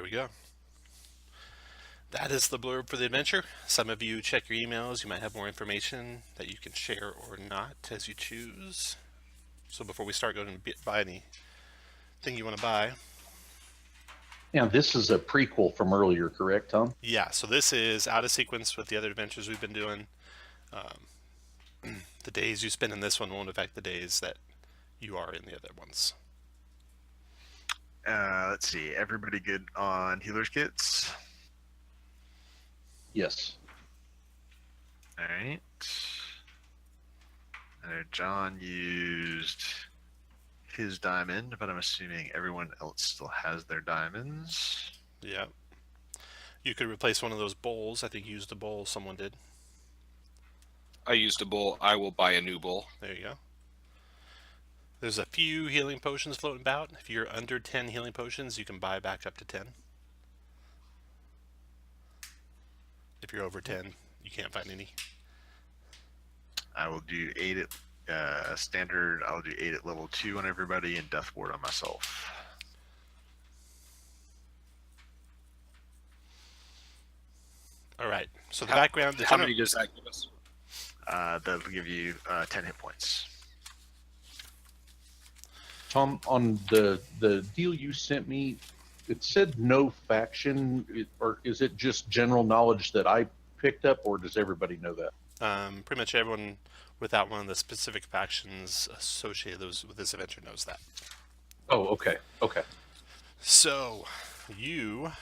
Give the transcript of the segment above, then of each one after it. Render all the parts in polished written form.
we go. That is the blurb for the adventure. Some of you check your emails. You might have more information that you can share or not as you choose. So before we start going to buy anything you want to buy. Now, this is a prequel from earlier, correct, Tom? Yeah, so this is out of sequence with the other adventures we've been doing. The days you spend in this one won't affect the days that you are in the other ones. Let's see. Everybody good on healer's kits? Yes. All right. I know John used his diamond, but I'm assuming everyone else still has their diamonds. Yeah. You could replace one of those bowls. I think you used a bowl. Someone did. I used a bowl. I will buy a new bowl. There you go. There's a few healing potions floating about. If you're under 10 healing potions, you can buy back up to 10. If you're over 10, you can't find any. I will do 8 at standard. I'll do 8 at level 2 on everybody and death ward on myself. All right. So the background. How many does that give us? That'll give you 10 hit points. Tom, on the deal you sent me, it said no faction, or is it just general knowledge that I picked up, or does everybody know that? Pretty much everyone without one of the specific factions associated with this adventure knows that. Oh, okay. So, you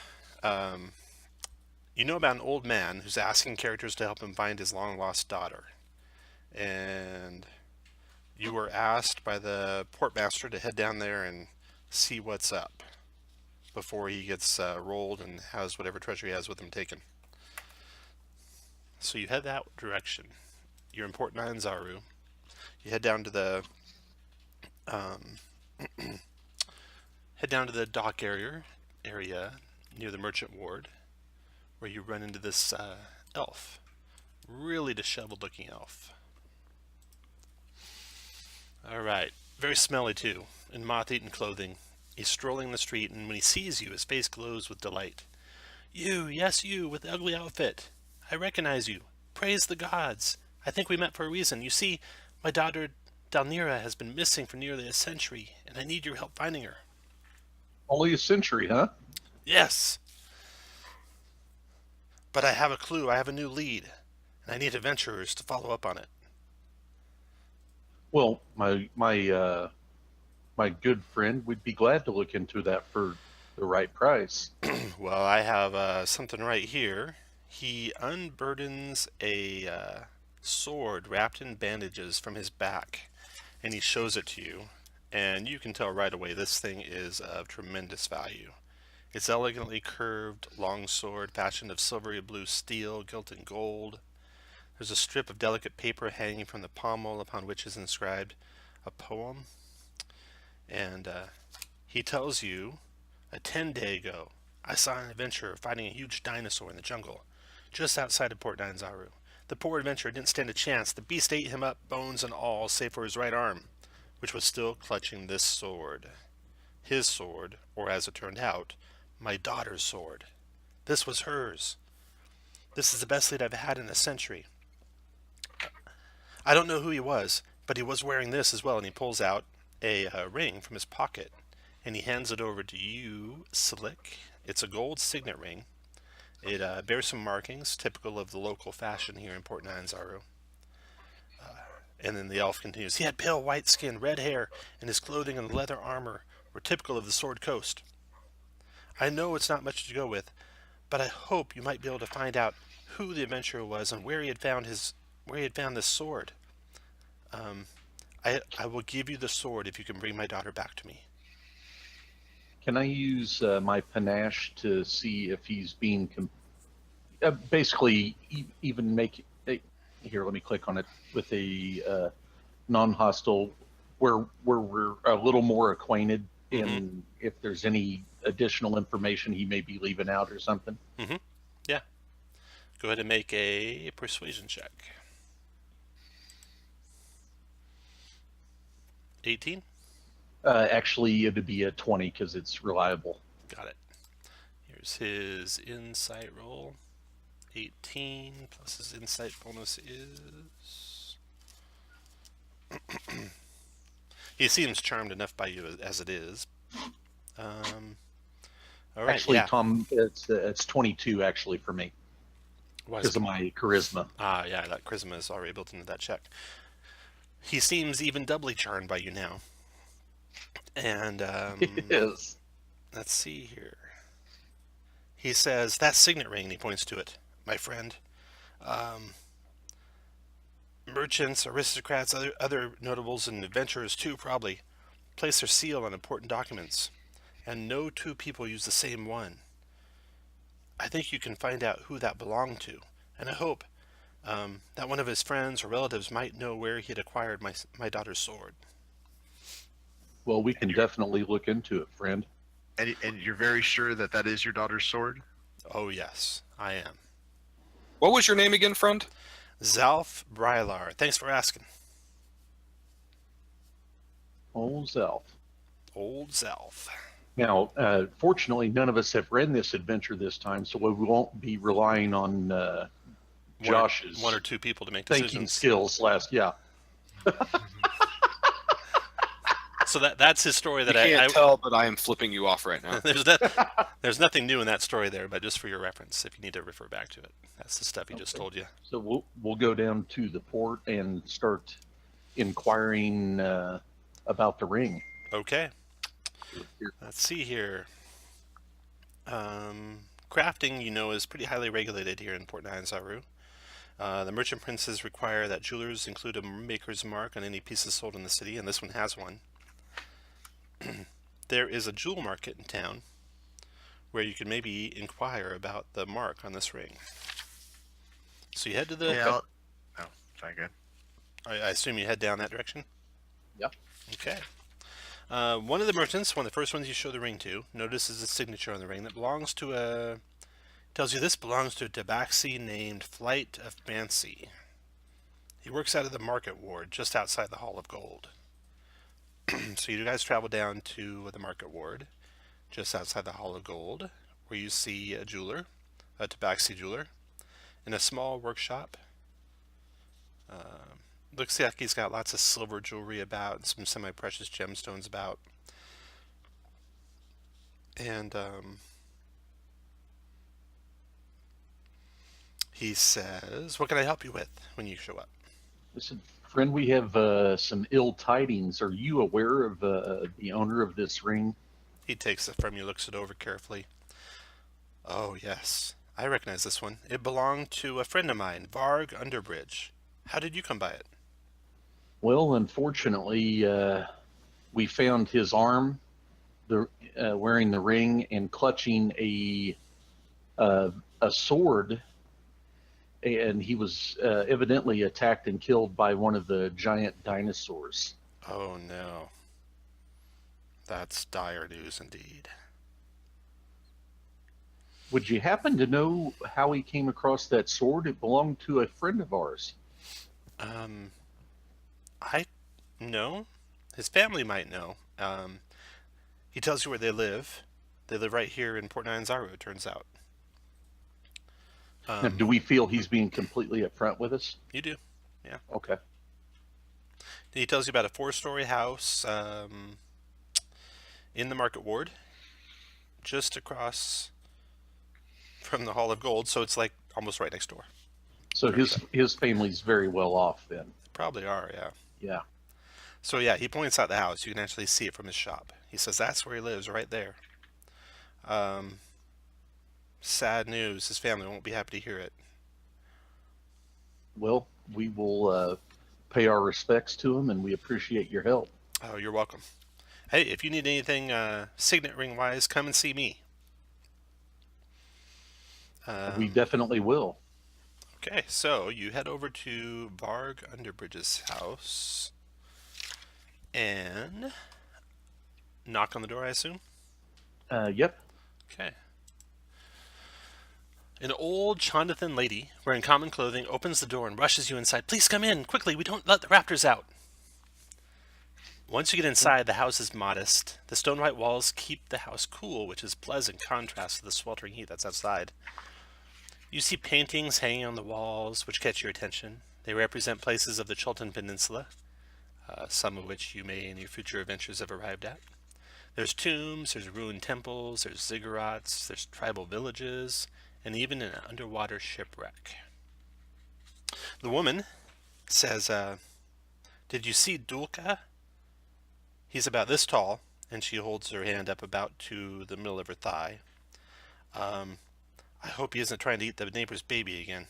know about an old man who's asking characters to help him find his long-lost daughter. And you were asked by the portmaster to head down there and see what's up before he gets rolled and has whatever treasure he has with him taken. So you head that direction. You're in Port Nyanzaru. You head down to the dock area near the merchant ward, where you run into this elf, really disheveled looking elf. All right, very smelly too, in moth-eaten clothing. He's strolling the street, and when he sees you, his face glows with delight. You, yes you, with the ugly outfit. I recognize you. Praise the gods. I think we met for a reason. You see, my daughter Dalnira has been missing for nearly a century, and I need your help finding her. Only a century, huh? Yes. But I have a clue. I have a new lead, and I need adventurers to follow up on it. Well, my good friend, we'd be glad to look into that for the right price. Well, I have something right here. He unburdens a sword wrapped in bandages from his back, and he shows it to you. And you can tell right away this thing is of tremendous value. It's elegantly curved long sword fashioned of silvery blue steel, gilt in gold. There's a strip of delicate paper hanging from the pommel upon which is inscribed a poem. And he tells you, 10-day ago, I saw an adventurer fighting a huge dinosaur in the jungle, just outside of Port Nyanzaru. The poor adventurer didn't stand a chance. The beast ate him up, bones and all, save for his right arm, which was still clutching this sword. His sword, or as it turned out, my daughter's sword. This was hers. This is the best lead I've had in a century. I don't know who he was, but he was wearing this as well, and he pulls out a ring from his pocket, and he hands it over to you, Slick. It's a gold signet ring. It bears some markings, typical of the local fashion here in Port Nyanzaru. And then the elf continues, he had pale white skin, red hair, and his clothing and leather armor were typical of the Sword Coast. I know it's not much to go with, but I hope you might be able to find out who the adventurer was and where he had found this sword. I will give you the sword if you can bring my daughter back to me. Can I use my panache to see if he's being basically even make here? Let me click on it with a non-hostile where we're a little more acquainted, and if there's any additional information he may be leaving out or something. Yeah. Go ahead and make a persuasion check. 18? Actually, it would be a 20 because it's reliable. Got it. Here's his insight roll. 18 plus his insight bonus is... He seems charmed enough by you as it is. All right, Actually, yeah. Tom, it's 22 actually for me because of my charisma. Yeah, that charisma is already built into that check. He seems even doubly charmed by you now. And Yes. let's see here. He says, that signet ring, and he points to it, my friend. Merchants, aristocrats, other notables, and adventurers too, probably, place their seal on important documents. And no two people use the same one. I think you can find out who that belonged to. And I hope that one of his friends or relatives might know where he had acquired my daughter's sword. Well, we can definitely look into it, friend. And you're very sure that that is your daughter's sword? Oh, yes, I am. What was your name again, friend? Zalf Brylar. Thanks for asking. Old Zelf. Old Zalf. Now, fortunately, none of us have read this adventure this time, so we won't be relying on Josh's one or two people to make thinking decisions. skills yeah. So that's his story that I can't tell, but I am flipping you off right now. There's nothing new in that story there, but just for your reference, if you need to refer back to it. That's the stuff he just told you. So we'll go down to the port and start inquiring about the ring. Okay. Let's see here. Crafting, is pretty highly regulated here in Port Nyanzaru. The merchant princes require that jewelers include a maker's mark on any pieces sold in the city, and this one has one. There is a jewel market in town where you can maybe inquire about the mark on this ring. So you head to the... Yeah. Oh, sorry, good. I assume you head down that direction? Yep. Okay. One of the merchants, one of the first ones you show the ring to, notices a signature on the ring that belongs to tells you this belongs to a tabaxi named Flight of Fancy. He works out of the market ward just outside the Hall of Gold. So you guys travel down to the market ward just outside the Hall of Gold, where you see a jeweler, a tabaxi jeweler, in a small workshop. Looks like he's got lots of silver jewelry about and some semi-precious gemstones about. And he says, what can I help you with when you show up? Listen, friend, we have some ill tidings. Are you aware of the owner of this ring? He takes it from you, looks it over carefully. Oh, yes. I recognize this one. It belonged to a friend of mine, Varg Underbridge. How did you come by it? Well, unfortunately, we found his arm wearing the ring and clutching a sword, and he was evidently attacked and killed by one of the giant dinosaurs. Oh, no. That's dire news indeed. Would you happen to know how he came across that sword? It belonged to a friend of ours. I know. His family might know. He tells you where they live. They live right here in Port Nyanzaru, it turns out. Now, do we feel he's being completely upfront with us? You do, yeah. Okay. He tells you about a 4-story house in the market ward, just across from the Hall of Gold, so it's like almost right next door. So his family's very well off then. Probably are, yeah. Yeah. So yeah, he points out the house. You can actually see it from his shop. He says that's where he lives, right there. Sad news. His family won't be happy to hear it. Well, we will pay our respects to him, and we appreciate your help. Oh, you're welcome. Hey, if you need anything signet ring wise, come and see me. We definitely will. Okay, so you head over to Varg Underbridge's house and knock on the door, I assume? Yep. Okay. An old Chondathan lady wearing common clothing opens the door and rushes you inside. Please come in, quickly, we don't let the raptors out. Once you get inside, the house is modest. The stone white walls keep the house cool, which is pleasant contrast to the sweltering heat that's outside. You see paintings hanging on the walls, which catch your attention. They represent places of the Chultan Peninsula, some of which you may in your future adventures have arrived at. There's tombs, there's ruined temples, there's ziggurats, there's tribal villages, and even an underwater shipwreck. The woman says, did you see Dulka? He's about this tall, and she holds her hand up about to the middle of her thigh. I hope he isn't trying to eat the neighbor's baby again.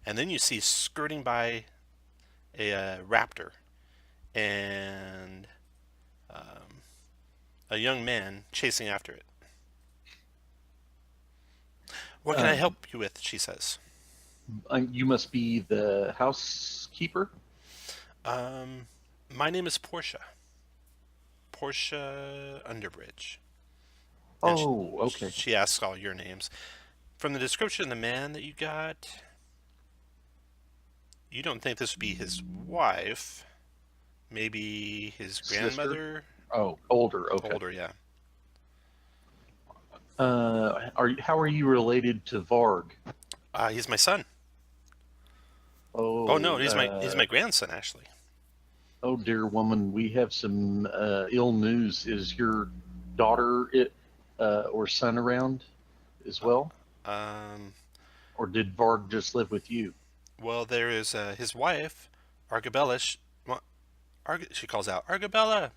And then you see skirting by a raptor and a young man chasing after it. What can I help you with? She says. You must be the housekeeper. My name is Portia. Portia Underbridge. And Oh, okay. She asks all your names. From the description of the man that you got, you don't think this would be his wife. Maybe his grandmother. Oh, older. Okay. Older, yeah. How are you related to Varg? He's my son. Oh, Oh no, he's my grandson actually. Oh, dear woman, we have some ill news. Is your daughter or son around as well? Or did Varg just live with you? Well, there is his wife, Argabella. She calls out Argabella,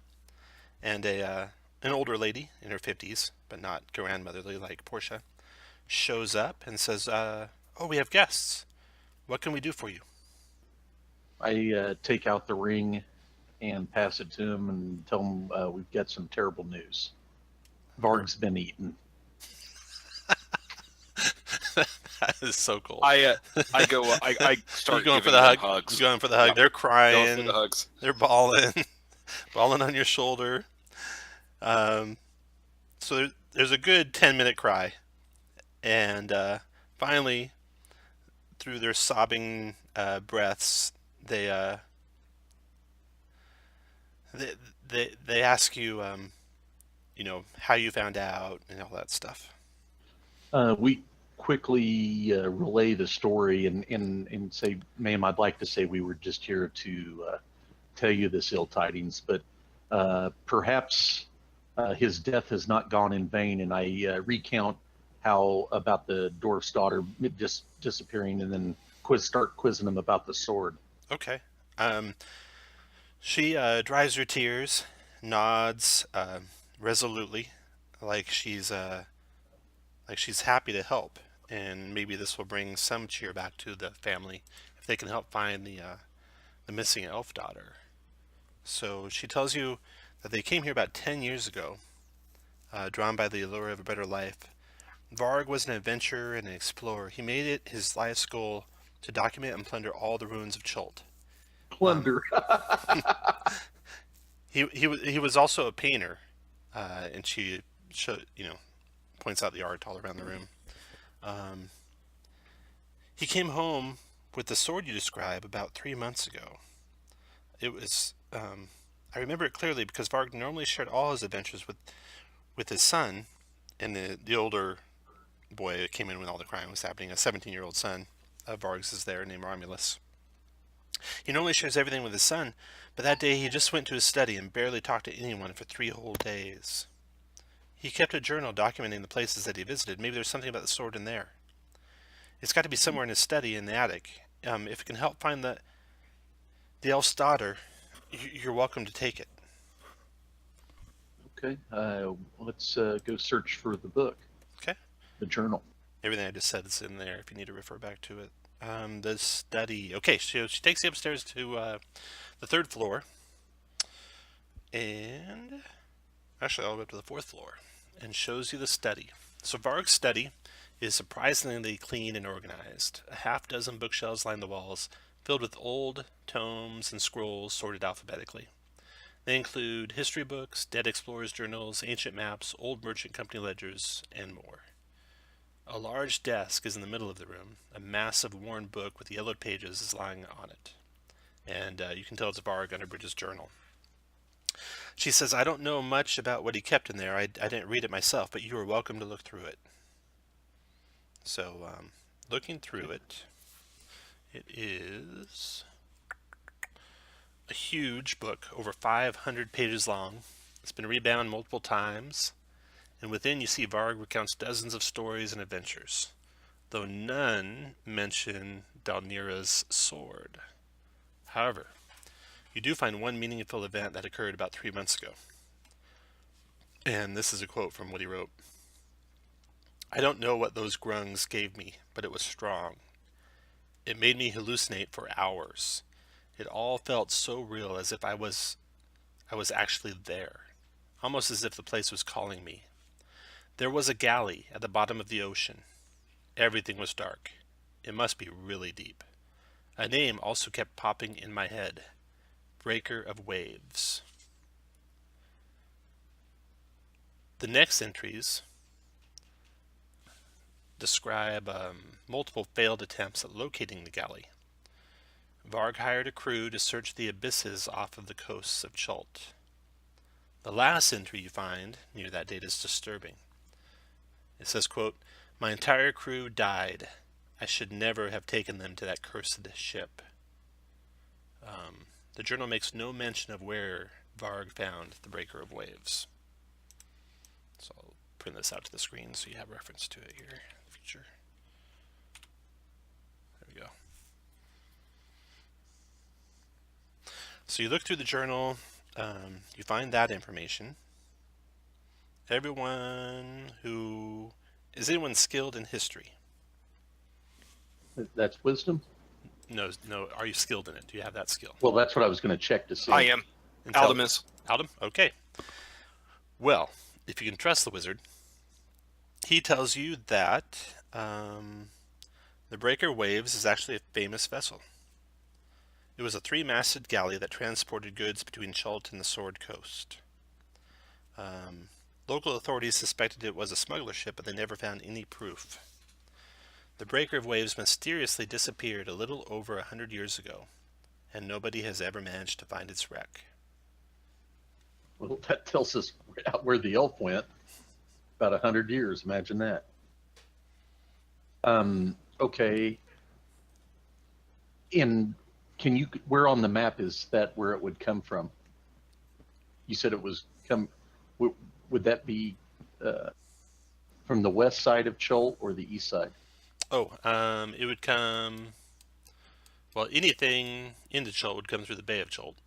and an older lady in her 50s, but not grandmotherly like Portia, shows up and says, "Oh, we have guests. What can we do for you?" I take out the ring and pass it to him and tell him we've got some terrible news. Varg's been eaten. That is so cool. I start You going giving for the them hug? hugs. You going for the hug? Yeah. They're Going crying. for the hugs. They're bawling, bawling on your shoulder. So there's a good 10-minute cry, and finally, through their sobbing breaths, they ask you, how you found out and all that stuff. We quickly relay the story and say, ma'am, I'd like to say we were just here to tell you this ill tidings, but perhaps his death has not gone in vain. And I recount how about the dwarf's daughter just disappearing, and then start quizzing him about the sword. Okay. She dries her tears, nods resolutely, like she's happy to help, and maybe this will bring some cheer back to the family if they can help find the missing elf daughter. So she tells you that they came here about 10 years ago, drawn by the allure of a better life. Varg was an adventurer and an explorer. He made it his life's goal to document and plunder all the ruins of Chult. Plunder. He was also a painter, and she points out the art all around the room. He came home with the sword you describe about 3 months ago. It was I remember it clearly because Varg normally shared all his adventures with his son, and the older boy came in when all the crying was happening. A 17-year-old son of Varg's is there named Romulus. He normally shares everything with his son, but that day he just went to his study and barely talked to anyone for 3 whole days. He kept a journal documenting the places that he visited. Maybe there's something about the sword in there. It's got to be somewhere in his study in the attic. If it can help find the elf's daughter, you're welcome to take it. Okay, let's go search for the book. Okay. The journal. Everything I just said is in there if you need to refer back to it. The study. Okay, so she takes you upstairs to the 3rd floor, and actually all the way up to the 4th floor, and shows you the study. So Varg's study is surprisingly clean and organized. A half-dozen bookshelves line the walls, filled with old tomes and scrolls sorted alphabetically. They include history books, dead explorers' journals, ancient maps, old merchant company ledgers, and more. A large desk is in the middle of the room. A massive worn book with yellowed pages is lying on it. And you can tell it's Varg Underbridge's journal. She says, I don't know much about what he kept in there. I didn't read it myself, but you are welcome to look through it. So, looking through it, it is a huge book, over 500 pages long. It's been rebound multiple times, and within you see Varg recounts dozens of stories and adventures, though none mention Dalnira's sword. However, you do find one meaningful event that occurred about 3 months ago. And this is a quote from what he wrote. I don't know what those grungs gave me, but it was strong. It made me hallucinate for hours. It all felt so real, as if I was actually there, almost as if the place was calling me. There was a galley at the bottom of the ocean. Everything was dark. It must be really deep. A name also kept popping in my head. Breaker of Waves. The next entries describe multiple failed attempts at locating the galley. Varg hired a crew to search the abysses off of the coasts of Chult. The last entry you find near that date is disturbing. It says, quote, my entire crew died. I should never have taken them to that cursed ship. The journal makes no mention of where Varg found the Breaker of Waves. So I'll print this out to the screen so you have reference to it here in the future. There we go. So you look through the journal, you find that information. Is anyone skilled in history? That's wisdom? No. Are you skilled in it? Do you have that skill? Well, that's what I was going to check to see. I am. Aldum is. Aldum? Okay. Well, if you can trust the wizard, he tells you that the Breaker Waves is actually a famous vessel. It was a 3-masted galley that transported goods between Chult and the Sword Coast. Local authorities suspected it was a smuggler ship, but they never found any proof. The Breaker of Waves mysteriously disappeared a little over 100 years ago, and nobody has ever managed to find its wreck. Well, that tells us where the elf went. About 100 years, imagine that. Okay. Where on the map is that where it would come from? You said it was would that be from the west side of Chult or the east side? It would come, well, anything into Chult would come through the Bay of Chult.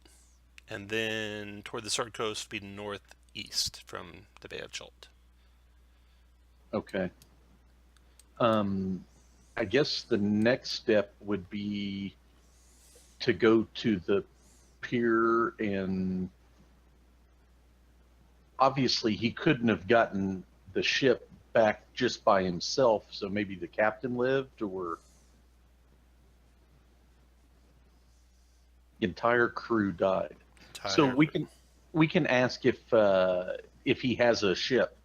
And then toward the Sword Coast would be northeast from the Bay of Chult. Okay. I guess the next step would be to go to the pier, and obviously he couldn't have gotten the ship back just by himself, so maybe the captain lived, or the entire crew died. So we can ask if he has a ship.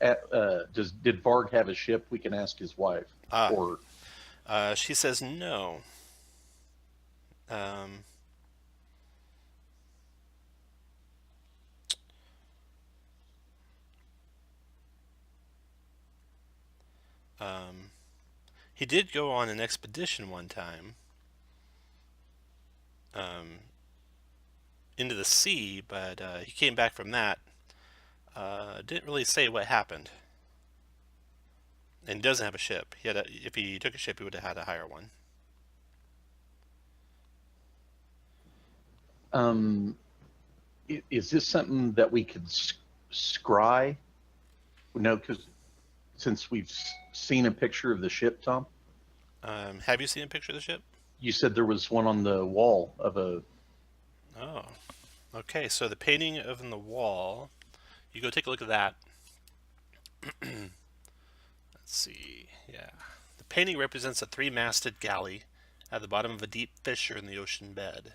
Did Varg have a ship? We can ask his wife. Or she says no. He did go on an expedition one time into the sea, but he came back from that. Didn't really say what happened. And he doesn't have a ship. If he took a ship, he would have had to hire one. Is this something that we could scry? No, because since we've seen a picture of the ship, Tom? Have you seen a picture of the ship? You said there was one on the wall of a... Oh, okay. So the painting on the wall, you go take a look at that. Let's see. Yeah. The painting represents a 3-masted galley at the bottom of a deep fissure in the ocean bed.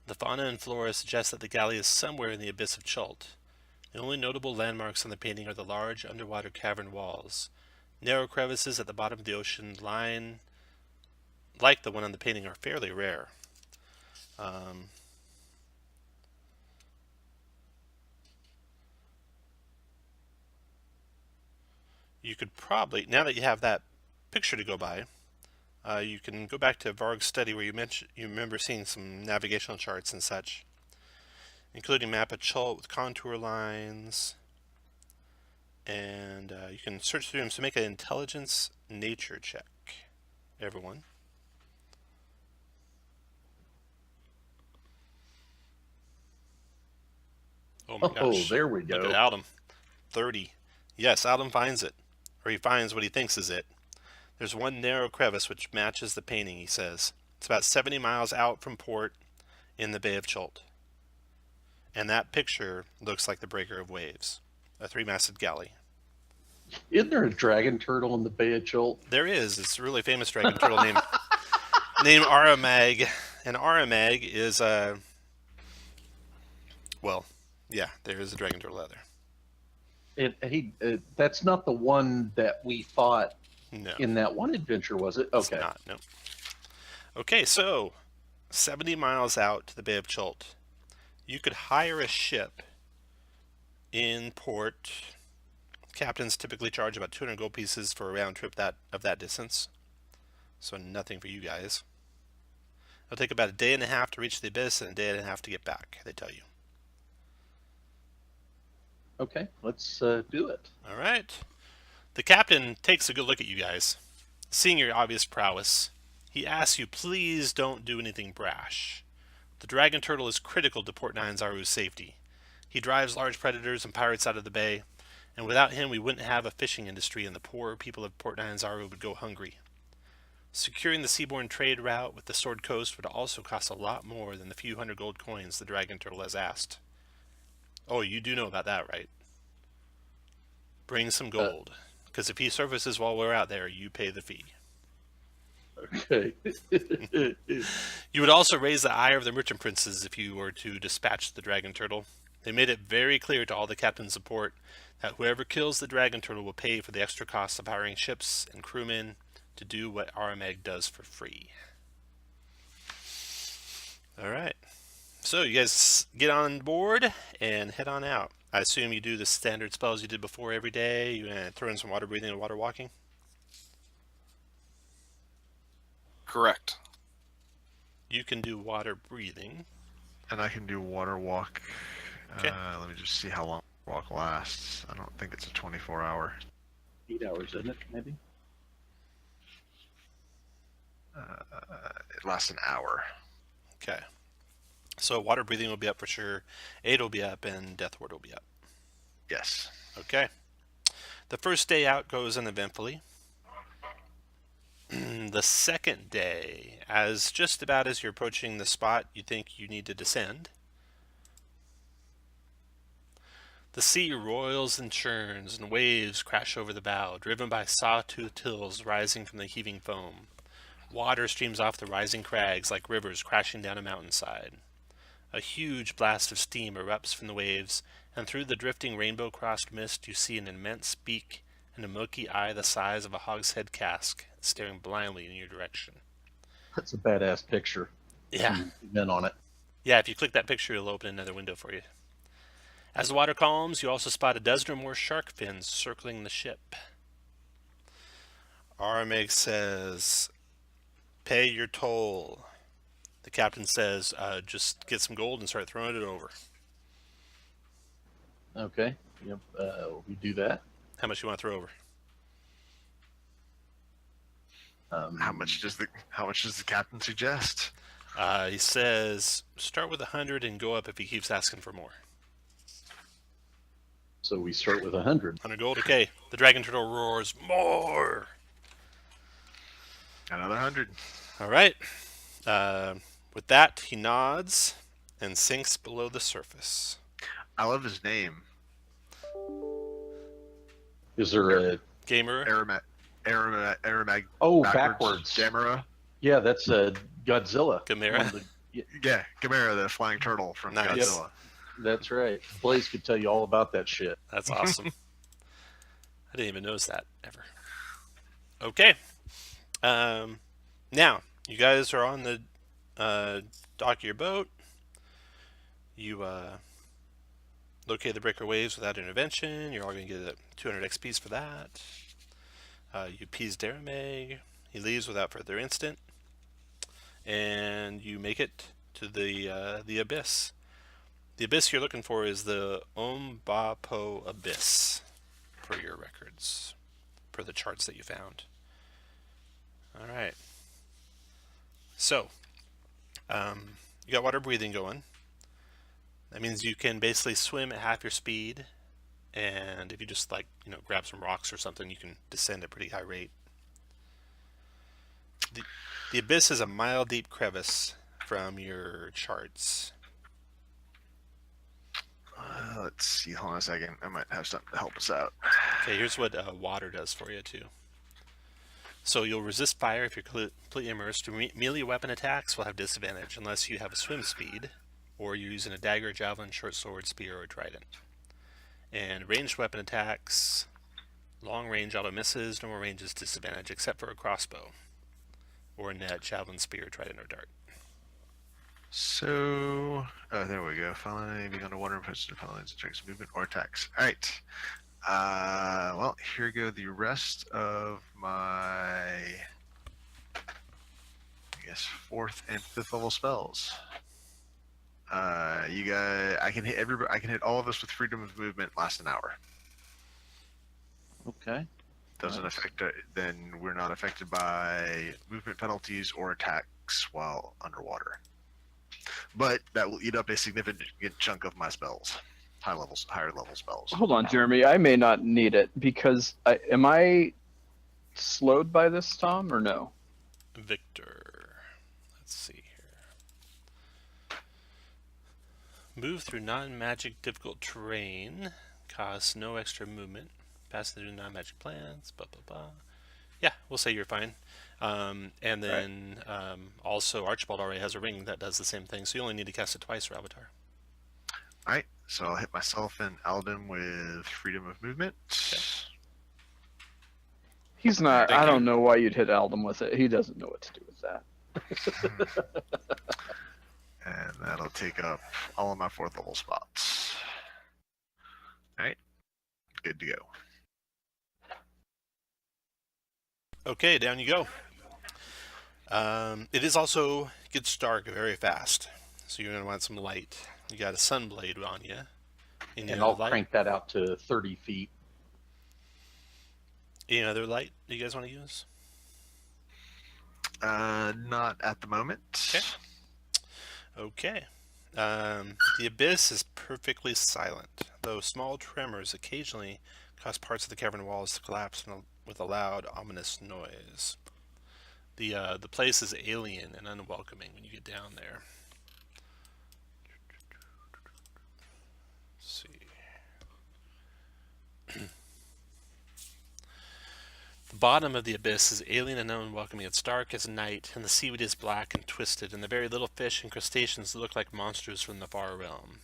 The fauna and flora suggest that the galley is somewhere in the abyss of Chult. The only notable landmarks on the painting are the large underwater cavern walls. Narrow crevices at the bottom of the ocean line, like the one on the painting, are fairly rare. you could probably, now that you have that picture to go by, you can go back to Varg's study where you remember seeing some navigational charts and such, including map of Chult with contour lines, and you can search through them. So make an intelligence nature check, everyone. Oh my gosh. there we Look at go. Adam. 30. Yes, Adam finds it. Or he finds what he thinks is it. There's one narrow crevice which matches the painting, he says. It's about 70 miles out from port in the Bay of Chult. And that picture looks like the Breaker of Waves, a 3-masted galley. Isn't there a dragon turtle in the Bay of Chult? There is. It's a really famous dragon turtle named Aramag. And Aramag is well, yeah, there is a dragon turtle out there. That's not the one that we fought No, in that one adventure, was it? it's Okay. not. No. Okay, so 70 miles out to the Bay of Chult, you could hire a ship in port. Captains typically charge about 200 gold pieces for a round trip of that distance, so nothing for you guys. It'll take about a day and a half to reach the abyss and a day and a half to get back, they tell you. Okay, let's do it. All right. The captain takes a good look at you guys. Seeing your obvious prowess, he asks you, please don't do anything brash. The dragon turtle is critical to Port Nine Zaru's safety. He drives large predators and pirates out of the bay, and without him we wouldn't have a fishing industry and the poor people of Port Nine Zaru would go hungry. Securing the seaborne trade route with the Sword Coast would also cost a lot more than the few hundred gold coins the dragon turtle has asked. Oh, you do know about that, right? Bring some gold, because if he surfaces while we're out there, you pay the fee. Okay. You would also raise the ire of the merchant princes if you were to dispatch the dragon turtle. They made it very clear to all the captains of port that whoever kills the dragon turtle will pay for the extra costs of hiring ships and crewmen to do what Aramag does for free. All right. So you guys get on board and head on out. I assume you do the standard spells you did before every day. You throw in some water breathing and water walking. Correct. You can do water breathing. And I can do water walk. Okay. Let me just see how long walk lasts. I don't think it's a 24-hour. 8 hours, isn't it? Maybe. It lasts an hour. Okay. So water breathing will be up for sure. 8 will be up, and Death Ward will be up. Yes. Okay. The first day out goes uneventfully. The second day, just about as you're approaching the spot you think you need to descend, the sea roils and churns, and waves crash over the bow, driven by saw-toothed hills rising from the heaving foam. Water streams off the rising crags like rivers crashing down a mountainside. A huge blast of steam erupts from the waves, and through the drifting rainbow-crossed mist you see an immense beak and a milky eye the size of a hogshead cask staring blindly in your direction. That's a badass picture. Yeah. Men on it. Yeah, if you click that picture, it'll open another window for you. As the water calms, you also spot a dozen or more shark fins circling the ship. Aramag says, pay your toll. The captain says, just get some gold and start throwing it over. Okay. Yep. We do that. How much you want to throw over? How much does the captain suggest? He says, start with 100 and go up if he keeps asking for more. So we start with 100. 100 gold, okay. The dragon turtle roars, more! Another 100. All right. With that, he nods and sinks below the surface. I love his name. Is there a... Gamer. Aramag. Oh, backwards. Gamera. Yeah, that's Godzilla. Gamera. One of the- Yeah, Gamera, the flying turtle from Nice. Godzilla. That's right. Blaze could tell you all about that shit. That's awesome. I didn't even notice that ever. Okay. Now, you guys are on the dock of your boat. You locate the breaker waves without intervention. You're all going to get 200 XPs for that. You appease Darameg. He leaves without further incident, and you make it to the abyss. The abyss you're looking for is the Ombapo Abyss, per your records, per the charts that you found. All right. So, you got water breathing going. That means you can basically swim at half your speed, and if you just grab some rocks or something, you can descend at a pretty high rate. The abyss is a mile deep crevice from your charts. Let's see. Hold on a second. I might have something to help us out. Okay, here's what water does for you too. So you'll resist fire if you're completely immersed. Melee weapon attacks will have disadvantage unless you have a swim speed, or you're using a dagger, javelin, short sword, spear, or trident. And ranged weapon attacks, long range auto misses, normal range is disadvantage except for a crossbow, or a net, javelin, spear, trident, or dart. So, there we go. Following being underwater and puts the following attacks, movement or attacks. All right. Well, here go the rest of my, I guess, 4th and 5th level spells. You guys, I can hit everybody. I can hit all of us with freedom of movement. Last an hour. Okay. Doesn't affect. Then we're not affected by movement penalties or attacks while underwater. But that will eat up a significant chunk of my spells, higher level spells. Hold on, Jeremy. I may not need it because am I slowed by this, Tom, or no? Victor. Let's see here. Move through non-magic difficult terrain. Costs no extra movement. Pass through non-magic plans. Blah, blah, blah. Yeah, we'll say you're fine. And then also Archibald already has a ring that does the same thing, so you only need to cast it twice for Avatar. Alright, so I'll hit myself and Alden with freedom of movement. Okay. He's not. Thank I you. don't know why you'd hit Alden with it. He doesn't know what to do with that. And that'll take up all of my 4th level spots. Alright, good to go. Okay, down you go. It is also gets dark very fast, so you're going to want some light. You got a sunblade on you. And I'll crank that out to 30 feet. Any other light that you guys want to use? Not at the moment. Okay. Okay. The abyss is perfectly silent, though small tremors occasionally cause parts of the cavern walls to collapse with a loud, ominous noise. The place is alien and unwelcoming when you get down there. Let's see. The bottom of the abyss is alien and unwelcoming. It's dark as night, and the seaweed is black and twisted, and the very little fish and crustaceans look like monsters from the far realm.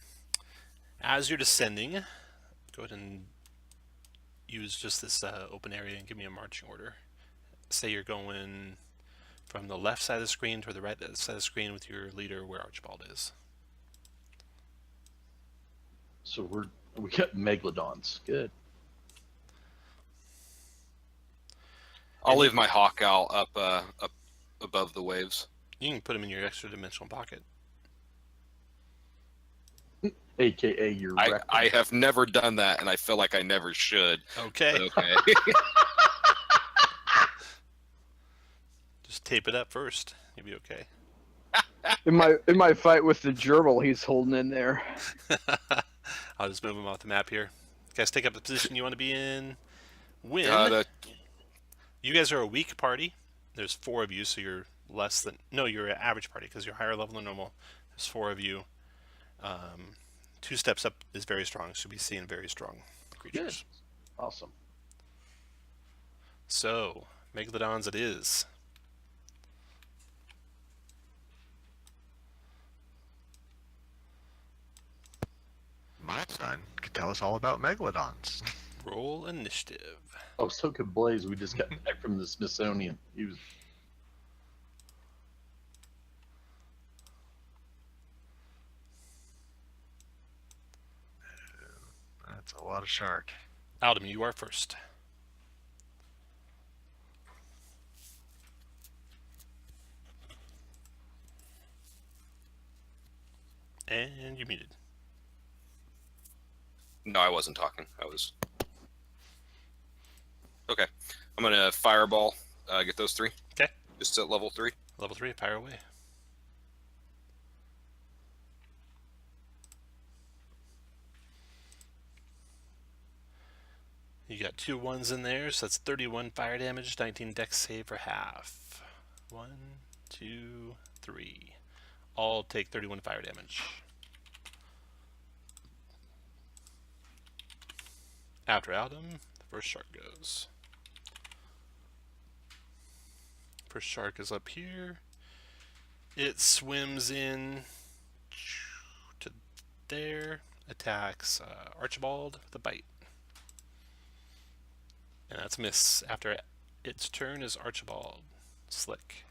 As you're descending, go ahead and use just this open area and give me a marching order. Say you're going from the left side of the screen to the right side of the screen with your leader where Archibald is. So we got megalodons. Good. I'll leave my hawk owl up above the waves. You can put them in your extra dimensional pocket. AKA your I have never done that, and I feel like I never should. Okay. But okay. Just tape it up first. You'll be okay. In my fight with the gerbil, he's holding in there. I'll just move him off the map here. Guys, take up the position you want to be in. When you guys are a weak party, there's 4 of you, so you're less than... No, you're an average party because you're higher level than normal. There's 4 of you. 2 steps up is very strong, so be seeing very strong creatures. Good. Awesome. So, Megalodons it is. My son could tell us all about megalodons. Roll initiative. Oh, so could Blaze. We just got back from the Smithsonian. He was... That's a lot of shark. Aldem, you are first. And you're muted. No, I wasn't talking. I was. Okay. I'm going to fireball, get those 3. Okay. Just at level 3. Level 3, fire away. You got 2 1s in there, so that's 31 fire damage, 19 dex save for half. 1, 2, 3. All take 31 fire damage. After Adam, the first shark goes. First shark is up here. It swims in to there, attacks Archibald with a bite. And that's a miss. After its turn is Archibald. Slick.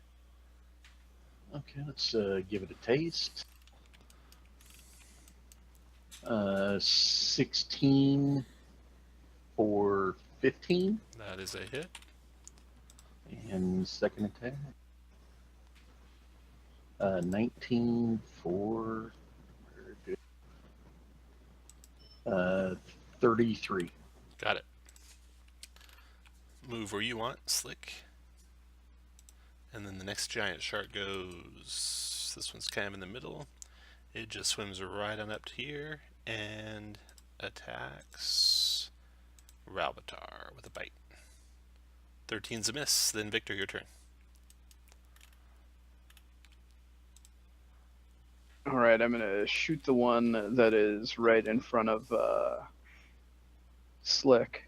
Okay, let's give it a taste. 16 for 15. That is a hit. And second attack. 19 for 33. Got it. Move where you want, Slick. And then the next giant shark goes. This one's kind of in the middle. It just swims right on up to here and attacks Ralbatar with a bite. 13's a miss. Then Victor, your turn. All right, I'm gonna shoot the one that is right in front of Slick.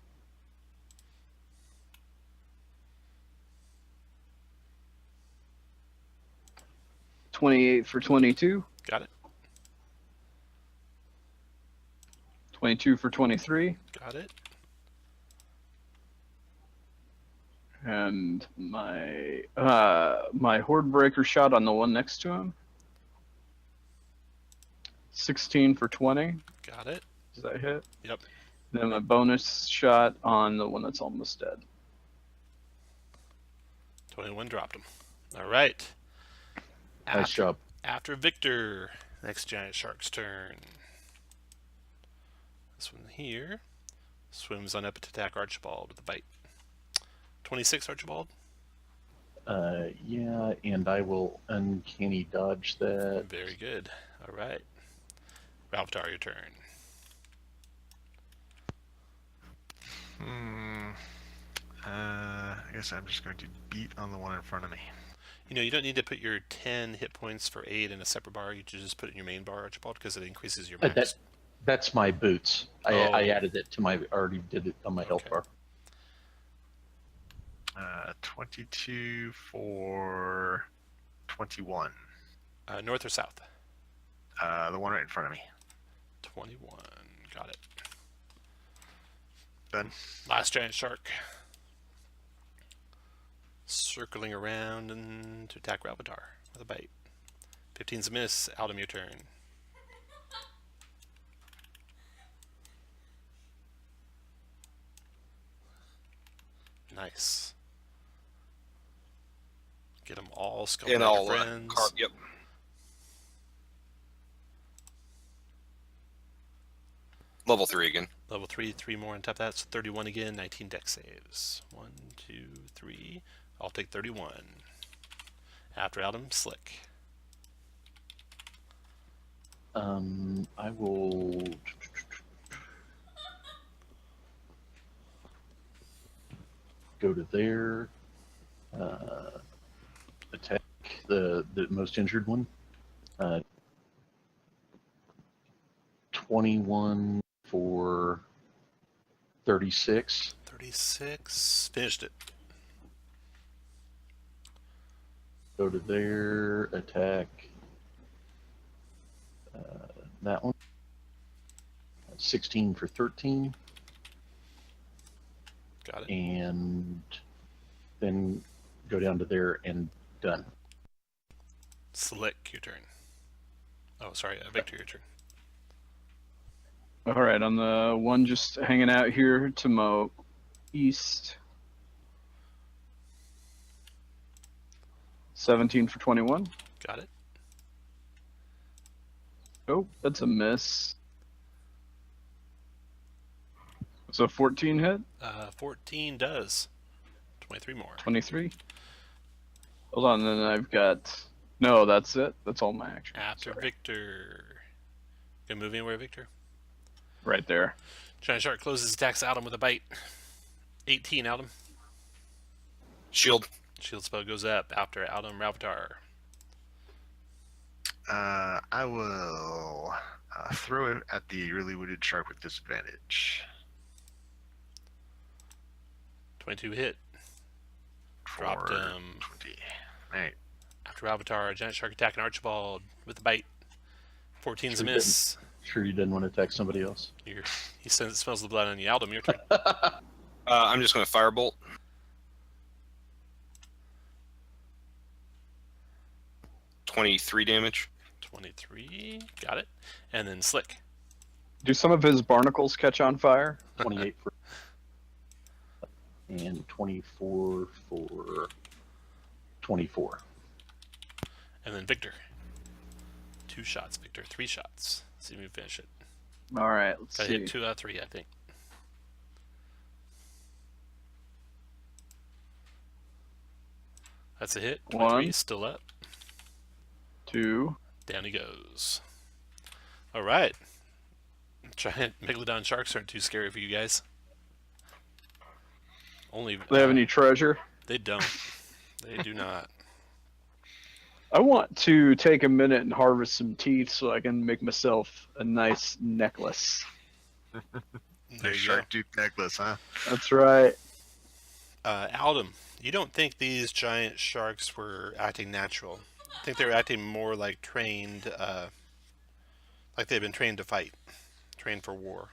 $28 for 22. Got it. 22 for 23. Got it. And my my horde breaker shot on the one next to him. 16 for 20. Got it. Does that hit? Yep. Then my bonus shot on the one that's almost dead. 21 dropped him. All right. Nice job. After Victor, next giant shark's turn. This one here swims on up to attack Archibald with a bite. 26, Archibald. Yeah, and I will uncanny dodge that. Very good. All right. Ralptar, your turn. I guess I'm just going to beat on the one in front of me. You know, you don't need to put your 10 hit points for aid in a separate bar. You should just put it in your main bar, Archibald, because it increases your max. That's my boots. Oh. I added it to my, already did it on my health Okay. bar. 22 for 21. North or south? The one right in front of me. 21. Got it. Done. Last giant shark. Circling around and to attack Ralbatar with a bite. 15's a miss. Aldem, your turn. Nice. Get them all scoping And out I'll your friends. yep. Level 3 again. Level 3, 3 more on top of that. So 31 again. 19 dex saves. 1, 2, 3. I'll take 31. After Aldem, Slick. I will go to there, attack the most injured one. 21 for 36. 36. Finished it. Go to there, attack that one. 16 for 13. Got it. And then go down to there and done. Slick, your turn. Oh, sorry. Victor, your turn. All right, on the one just hanging out here to my east. 17 for 21. Got it. Oh, that's a miss. It's a 14 hit. 14 does. 23 more. 23. Hold on, then I've got. No, that's it. That's all my action. After Sorry. Victor. Gonna move anywhere, Victor? Right there. Giant Shark closes, attacks Adam with a bite. 18, Adam. Shield. Shield spell goes up after Adam Ravatar. I will throw it at the really wounded shark with disadvantage. 22 hit. For Dropped him. 20. Alright. After Avatar, Giant Shark attacking Archibald with a bite. 14's a Sure miss. Sure you didn't want to attack somebody else. He smells the blood on you. Adam, your turn. I'm just going to firebolt. 23 damage. 23. Got it. And then Slick. Do some of his barnacles catch on fire? 28 for and 24 for 24. And then Victor. 2 shots, Victor. 3 shots. See if we can finish it. All right, let's Got see. hit 2 out of 3, I think. That's a hit. 23 1. is still up. 2. Down he goes. All right. Giant Megalodon sharks aren't too scary for you guys. Only Do they have any treasure? They don't. They do not. I want to take a minute and harvest some teeth so I can make myself a nice necklace. There Nice you go. shark tooth necklace, huh? That's right. Aldum, you don't think these giant sharks were acting natural? I think they were acting more like trained, like they've been trained to fight, trained for war.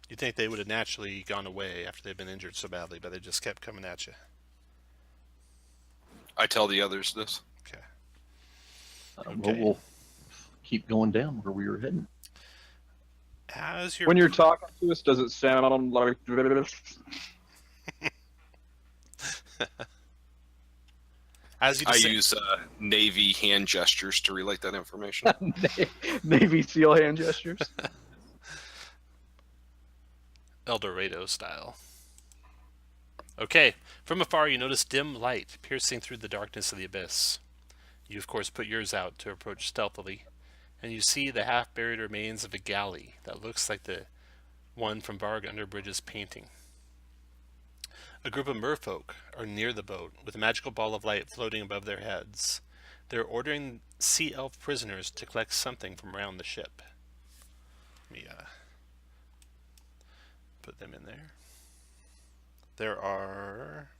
You think they would have naturally gone away after they've been injured so badly, but they just kept coming at you. I tell the others this. Okay. Well, we'll keep going down where we were heading. As your When you're talking to us, does it sound like as you I descend, use Navy hand gestures to relate that information. Navy SEAL hand gestures? El Dorado style. Okay, from afar you notice dim light piercing through the darkness of the abyss. You of course put yours out to approach stealthily, and you see the half-buried remains of a galley that looks like the one from Varg Underbridge's painting. A group of merfolk are near the boat, with a magical ball of light floating above their heads. They're ordering sea elf prisoners to collect something from around the ship. Let me put them in there. There are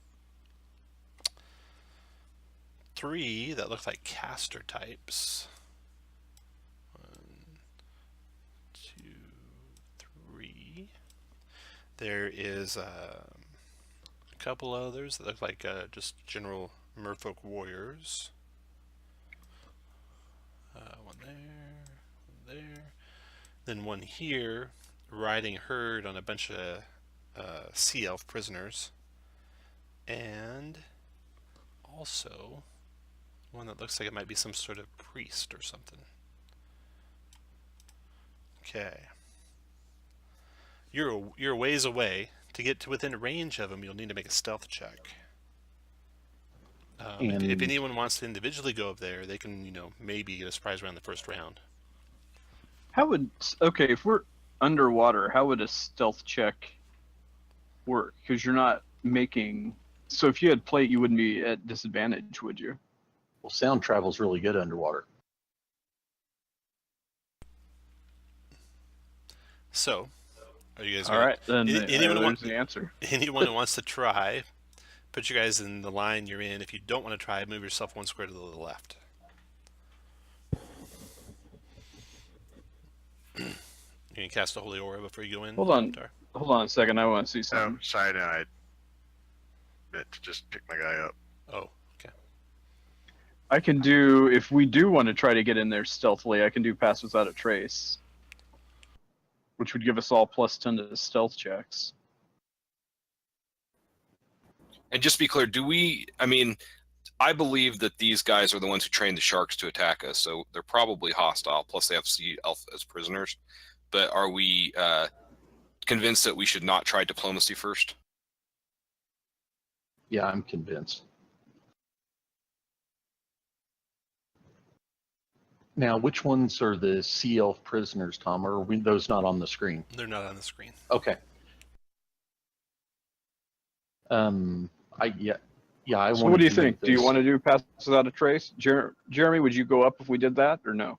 3 that look like caster types. 1, 2, 3. There is a couple others that look like just general merfolk warriors. One there. Then one here, riding herd on a bunch of sea elf prisoners, and also one that looks like it might be some sort of priest or something. Okay, you're a ways away. To get to within range of them, you'll need to make a stealth check. If anyone wants to individually go up there, they can, maybe get a surprise round the first round. If we're underwater, how would a stealth check work? Because you're not making. So if you had plate, you wouldn't be at disadvantage, would you? Well, sound travel's really good underwater. So, are you guys All right, then anyone there's the answer. Anyone who wants to try, put you guys in the line you're in. If you don't want to try, move yourself 1 square to the left. You can cast a holy aura before you go in. Hold on. Avatar. Hold on a second. I want to see Oh, something. sorry, no, I meant to just pick my guy up. Oh, okay. I can do, if we do want to try to get in there stealthily, I can do pass without a trace, which would give us all plus 10 to stealth checks. And just to be clear, I believe that these guys are the ones who trained the sharks to attack us, so they're probably hostile. Plus, they have Sea Elf as prisoners. But are we convinced that we should not try diplomacy first? Yeah, I'm convinced. Now, which ones are the Sea Elf prisoners, Tom? Or are those not on the screen? They're not on the screen. Okay. I So want what do you to think? Do you want to do pass without a trace? Jeremy, would you go up if we did that or no?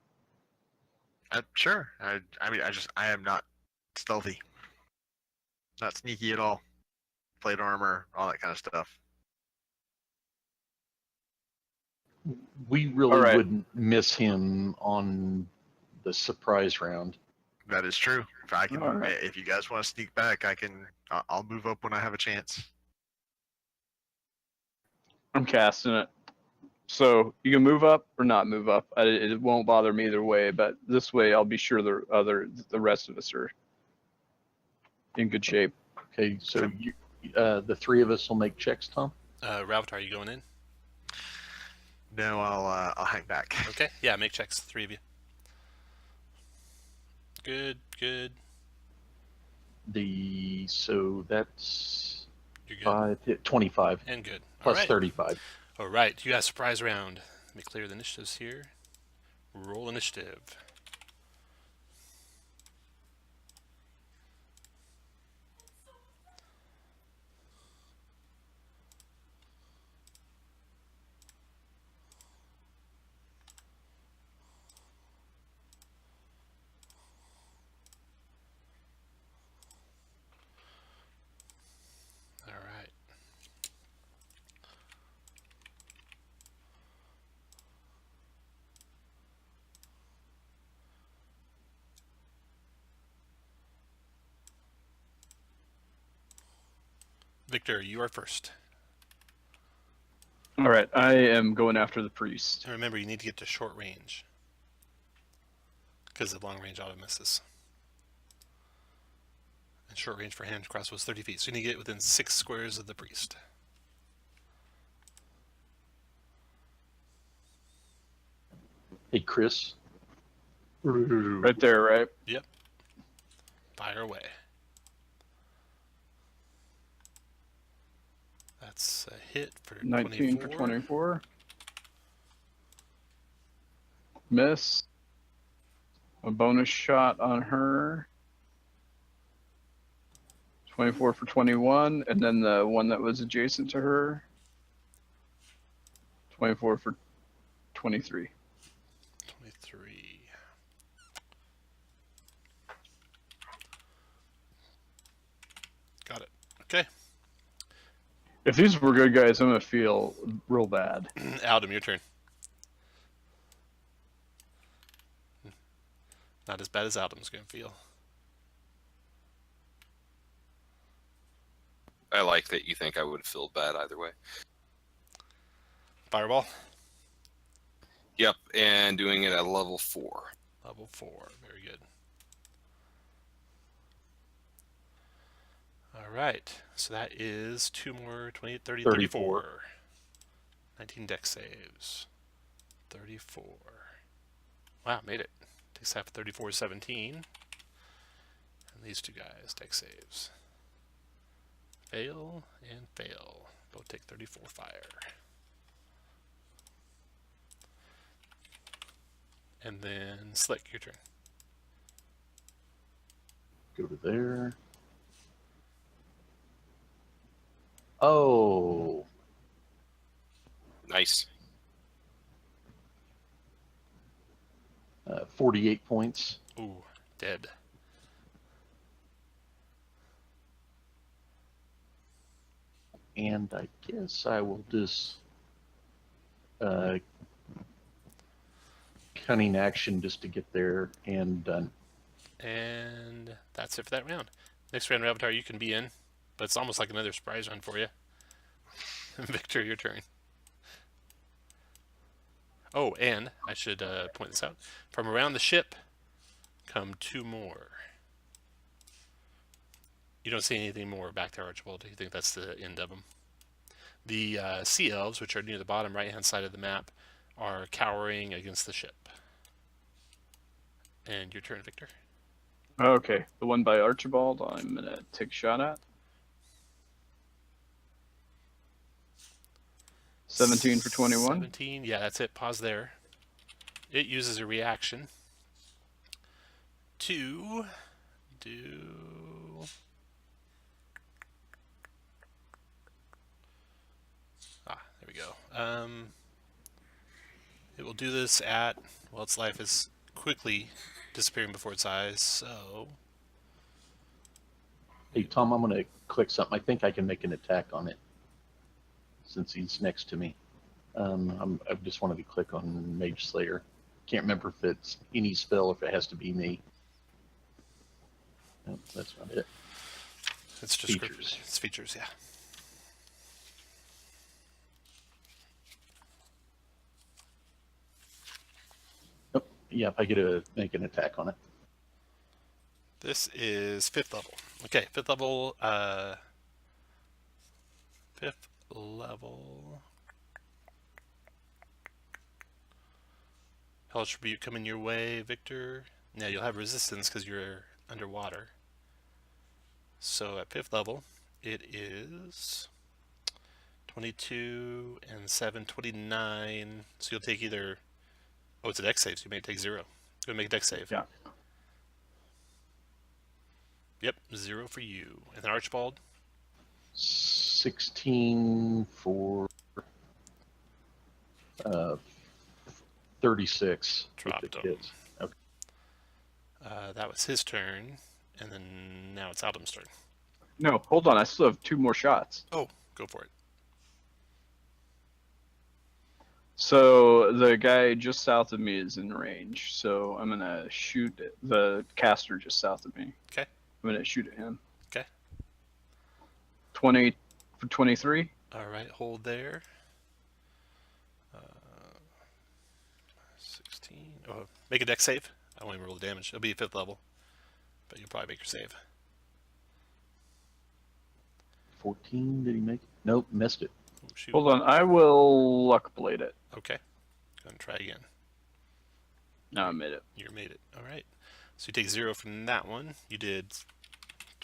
Sure. I mean, I am not stealthy, not sneaky at all. Plate armor, all that kind of stuff. We really All right. wouldn't miss him on the surprise round. That is true. If I can, All right. if you guys want to sneak back, I'll move up when I have a chance. I'm casting it. So you can move up or not move up. It won't bother me either way, but this way I'll be sure the rest of us are in good shape. Okay, so the three of us will make checks, Tom? Ravatar, are you going in? No, I'll hang back. Okay, yeah, make checks, 3 of you. Good, good. So that's You're good. 25 And good. plus All right. 35. All right, you got a surprise round. Let me clear the initiatives here. Roll initiative. All right. Victor, you are first. All right, I am going after the priest. And remember, you need to get to short range. Because the long range auto misses. And short range for hand cross was 30 feet. So you need to get within 6 squares of the priest. Hey, Chris. Right there, right? Yep. Fire away. That's a hit for 19 24. for 24. Miss. A bonus shot on her. 24 for 21, and then the one that was adjacent to her. 24 for 23. 23. Got it. Okay. If these were good guys, I'm gonna feel real bad. Adam, your turn. Not as bad as Adam's going to feel. I like that you think I would feel bad either way. Fireball. Yep, and doing it at level 4. Level 4. Very good. All right. So that is 2 more, 28, 30, 34. 19 dex saves. 34. Wow, made it. Dex save 34 is 17. And these two guys, dex saves. Fail and fail. Both take 34 fire. And then Slick, your turn. Go to there. Oh, Nice. 48 points. Ooh, dead. And I guess I will just cunning action just to get there and done. And that's it for that round. Next round, Avatar, you can be in, but it's almost like another surprise round for you. Victor, your turn. Oh, and I should point this out. From around the ship come 2 more. You don't see anything more back there, Archibald. You think that's the end of them? The sea elves, which are near the bottom right-hand side of the map, are cowering against the ship. And your turn, Victor. Okay, the one by Archibald, I'm gonna take a shot at. 17 for 21. 17, yeah, that's it. Pause there. It uses a reaction to do... there we go. It will do this at, well, its life is quickly disappearing before its eyes, so... Hey, Tom, I'm going to click something. I think I can make an attack on it since he's next to me. I just wanted to click on Mage Slayer. Can't remember if it's any spell, if it has to be me. No, that's not it. It's just Features. It's features, yeah. Oh, yeah, I get to make an attack on it. This is 5th level. Okay, 5th level, 5th level. Hellish Rebuke coming your way, Victor. Now you'll have resistance because you're underwater. So at 5th level, it is 22 and 7, 29. So you'll take either... Oh, it's a dex save, so you may take 0. Go make a dex save. Yeah. Yep, 0 for you. And then Archibald? 16 for 36. Dropped with the him. kids. Okay. That was his turn. And then now it's Adam's turn. No, hold on. I still have 2 more shots. Oh, go for it. So the guy just south of me is in range. So I'm gonna shoot the caster just south of me. Okay. I'm gonna shoot at him. Okay. 20 for 23. All right, hold there. 16. Oh, make a dex save. I won't even roll the damage. It'll be 5th level, but you'll probably make your save. 14, did he make it? Nope, missed it. Oh, shoot. Hold on. I will luck blade it. Okay. Go and try again. No, I made it. You made it. All right. So you take 0 from that one. You did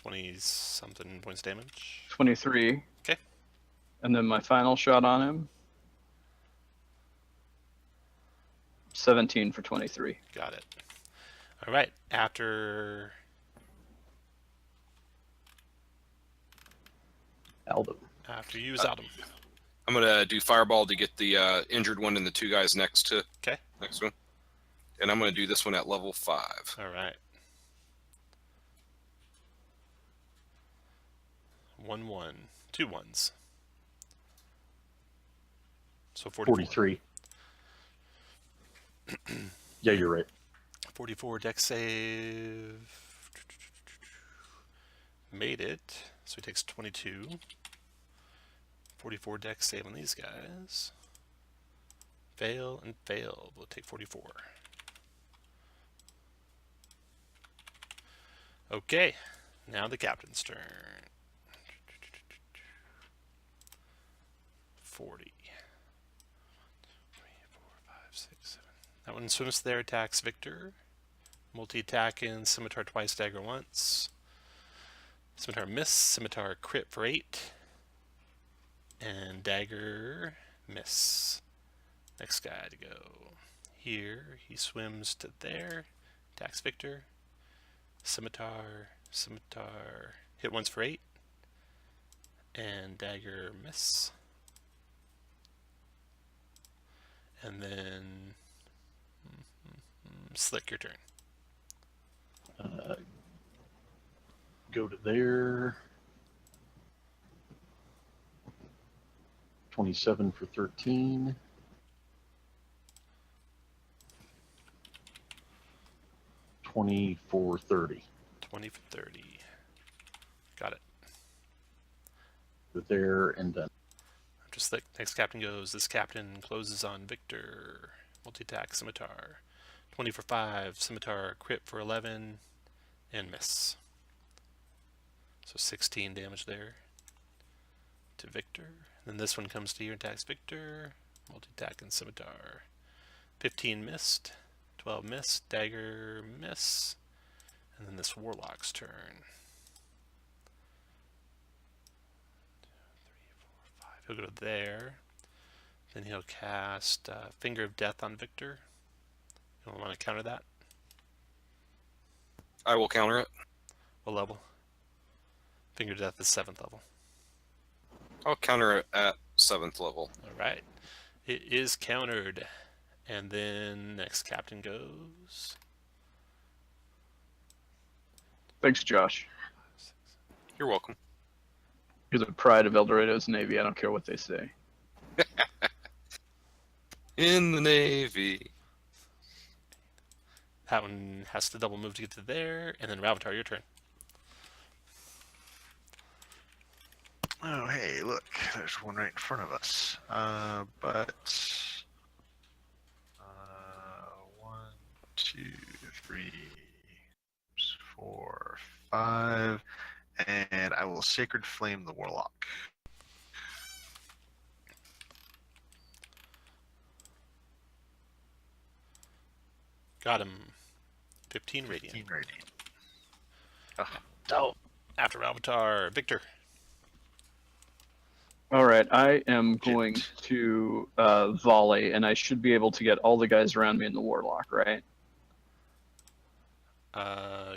20-something points damage. 23. Okay. And then my final shot on him. 17 for 23. Got it. All right. After Aldo. you, is Adam. I'm gonna do fireball to get the injured one and the 2 guys next to Okay. next one, and I'm gonna do this one at level 5. All right. 1, 1. 2 1s. So 44. 43. Yeah, you're right. 44 dex save. Made it. So he takes 22. 44 dex save on these guys. Fail and fail. We'll take 44. Okay. Now the captain's turn. 40. 3, 4, 5, 6, 7. That one swims there, attacks Victor. Multi-attack in scimitar twice, dagger once. Scimitar miss, scimitar crit for 8. And dagger miss. Next guy to go. Here, he swims to there. Attacks Victor. Scimitar, scimitar. Hit once for 8. And dagger miss. And then Slick, your turn. Go to there. 27 for 13. 20 for 30. 20 for 30. Got it. Go there and done. Just Slick. Next captain goes. This captain closes on Victor. Multi-attack scimitar. 20 for 5. Scimitar crit for 11. And miss. So 16 damage there to Victor. Then this one comes to here and attacks Victor. Multi-attack and Scimitar. 15 missed. 12 missed. Dagger miss. And then this Warlock's turn. 2, 3, 4, 5. He'll go there. Then he'll cast Finger of Death on Victor. You'll want to counter that. I will counter it. What level? Finger of Death is 7th level. I'll counter it at 7th level. Alright. It is countered. And then next captain goes. Thanks, Josh. You're welcome. You're the pride of El Dorado's Navy. I don't care what they say. In the Navy. That one has to double move to get to there. And then Ravatar, your turn. Oh, hey, look, there's one right in front of us. But 1, 2, 3, 4, 5, and I will Sacred Flame the Warlock. Got him. 15 radiant. 15 radiant. Oh, after Ravatar, Victor. All right, I am Shit. going to volley, and I should be able to get all the guys around me in the Warlock, right?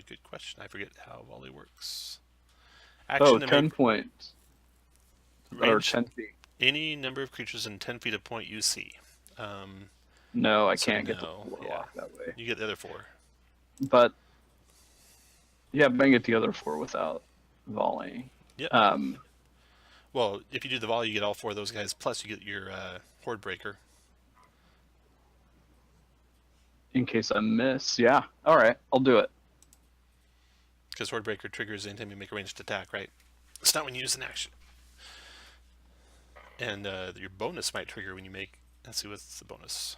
Good question. I forget how volley works. Oh, to 10 make points. Or range 10 feet. any number of creatures in 10 feet of point you see. No, I So can't get the no, Warlock that way. You get the other 4. But, yeah, but I can get the other 4 without volleying. Yep. Um, Well, if you do the volley, you get all 4 of those guys, plus you get your Horde Breaker. in case I miss. Yeah, all right, I'll do it. Because Horde Breaker triggers anytime you make a ranged attack, right? It's not when you use an action. And your bonus might trigger when you make... Let's see, what's the bonus?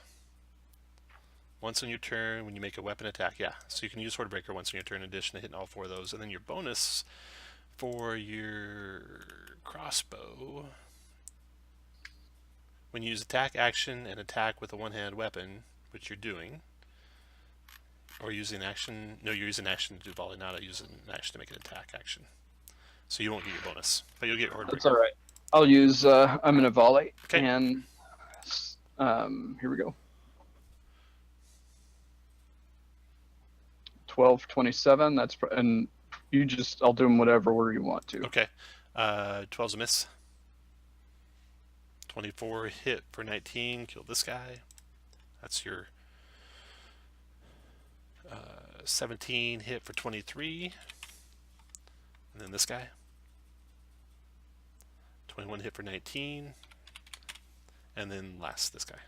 Once on your turn, when you make a weapon attack, yeah. So you can use Horde Breaker once on your turn in addition to hitting all 4 of those. And then your bonus for your crossbow... When you use attack, action, and attack with a one-hand weapon, which you're doing... Or using action... No, you're using action to do volley, not using an action to make an attack action. So you won't get your bonus, but you'll get Horde That's Breaker. all right. I'll use, I'm going to volley, Okay. and here we go. 12-27, that's, and you just, I'll do them whatever order you want to. Okay. 12's a miss. 24 hit for 19. Kill this guy. That's your 17 hit for 23. And then this guy. 21 hit for 19. And then last, this guy.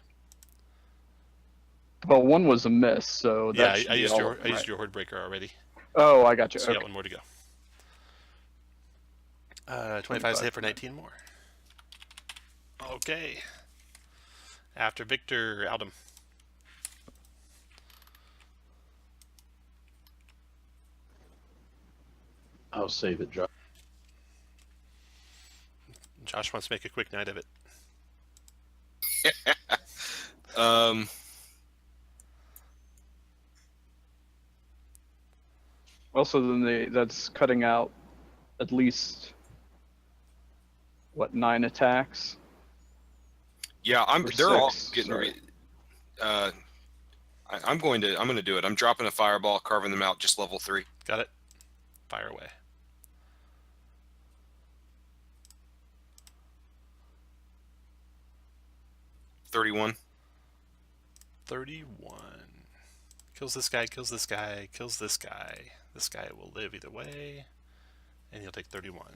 Well, one was a miss, so Yeah, that should I be used all your of them, I used right? your Horde Breaker already. Oh, I got you. So you Okay. got one more to go. 25 is a hit for 19 more. Okay. After Victor, Aldum. I'll save it, Josh. Josh wants to make a quick night of it. Also, then that's cutting out at least, what, 9 attacks? Yeah, Or they're all 6, getting sorry. I'm going to do it. I'm dropping a fireball, carving them out, just level 3. Got it? Fire away. $31. 31. Kills this guy, kills this guy, kills this guy. This guy will live either way. And he'll take 31.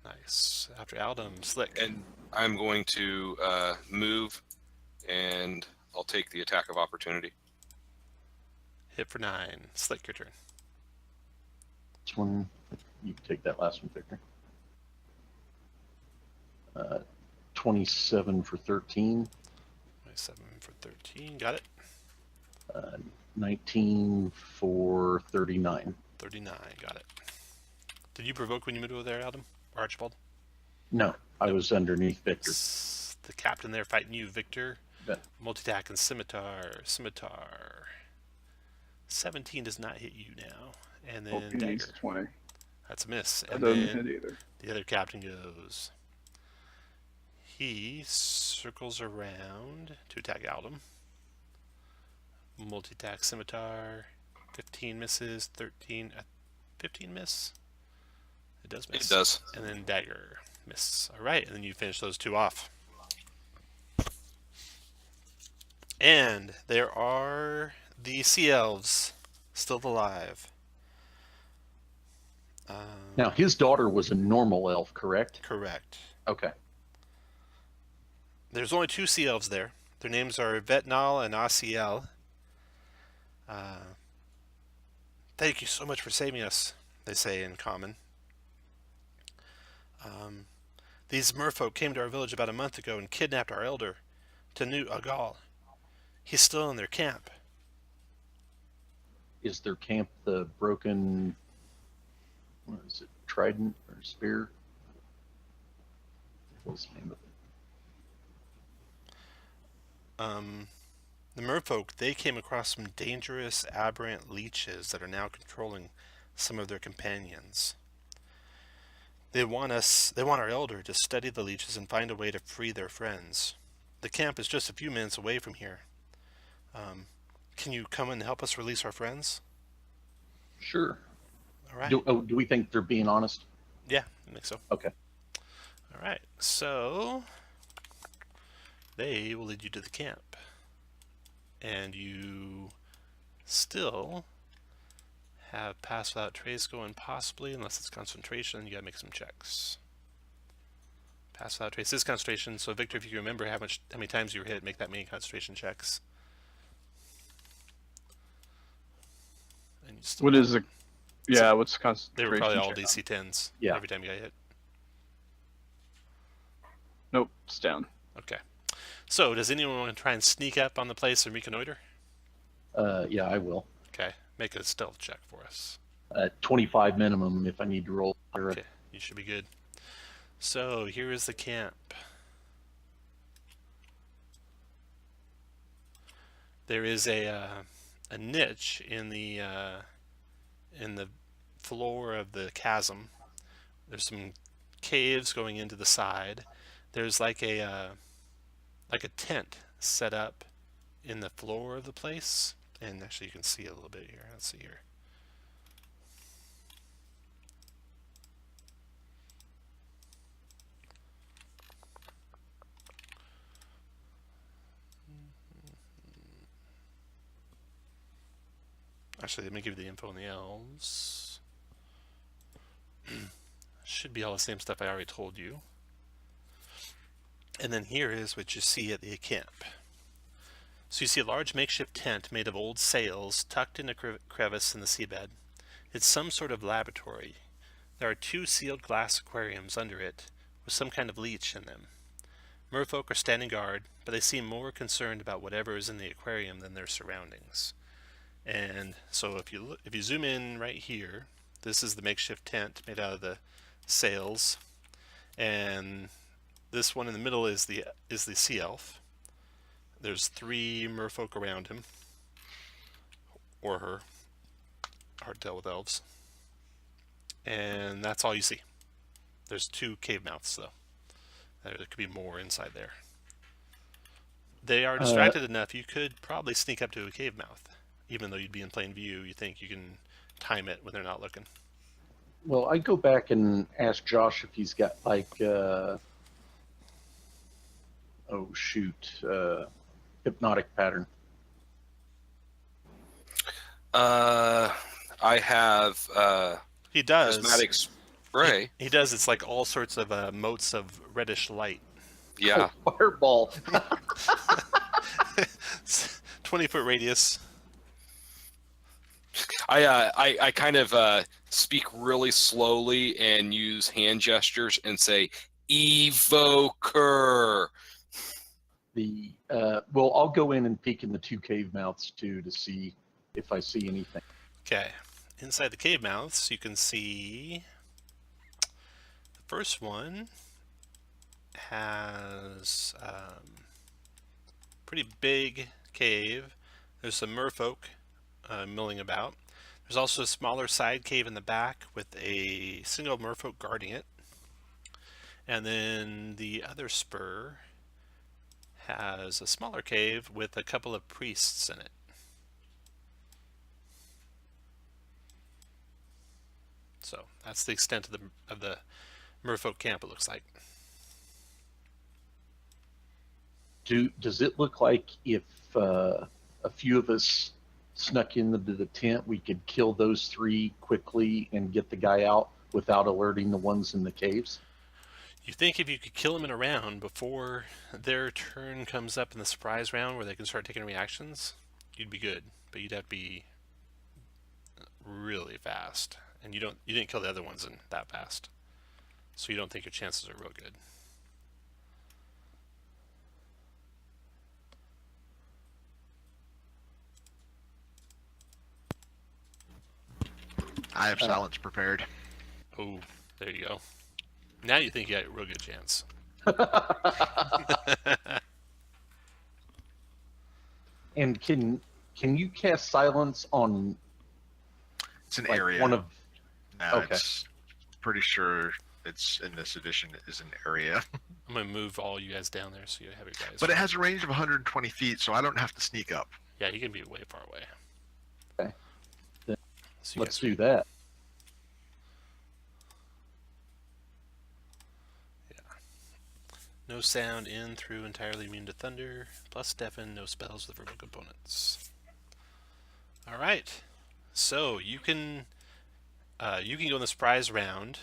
Nice. After Aldum, Slick. And I'm going to move, and I'll take the attack of opportunity. Hit for 9. Slick, your turn. This one, you can take that last one, Victor. 27 for 13. 27 for 13. Got it. 19 for 39. 39. Got it. Did you provoke when you moved over there, Aldum? Or Archibald? No, I was underneath Victor. The captain there fighting you, Victor. Yeah. Multi-attack and scimitar. Scimitar. 17 does not hit you now. And then Hope he needs dagger. 20. That's a miss. That And doesn't then hit either. the other captain goes. He circles around to attack Aldum. Multi-attack scimitar. 15 misses. 13. 15 miss. It does miss. It does. And then dagger miss. All right, and then you finish those two off. And there are the sea elves still alive. Now, his daughter was a normal elf, correct? Correct. Okay. There's only two sea elves there. Their names are Vetnal and Asiel. Thank you so much for saving us, they say in common. These merfolk came to our village about a month ago and kidnapped our elder, Tanu Agal. He's still in their camp. Is their camp the broken, what is it, trident or spear? What's the name of it? The merfolk, they came across some dangerous aberrant leeches that are now controlling some of their companions. They want our elder to study the leeches and find a way to free their friends. The camp is just a few minutes away from here. Can you come and help us release our friends? Sure. All right. Do we think they're being honest? Yeah, I think so. Okay. All right. So they will lead you to the camp. And you still have pass without trace going, possibly, unless it's concentration. You gotta make some checks. Pass without trace is concentration. So Victor, if you can remember how many times you were hit, make that many concentration checks. And you still What is the? Yeah, what's the concentration? They were probably all check? DC 10s. Yeah. Every time you got hit. Nope, it's down. Okay. So does anyone want to try and sneak up on the place and reconnoiter? Yeah, I will. Okay. Make a stealth check for us. 25 minimum if I need to roll. Okay. You should be good. So here is the camp. There is a niche in the floor of the chasm. There's some caves going into the side. There's like a tent set up in the floor of the place, and actually you can see a little bit here. Let's see here. Actually, let me give you the info on the elves. Should be all the same stuff I already told you. And then here is what you see at the camp. So you see a large makeshift tent made of old sails tucked in a crevice in the seabed. It's some sort of laboratory. There are two sealed glass aquariums under it with some kind of leech in them. Merfolk are standing guard, but they seem more concerned about whatever is in the aquarium than their surroundings. And so if you zoom in right here, this is the makeshift tent made out of the sails, and this one in the middle is the sea elf. There's 3 merfolk around him, or her. Hard to tell with elves. And that's all you see. There's 2 cave mouths though. There could be more inside there. They are distracted enough. You could probably sneak up to a cave mouth. Even though you'd be in plain view, you think you can time it when they're not looking. Well, I go back and ask Josh if he's got like, hypnotic pattern. I have He does. prismatic spray. He does. It's like all sorts of motes of reddish light. Yeah. Oh, fireball. 20-foot radius. I kind of speak really slowly and use hand gestures and say evoker. Well, I'll go in and peek in the 2 cave mouths too to see if I see anything. Okay. Inside the cave mouths, you can see the first one has pretty big cave. There's some merfolk milling about. There's also a smaller side cave in the back with a single merfolk guarding it. And then the other spur has a smaller cave with a couple of priests in it. So that's the extent of the merfolk camp, it looks like. Does it look like if a few of us snuck into the tent, we could kill those 3 quickly and get the guy out without alerting the ones in the caves? You think if you could kill them in a round before their turn comes up in the surprise round where they can start taking reactions, you'd be good. But you'd have to be really fast. And you didn't kill the other ones in that fast. So you don't think your chances are real good. I have silence prepared. Oh, there you go. Now you think you got a real good chance. And can you cast silence on It's an like area. one of? No, Okay. it's pretty sure it's in this edition is an area. I'm going to move all you guys down there so you have your guys. But it has a range of 120 feet, so I don't have to sneak up. Yeah, you can be way far away. Okay. Then So you Let's guys- do that. No sound in through entirely immune to thunder. Plus deafen, no spells with verbal components. All right. So you can go in the surprise round.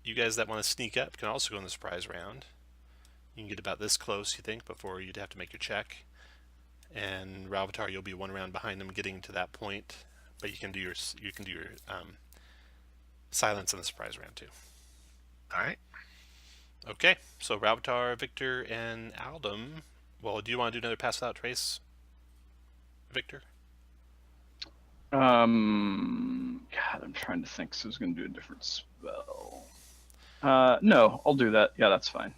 You guys that want to sneak up can also go in the surprise round. You can get about this close, you think, before you'd have to make your check. And Ralvatar, you'll be 1 round behind them getting to that point, but you can do your silence in the surprise round too. All right. Okay, so Ralvatar, Victor, and Aldum. Well, do you want to do another pass without trace, Victor? God, I'm trying to think. So I was going to do a different spell. No, I'll do that. Yeah, that's fine.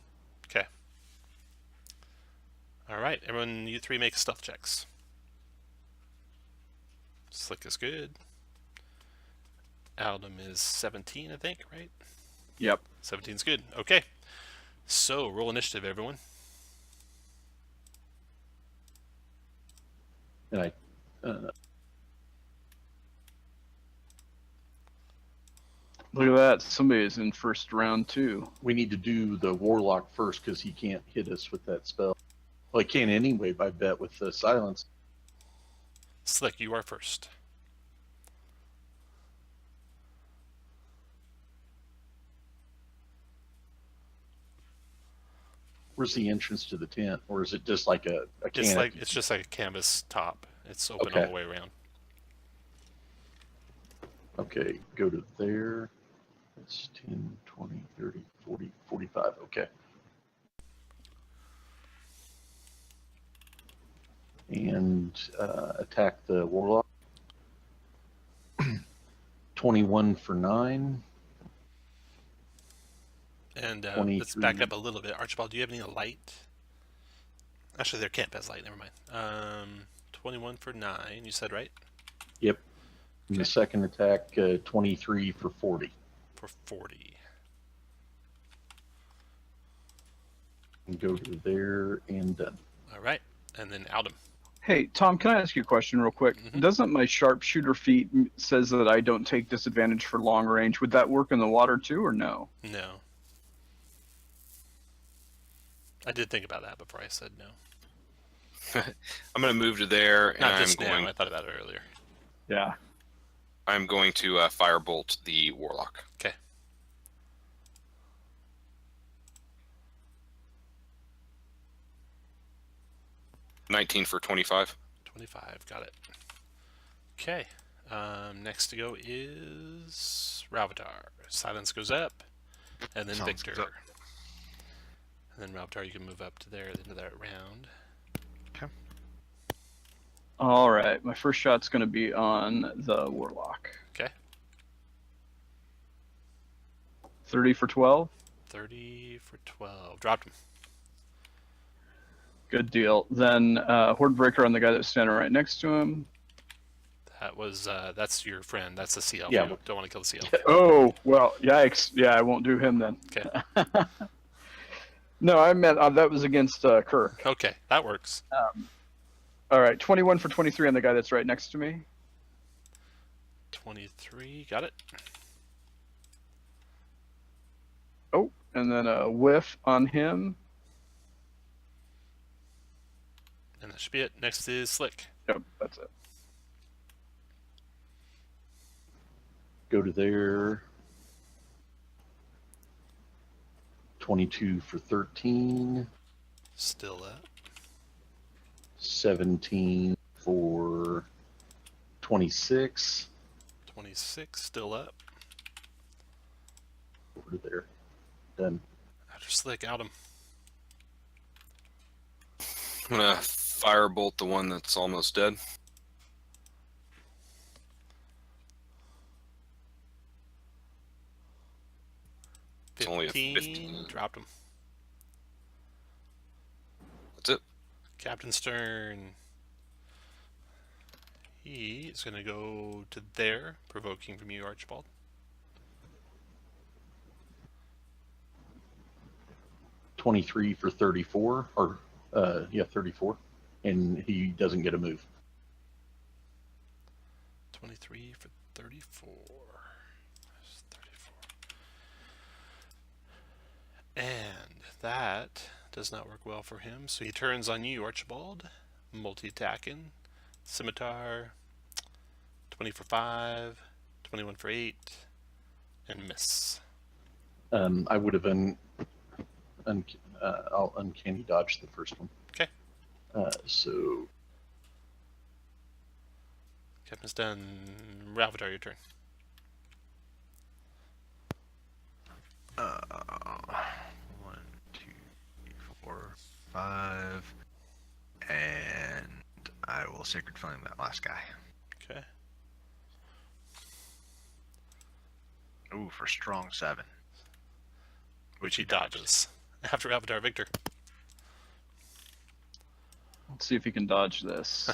Okay. All right, everyone, you 3 make stealth checks. Slick is good. Aldum is 17, I think, right? Yep. 17's good. Okay. So, roll initiative, everyone. And I Look at that. Somebody's in first round too. we need to do the warlock first because he can't hit us with that spell. Well, he can anyway, I bet, with the silence. Slick, you are first. Where's the entrance to the tent, or is it just like a It's canopy? just like a canvas top. It's open Okay. all the way around. Okay, go to there. That's 10, 20, 30, 40, 45. Okay. And attack the warlock. 21 for 9. And let's 23. back up a little bit. Archibald, do you have any light? Actually, their camp has light. Never mind. 21 for 9, you said, right? Yep. And Okay. the second attack, 23 for 40. For 40. And go to there and done. All right. And then Aldum. Hey, Tom, can I ask you a question real quick? Mhm. Doesn't my sharpshooter feat says that I don't take disadvantage for long range? Would that work in the water too, or no? No. I did think about that before I said no. I'm going to move to there, and Not I'm just now. going. I thought about it earlier. Yeah. I'm going to firebolt the warlock. Okay. $19 for 25. 25. Got it. Okay. Next to go is Ralvatar. Silence goes up. And then Silence Victor. goes up. And then Ralvatar, you can move up to there at the end of that round. All right. My first shot's going to be on the warlock. Okay. 30 for 12. 30 for 12. Dropped him. Good deal. Then Horde Breaker on the guy that's standing right next to him. That was that's your friend. That's the CL. Yeah, You don't want to kill the CL. Oh, well, yikes. Yeah, I won't do him then. Okay. No, I meant that was against Kirk. Okay, that works. All right, 21 for 23 on the guy that's right next to me. 23. Got it. Oh, and then a whiff on him. And that should be it. Next is Slick. Yep, that's it. Go to there. 22 for 13. Still up. 17 for 26. 26. Still up. Over to there. Done. After Slick, out him. I'm gonna firebolt the one that's almost dead. It's only a 15. Dropped him. That's it. Captain's turn. He is going to go to there, provoking from you, Archibald. $23 for 34, or 34, and he doesn't get a move. 23 for 34. That's 34. And that does not work well for him, so he turns on you, Archibald. Multi-attacking. Scimitar. 20 for 5. 21 for 8. And miss. I would have I'll uncanny dodge the first one. Okay. So Captain's done. Ravatar, your turn. 1, 2, 3, 4, 5, and I will Sacred Flame that last guy. Okay. Ooh, for strong 7. Which he dodges. After Avatar, Victor. Let's see if he can dodge this.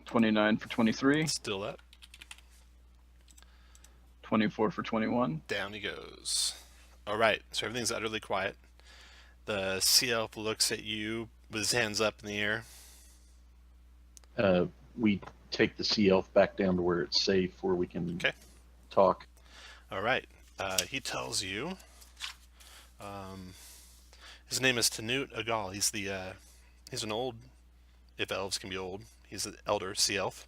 $29 for 23. Still up. 24 for 21. Down he goes. All right, so everything's utterly quiet. The sea elf looks at you with his hands up in the air. we take the sea elf back down to where it's safe, where we can talk. All right. He tells you. His name is Tanut Agal. He's an old, if elves can be old. He's an elder sea elf.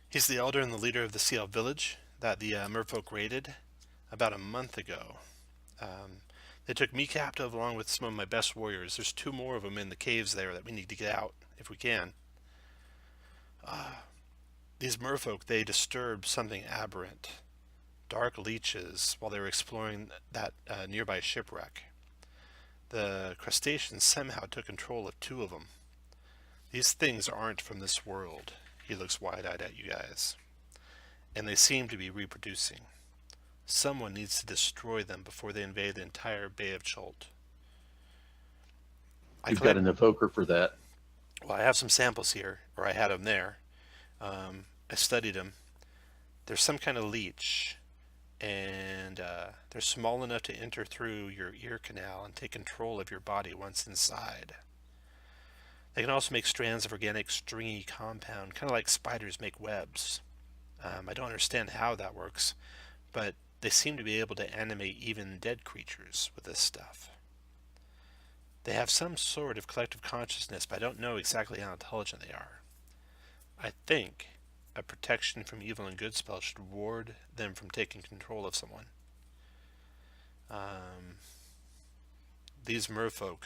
He's the elder and the leader of the sea elf village that the merfolk raided about a month ago. They took me captive along with some of my best warriors. There's 2 more of them in the caves there that we need to get out if we can. These merfolk, they disturbed something aberrant. Dark leeches while they were exploring that nearby shipwreck. The crustaceans somehow took control of 2 of them. These things aren't from this world. He looks wide-eyed at you guys. And they seem to be reproducing. Someone needs to destroy them before they invade the entire Bay of Chult. You've got an evoker for that. Well, I have some samples here, or I had them there. I studied them. There's some kind of leech, and they're small enough to enter through your ear canal and take control of your body once inside. They can also make strands of organic stringy compound, kind of like spiders make webs. I don't understand how that works, but they seem to be able to animate even dead creatures with this stuff. They have some sort of collective consciousness, but I don't know exactly how intelligent they are. I think a protection from evil and good spell should ward them from taking control of someone. These merfolk,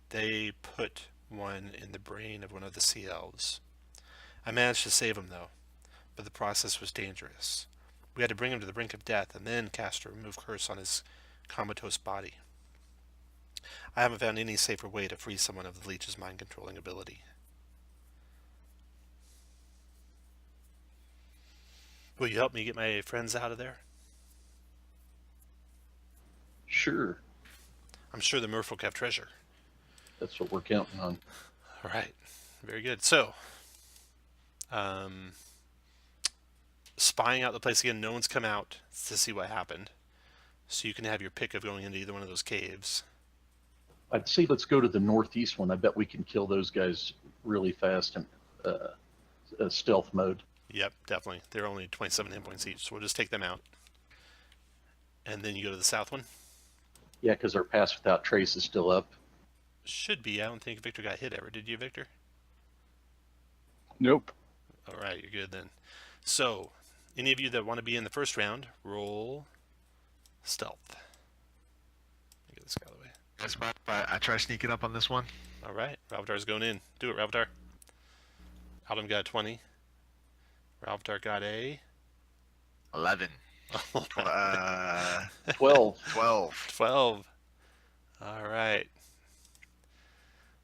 they put one in the brain of one of the sea elves. I managed to save him though, but the process was dangerous. We had to bring him to the brink of death and then cast a remove curse on his comatose body. I haven't found any safer way to free someone of the leech's mind-controlling ability. Will you help me get my friends out of there? Sure. I'm sure the merfolk have treasure. That's what we're counting on. All right. Very good. So, spying out the place again. No one's come out to see what happened. So you can have your pick of going into either one of those caves. I'd say let's go to the northeast one. I bet we can kill those guys really fast in stealth mode. Yep, definitely. They're only 27 hit points each, so we'll just take them out. And then you go to the south one. Yeah, because our pass without trace is still up. Should be. I don't think Victor got hit ever. Did you, Victor? Nope. All right, you're good then. So, any of you that want to be in the first round, roll stealth. Let me get this guy out of the way. That's fine. I try sneaking up on this one. All right, Ralvatar's going in. Do it, Ralvatar. Adam got a 20. Ralvatar got a 11. 12. 12. 12. All right.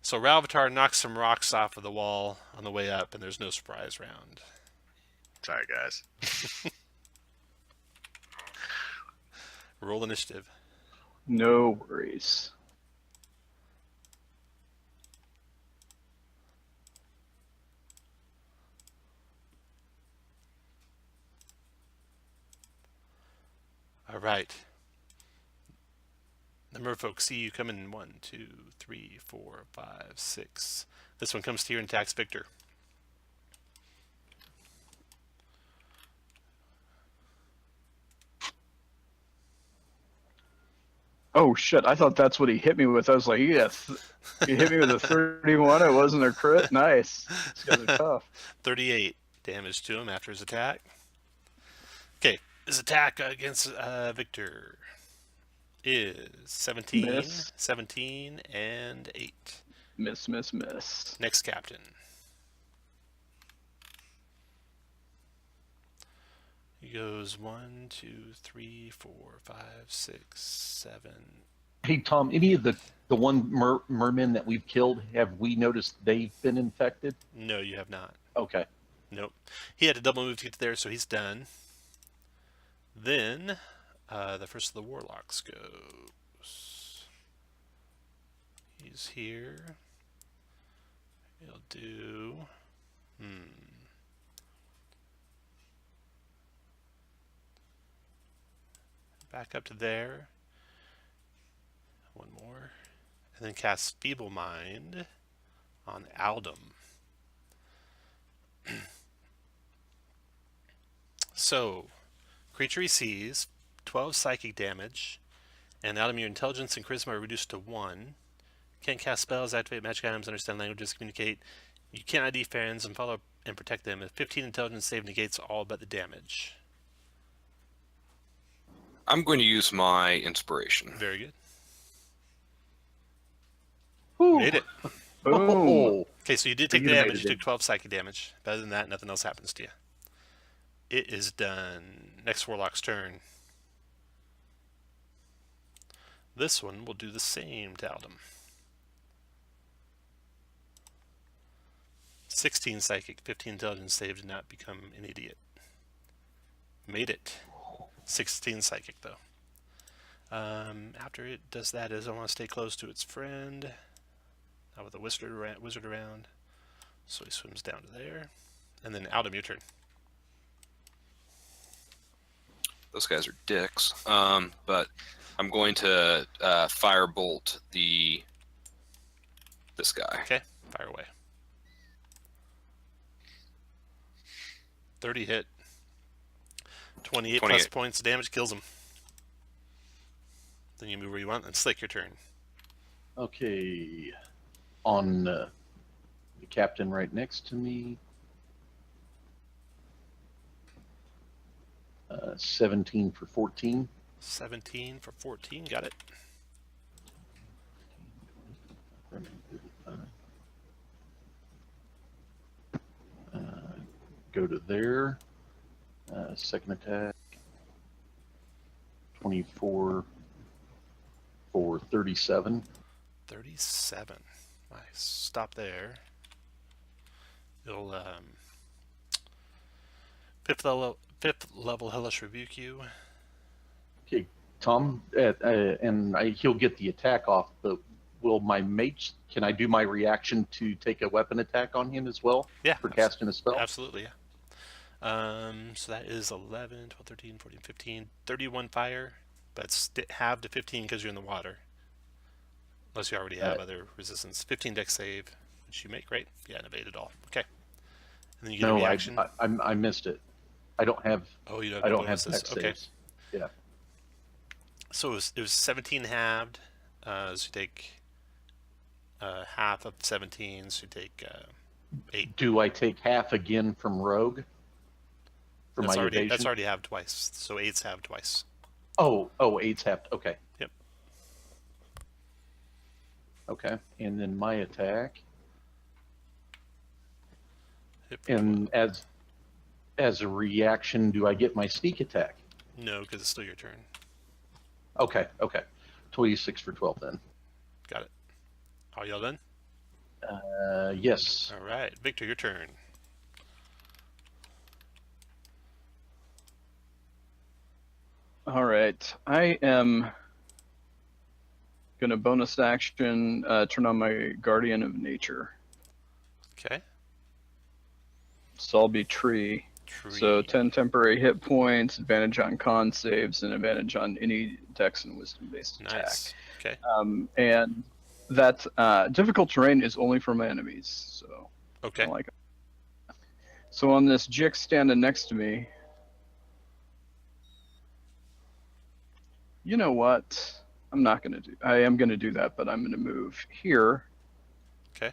So Ralvatar knocks some rocks off of the wall on the way up, and there's no surprise round. Sorry, guys. Roll initiative. No worries. All right. The merfolk see you coming in 1, 2, 3, 4, 5, 6. This one comes to you and attacks Victor. Oh shit! I thought that's what he hit me with. I was like, yeah, he hit me with a 31. It wasn't a crit. Nice. These guys are tough. 38 damage to him after his attack. Okay, his attack against Victor is 17, Miss. 17, and 8. Miss, miss, miss. Next captain. He goes 1, 2, 3, 4, 5, 6, 7. Hey, Tom, any of the one mermen that we've killed, have we noticed they've been infected? No, you have not. Okay. Nope. He had a double move to get to there, so he's done. Then, the first of the warlocks goes. He's here. He'll do. Back up to there. One more. And then cast Feeble Mind on Aldum. So, creature he sees, 12 psychic damage, and out of your intelligence and charisma are reduced to 1. Can't cast spells, activate magic items, understand languages, communicate. You can't ID fans and follow and protect them. A 15 intelligence save negates all but the damage. I'm going to use my inspiration. Very good. Whew. Made it. Boom. Oh, Okay, so you did take You the made damage. it You in. took 12 psychic damage. Better than that, nothing else happens to you. It is done. Next warlock's turn. This one will do the same to Aldum. 16 psychic, 15 intelligence save, did not become an idiot. Made it. 16 psychic though. After it does that, is I want to stay close to its friend. Not with a wizard around. So he swims down to there. And then Aldum, your turn. Those guys are dicks. But I'm going to firebolt this guy. Okay, fire away. 30 hit. 28 plus 28. points of damage kills him. Then you move where you want, and Slick, your turn. okay. On the captain right next to me. 17 for 14. 17 for 14, got it. Go to there. Second attack. 24 for 37. 37. Nice. Stop there. You'll 5th level Hellish Rebuke you. Okay, Tom, he'll get the attack off, but will my mage, can I do my reaction to take a weapon attack on him as well? Yeah. For casting a spell? Absolutely, yeah. So that is 11, 12, 13, 14, 15, 31 fire, but halved to 15 because you're in the water. Unless you already have other resistance. 15 dex save, which you make, right? Yeah, and evade it all. Okay. And then you get a No, reaction. I missed it. I don't have. Oh, you don't I have don't have bonuses. dex Okay. saves. Yeah. So it was 17 halved. So you take half of 17, so you take 8. Do I take half again from rogue? For my evasion? That's already halved twice. So 8's halved twice. Oh, 8's half. Okay. Yep. Okay, and then my attack, Hit for and as a reaction, do I get my sneak attack? no, because it's still your turn. Okay. 26 for 12 then. Got it. All y'all done? Yes. All right, Victor, your turn. All right. I am going to bonus action turn on my Guardian of Nature. Okay. So I'll be Tree. So 10 temporary hit points, advantage on con saves, and advantage on any dex and wisdom based attack. Nice. Okay. And that difficult terrain is only for my enemies. So Okay. I like it. So on this Jix standing next to me, you know what? I'm not going to do. I am going to do that, but I'm going to move here. Okay.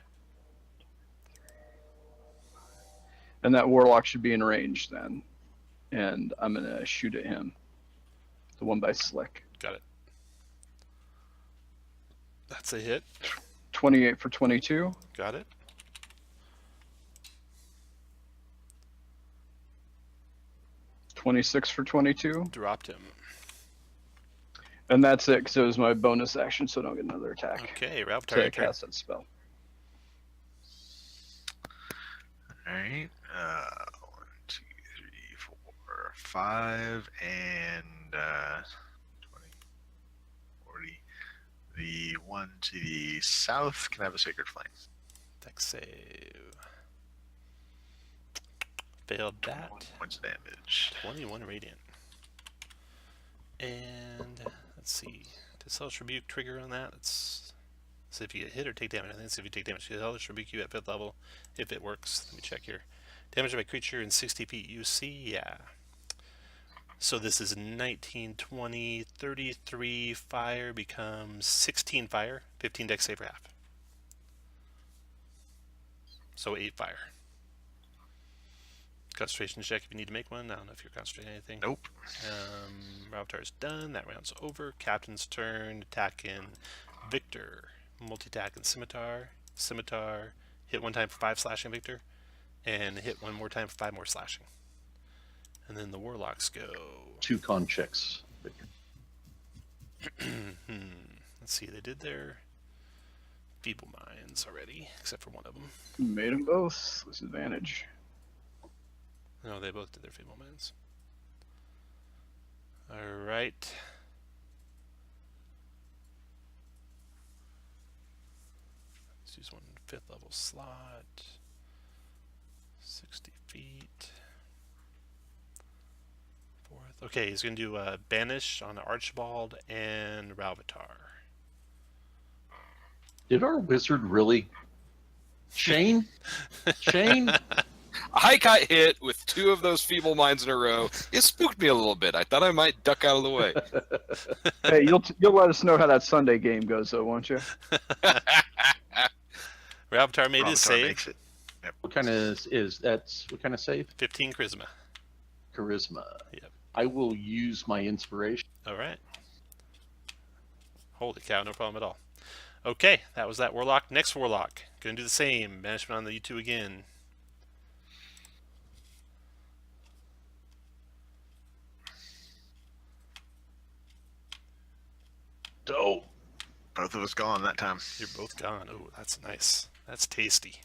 And that warlock should be in range then. And I'm going to shoot at him. The one by Slick. Got it. That's a hit. 28 for 22. Got it. $26 for 22. Dropped him. And that's it, because it was my bonus action, so I don't get another attack. Okay, Ralph, To your turn. cast that spell. Alright. 1, 2, 3, 4, 5, and 20, 40. The one to the south can have a Sacred Flame. Dex save. Failed that. 1 points of damage. 21 radiant. And let's see. Does Hellish Rebuke trigger on that? Let's see if you get hit or take damage. I think it's if you take damage. Hellish Rebuke you at 5th level if it works. Let me check here. Damage by creature in 60 feet UC. Yeah. So this is 19, 20, 33 fire becomes 16 fire, 15 dex save for half. So 8 fire. Concentration check if you need to make one. I don't know if you're concentrating anything. Nope. Ravitar's done. That round's over. Captain's turn. Attack in Victor. Multi-attack in Scimitar. Scimitar. Hit 1 time for 5 slashing, Victor. And hit 1 more time for 5 more slashing. And then the Warlocks go. 2 con checks. Let's see. They did their Feeble Minds already, except for one of them. Made them both with advantage. No, they both did their Feeble Minds. Alright. Let's use one 5th level slot. 60 feet. 4th. Okay, he's going to do Banish on Archibald and Ralvitar. Did our wizard really? Shane? Shane? I got hit with 2 of those feeble minds in a row. It spooked me a little bit. I thought I might duck out of the way. Hey, you'll let us know how that Sunday game goes, though, won't you? Ralvitar made his Ravitar save. makes it. What kind of what kind of save? 15 charisma. Charisma. Yep. I will use my inspiration. Alright. Holy cow, no problem at all. Okay, that was that Warlock. Next Warlock. Gonna do the same. Banishment on the U2 again. Dope. Both of us gone that time. You're both gone. Oh, that's nice. That's tasty.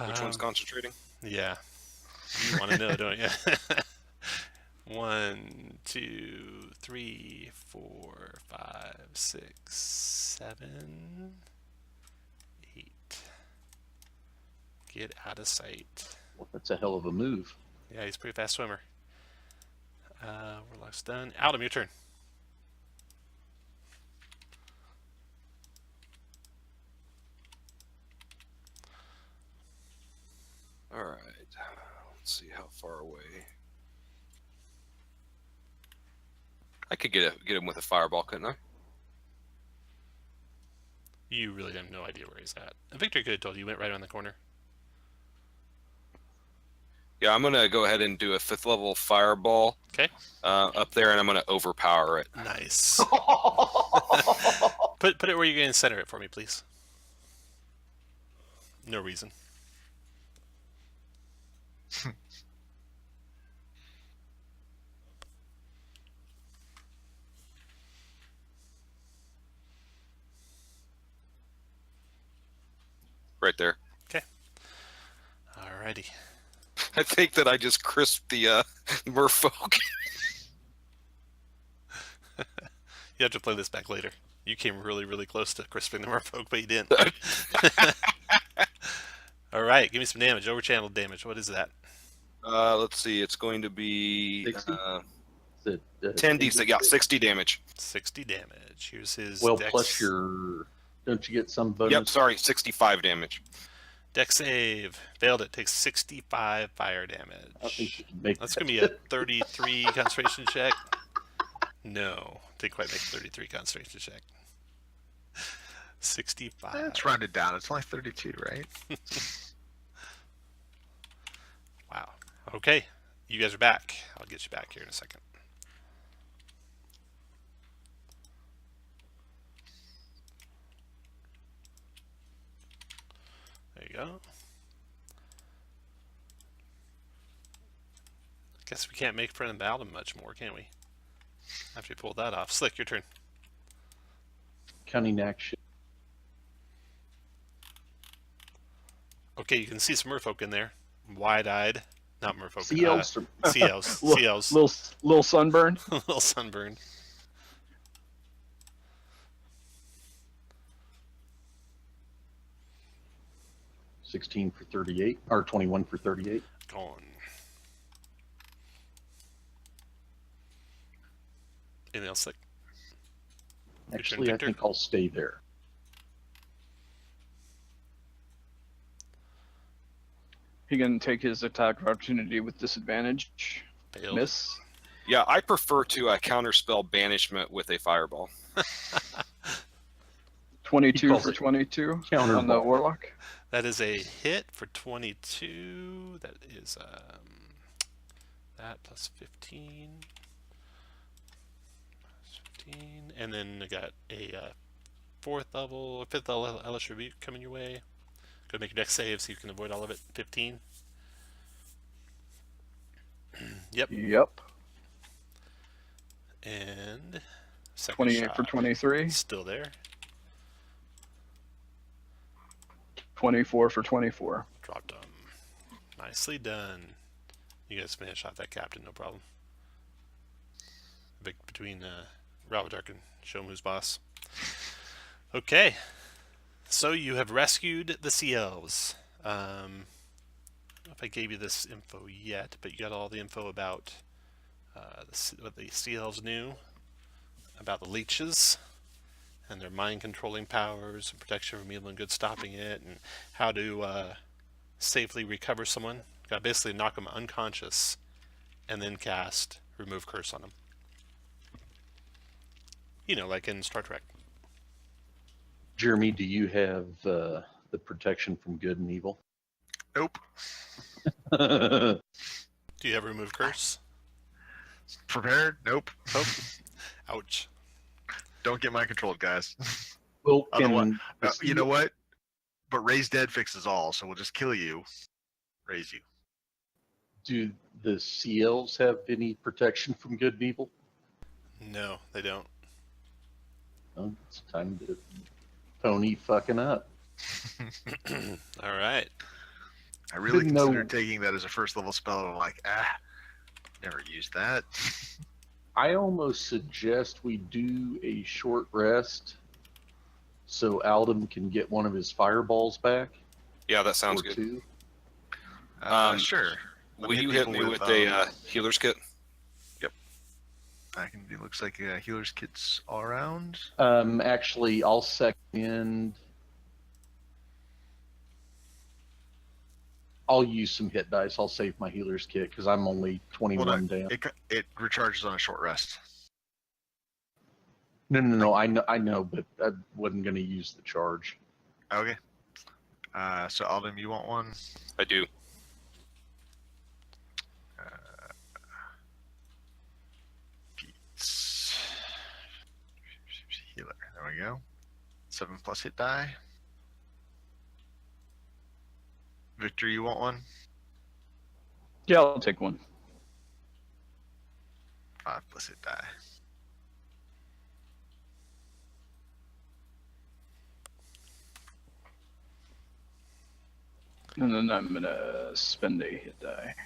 Which one's concentrating? Yeah. You want to know, don't you? 1, 2, 3, 4, 5, 6, 7, 8. Get out of sight. Well, that's a hell of a move. Yeah, he's a pretty fast swimmer. Warlock's done. Adam, your turn. All right. Let's see how far away. I could get him with a fireball, couldn't I? You really have no idea where he's at. Victor could have told you. He went right around the corner. Yeah, I'm gonna go ahead and do a 5th level fireball. Okay. Up there, and I'm gonna overpower it. Nice. Put it where you're going to center it for me, please. No reason. Right there. Okay. Alrighty. I think that I just crisped the merfolk. You have to play this back later. You came really, really close to crisping the merfolk, but you didn't. Alright, give me some damage. Overchanneled damage. What is that? Let's see. It's going to be 60? Is it, 10d6. Yeah, 60 damage. 60 damage. Here's his Well, dex. plus your, don't you get some bonus? Yep. Sorry, 65 damage. Dex save. Failed it. Takes 65 fire I think damage. you can make That's that. going to be a 33 concentration check. No. Didn't quite make a 33 concentration check. 65. Let's round it down. It's only 32, right? Wow. Okay. You guys are back. I'll get you back here in a second. There you go. Guess we can't make friend of Baldwin much more, can we? After we pulled that off. Slick, your turn. Cunning action. Okay, you can see some merfolk in there. Wide-eyed. Not merfolk. Sea elves. Sea elves. Sea elves. Little sunburn. A little sunburned. $16 for 38, or 21 for 38. Gone. Anything else, Slick? Your turn, Actually, I Victor. think I'll stay there. He can take his attack of opportunity with disadvantage. Failed. Miss. Yeah, I prefer to counterspell banishment with a fireball. 22 calls for it 22 counter on the ball. warlock. That is a hit for 22. That is that plus 15. Plus 15. And then I got a 5th level Hellish Rebuke coming your way. Go make your dex save so you can avoid all of it. 15. Yep. Yep. And second 28 shot. for 23. Still there. 24 for 24. Dropped them. Nicely done. You guys finish off that captain, no problem. Big between Ravadark and show him who's boss. Okay. So you have rescued the sea elves. I don't know if I gave you this info yet, but you got all the info about what the sea elves knew about the leeches and their mind controlling powers and protection from evil and good, stopping it, and how to safely recover someone. Got to basically knock them unconscious and then cast remove curse on them. You know, like in Star Trek. Jeremy, do you have the protection from good and evil? Nope. Do you have remove curse? Prepared? Nope. Oh, ouch. Don't get mind controlled, guys. Well, Otherwise- can You know what? But raise dead fixes all, so we'll just kill you. Raise you. do the sea elves have any protection from good and evil? No, they don't. Oh, it's time to pony fucking up. All right. I really Didn't know- considered taking that as a first level spell. And I'm like, never used that. I almost suggest we do a short rest so Aldem can get one of his fireballs back. Yeah, that sounds or good. two. Sure. Let Will me you hit people me with a healer's kit? I can. It looks like healer's kits all around. Actually, I'll second. I'll use some hit dice. I'll save my healer's kit because I'm only 21 down. It recharges on a short rest. No. I know, but I wasn't going to use the charge. Okay. So Alden, you want one? I do. Pete's healer. There we go. 7+ hit die. Victor, you want one? Yeah, I'll take one. 5+ hit die. And then I'm gonna spend a hit die.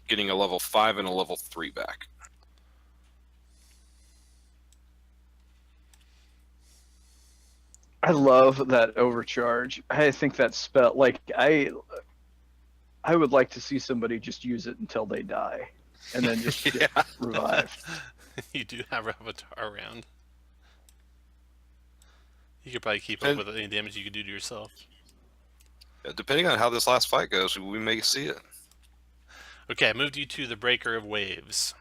Getting a level 5 and a level 3 back. I love that overcharge. I think that spell, like I would like to see somebody just use it until they die, and then just get revived. You do have Avatar around. You could probably keep up with any damage you could do to yourself. Yeah, depending on how this last fight goes, we may see it. Okay, I moved you to the Breaker of Waves.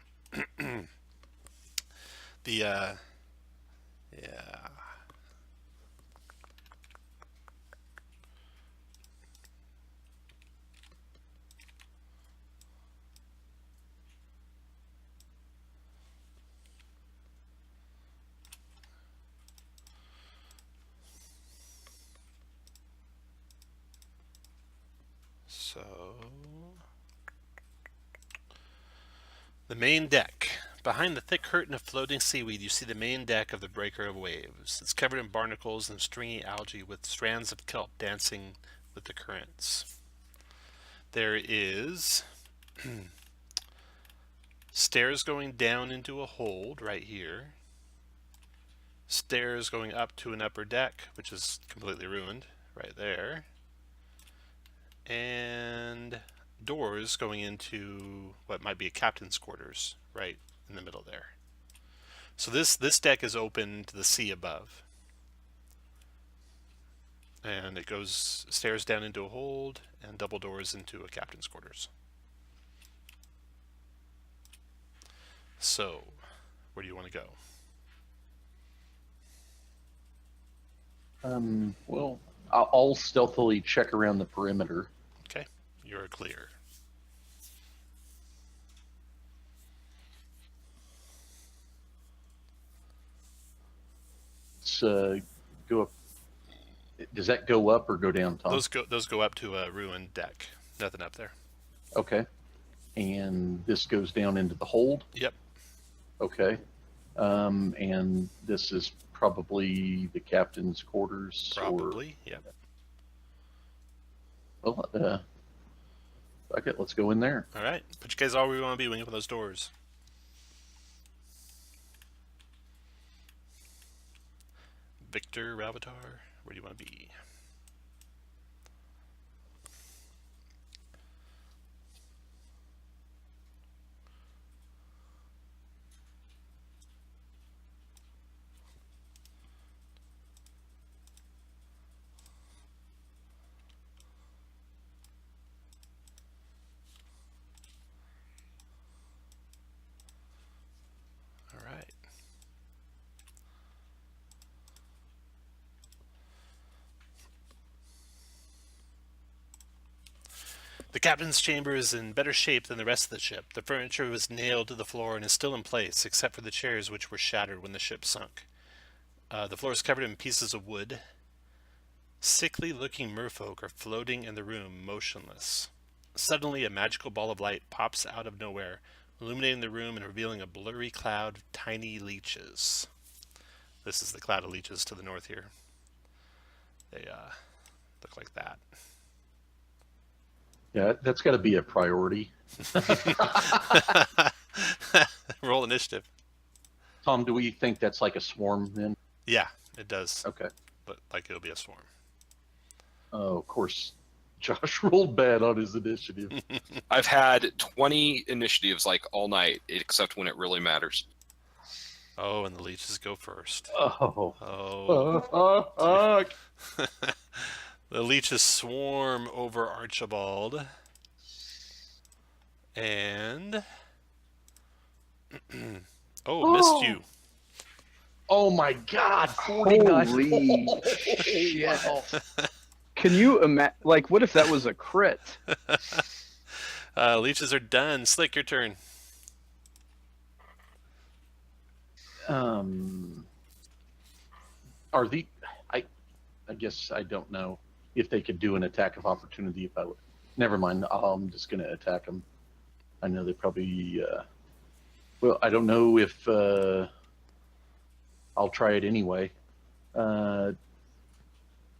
Yeah. So, the main deck. Behind the thick curtain of floating seaweed, you see the main deck of the Breaker of Waves. It's covered in barnacles and stringy algae with strands of kelp dancing with the currents. There is stairs going down into a hold right here. Stairs going up to an upper deck, which is completely ruined right there. And doors going into what might be a captain's quarters right in the middle there. So this deck is open to the sea above. And it goes stairs down into a hold and double doors into a captain's quarters. So, where do you want to go? Well, I'll stealthily check around the perimeter. Okay, you're clear. Let's go up. Does that go up or go down, Tom? Those go up to a ruined deck. Nothing up there. Okay. And this goes down into the hold? Yep. Okay. And this is probably the captain's quarters? Probably, yep. Well, fuck it, let's go in there. All right, put you guys all where you want to be when you open those doors. Victor, Ravatar, where do you want to be? All right. The captain's chamber is in better shape than the rest of the ship. The furniture was nailed to the floor and is still in place, except for the chairs which were shattered when the ship sunk. The floor is covered in pieces of wood. Sickly-looking merfolk are floating in the room, motionless. Suddenly, a magical ball of light pops out of nowhere, illuminating the room and revealing a blurry cloud of tiny leeches. This is the cloud of leeches to the north here. They look like that. Yeah, that's got to be a priority. Roll initiative. Tom, do we think that's like a swarm then? Yeah, it does. Okay. Look like it'll be a swarm. Oh, of course, Josh rolled bad on his initiative. I've had 20 initiatives like all night, except when it really matters. Oh, and the leeches go first. Oh. Oh. The leeches swarm over Archibald. And... missed you. Oh my God, 49. Holy shit. Can you imagine, like, what if that was a crit? Leeches are done. Slick, your turn. Are the... I guess I don't know if they could do an attack of opportunity if I would. Never mind. I'm just going to attack them. I know they probably... well, I don't know if... I'll try it anyway.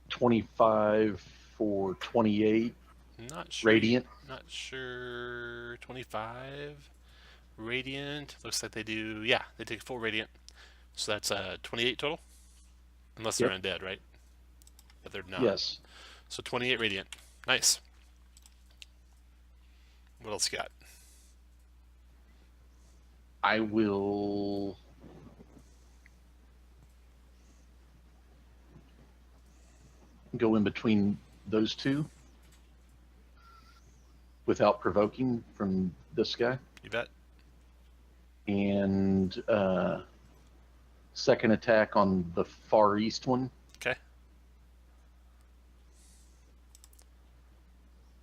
25 for 28. Not sure. Radiant. Not sure. 25. Radiant. Looks like they do. Yeah, they take full radiant. So that's 28 total. Unless they're undead, right? But they're not. Yes. So 28 radiant. Nice. What else you got? I will... go in between those two without provoking from this guy. You bet. And second attack on the far east one. Okay.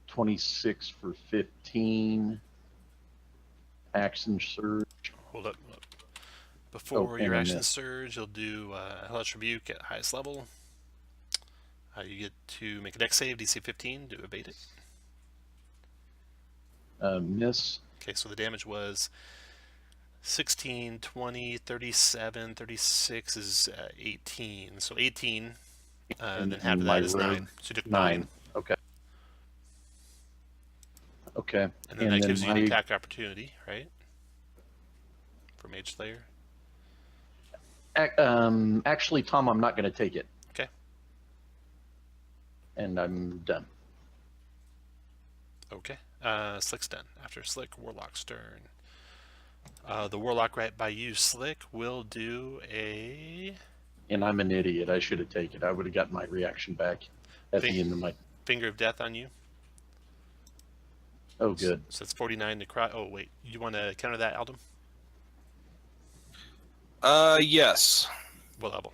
26 for 15. Action surge. Hold up. Before and your then action this. surge, you'll do Hellish Rebuke at highest level. You get to make a dex save, DC 15, to evade it. Miss. Okay, so the damage was 16, 20, 37, 36 is 18. So 18, and then half of my that is rogue, 9. So you took 9. Okay. Okay. And then that gives you an my- attack opportunity, right? For Mage Slayer. Actually, Tom, I'm not going to take it. Okay. And I'm done. Okay. Slick's done. After Slick, Warlock's turn. The Warlock right by you, Slick, will do a And I'm an idiot. I should have taken it. I would have gotten my reaction back at the end of my... Finger of Death on you. Oh, good. So that's 49 necro. Oh, wait. You want to counter that, Aldum? Yes. What level?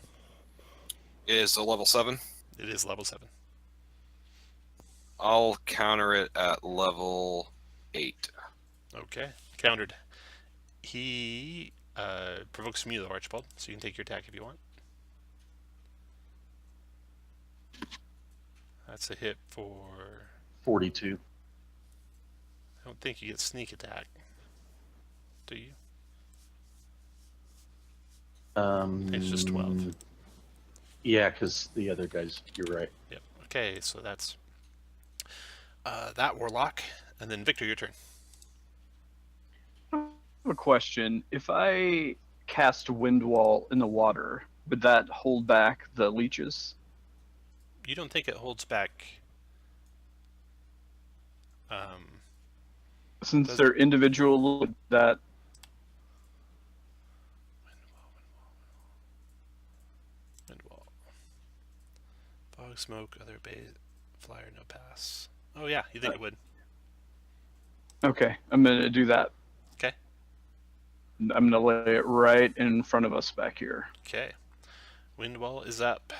Is a level 7. It is level 7. I'll counter it at level 8. Okay. Countered. He provokes from you, though, Archibald, so you can take your attack if you want. That's a hit for... 42. I don't think you get sneak attack. Do you? It's just 12. Yeah, because the other guys, you're right. Yep. Okay, so that's that Warlock. And then Victor, your turn. I have a question. If I cast Wind Wall in the water, would that hold back the leeches? You don't think it holds back... Since they're individual, that... Wind wall. Fog, smoke, other base, flyer, no pass. Oh yeah, you think it would. Okay, I'm going to do that. Okay. I'm going to lay it right in front of us back here. Okay. Wind wall is up.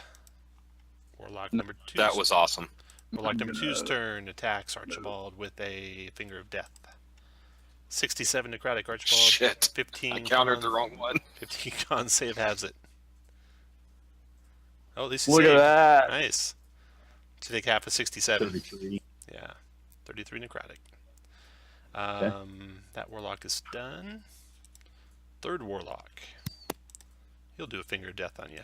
Warlock number 2. That was awesome. Warlock I'm number 2's gonna- turn attacks Archibald with a Finger of Death. 67 necrotic Archibald. Shit. 15 I countered the con- wrong one. 15 con save has it. Oh, at least he Look saved. at that. Nice. To take half of 67. 33. Yeah. 33 necrotic. Okay. That Warlock is done. Third Warlock. He'll do a Finger of Death on you.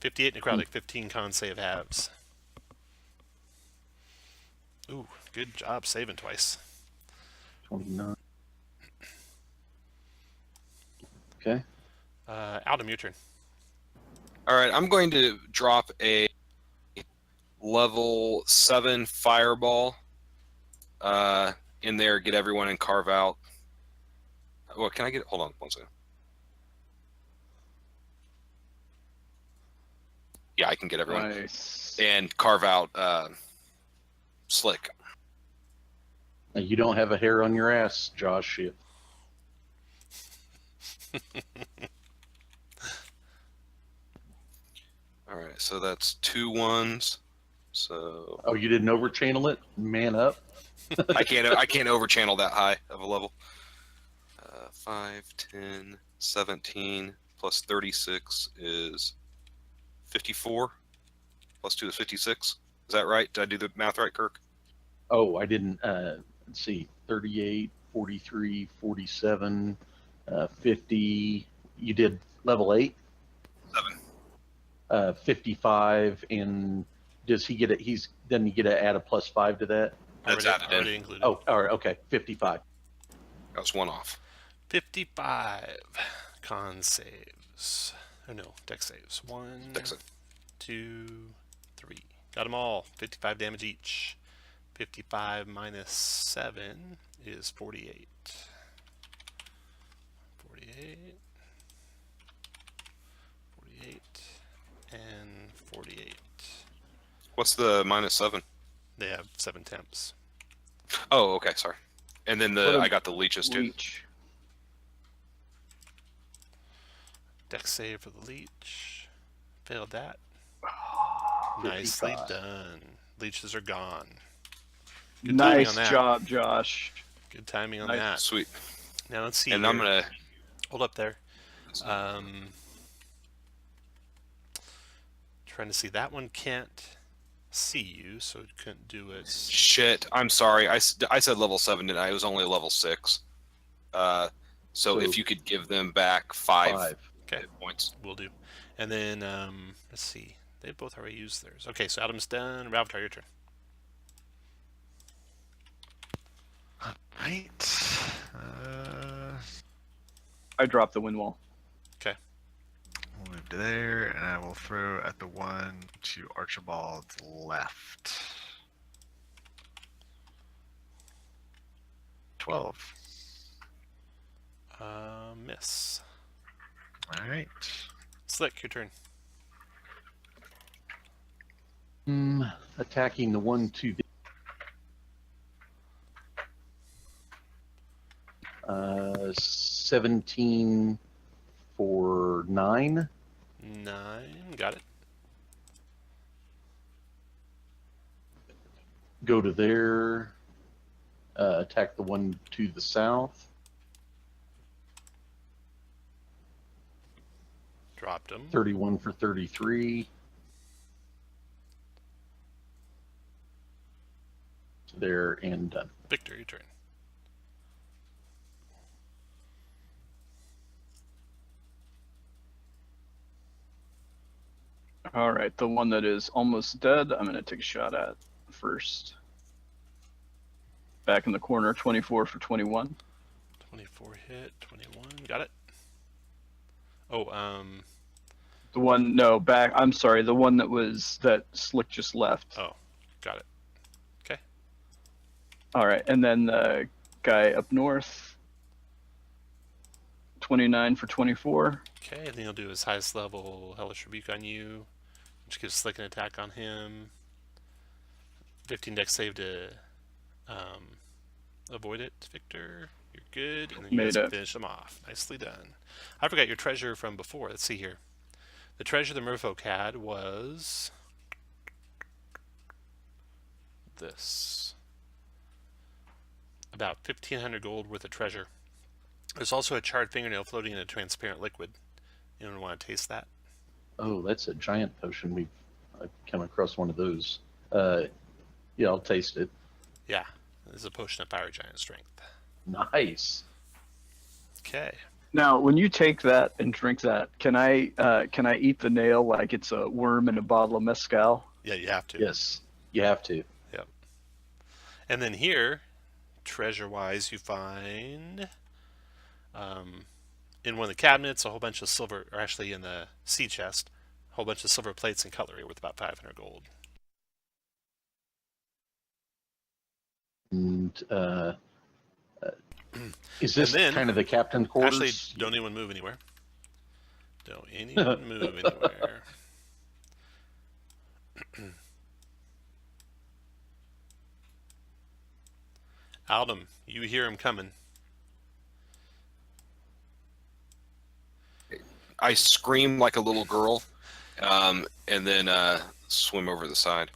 58 necrotic, 15 con save halves. Ooh, good job saving twice. 29. Okay. Adam, your turn. All right, I'm going to drop a level 7 fireball in there, get everyone and carve out. Well, can I get? Hold on one second. Yeah, I can get everyone Nice. and carve out Slick. Now, you don't have a hair on your ass, Josh. All right, so that's 2 1s. So Oh, you didn't overchannel it? Man up. I can't over channel that high of a level. 5, 10, 17 plus 36 is 54. Plus 2 is 56. Is that right? Did I do the math right, Kirk? Oh, I didn't. Let's see. 38, 43, 47, 50. You did level 8? 7. 55. And does he get it? Then you get to add a +5 to that? That's added in. Already included. Oh, all right. Okay. 55. That was 1 off. 55 con saves. Oh no, dex saves. 1, Dex save. 2, 3. Got them all. 55 damage each. 55 minus 7 is 48. 48. 48. And 48. What's the minus 7? They have 7 temps. Oh, okay, sorry. And then Put a I got the leeches too. Leech. Dex save for the leech. Failed that. Nicely 55. done. Leeches are gone. Good timing Nice on that. job, Josh. Good timing on Nice. that. Sweet. Now let's see. And I'm here. gonna. Hold up there. Trying to see. That one can't see you, so it couldn't do it. Shit. I'm sorry. I said level 7, didn't I? It was only level 6. So So- if you could give them back 5 5. Okay, hit points. we'll do. And then let's see. They both already used theirs. Okay, so Adam's done. Ravatar, your turn. Right. I dropped the wind wall. We'll move to there, and I will throw at the one to Archibald's left. 12. Miss. All right. Slick, your turn. Attacking the one to the 17 for 9. 9. Got it. Go to there. Attack the one to the south. Dropped him. 31 for 33. There and done. Victor, your turn. All right, the one that is almost dead, I'm going to take a shot at first. Back in the corner, 24 for 21. 24 hit. 21. Got it. Oh, The one, no, back, I'm sorry, the one that Slick just left. Oh, got it. Okay. All right, and then the guy up north, 29 for 24. Okay, and then he'll do his highest level Hellish Rebuke on you, which gives Slick an attack on him. 15 dex save to avoid it, Victor. You're good, and then you Made guys it. finish them off. Nicely done. I forgot your treasure from before. Let's see here. The treasure the merfolk had was this? About 1,500 gold worth of treasure. There's also a charred fingernail floating in a transparent liquid. Anyone want to taste that? Oh, that's a giant potion. I've come across one of those. Yeah, I'll taste it. Yeah, this is a potion of fire giant strength. Nice. Okay. Now, when you take that and drink that, can I eat the nail like it's a worm in a bottle of mezcal? Yeah, you have to. Yes, you have to. Yep. And then here, treasure-wise, you find in one of the cabinets a whole bunch of silver, or actually in the sea chest, a whole bunch of silver plates and cutlery worth about 500 gold. And is this And then- kind of the captain quarters? Actually, don't anyone move anywhere. Don't anyone move anywhere. Aldum, you hear him coming. I scream like a little girl, and then swim over the side.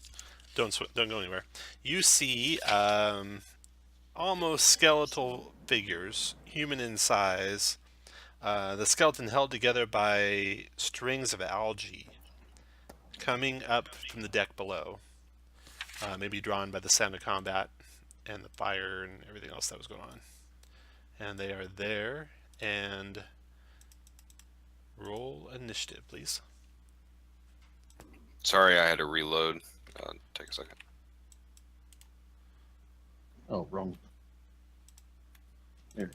Don't go anywhere. You see almost skeletal figures, human in size. The skeleton held together by strings of algae coming up from the deck below. Maybe drawn by the sound of combat and the fire and everything else that was going on. And they are there. And roll initiative, please. Sorry, I had to reload. Take a second. Oh, wrong. There.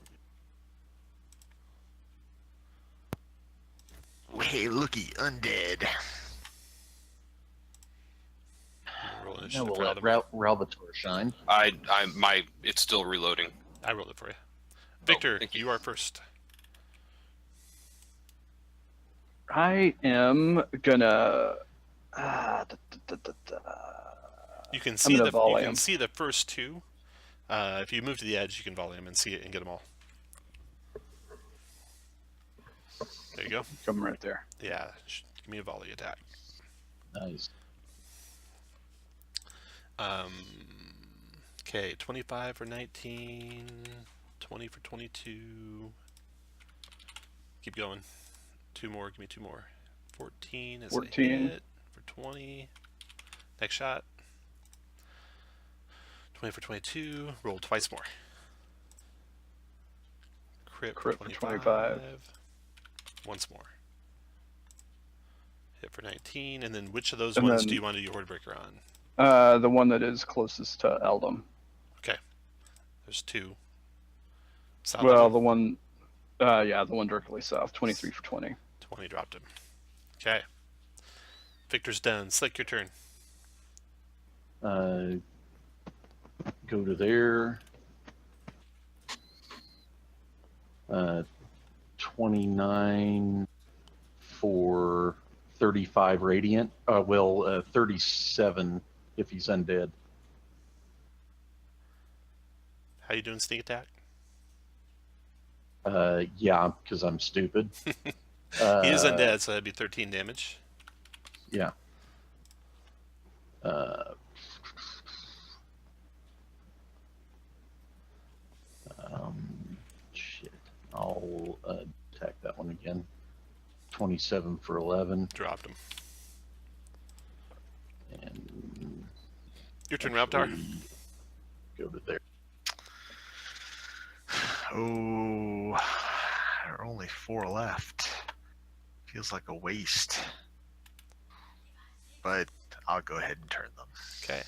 Hey, looky, undead. Roll Now initiative we'll for let Aldum. Ralvator shine. It's still reloading. I rolled it for you. Victor, thank you. you are first. I am gonna. You can see gonna volley you can him. see the first two. If you move to the edge, you can volley them and see it and get them all. There you go. Come right there. Yeah, give me a volley attack. Nice. Okay, 25 for 19, 20 for 22. Keep going. Two more. Give me two more. 14 is 14. a hit for 20. Next shot. 20 for 22. Roll twice more. Crit for Crit for 25. 25. Once more. Hit for 19. And then which of those And ones then- do you want to do your Horde Breaker on? The one that is closest to Eldom. Okay. There's two. South Well, of the one, the one directly south. 23 for 20. 20 dropped him. Okay. Victor's done. Slick, your turn. Go to there. 29 for 35 radiant. 37 if he's undead. How you doing, sneak attack? Yeah, because I'm stupid. He is undead, so that'd be 13 damage. Yeah. Shit. I'll attack that one again. 27 for 11. Dropped him. And Your turn, Raptor. actually go to there. Oh, there are only 4 left. Feels like a waste. But I'll go ahead and turn them. Okay.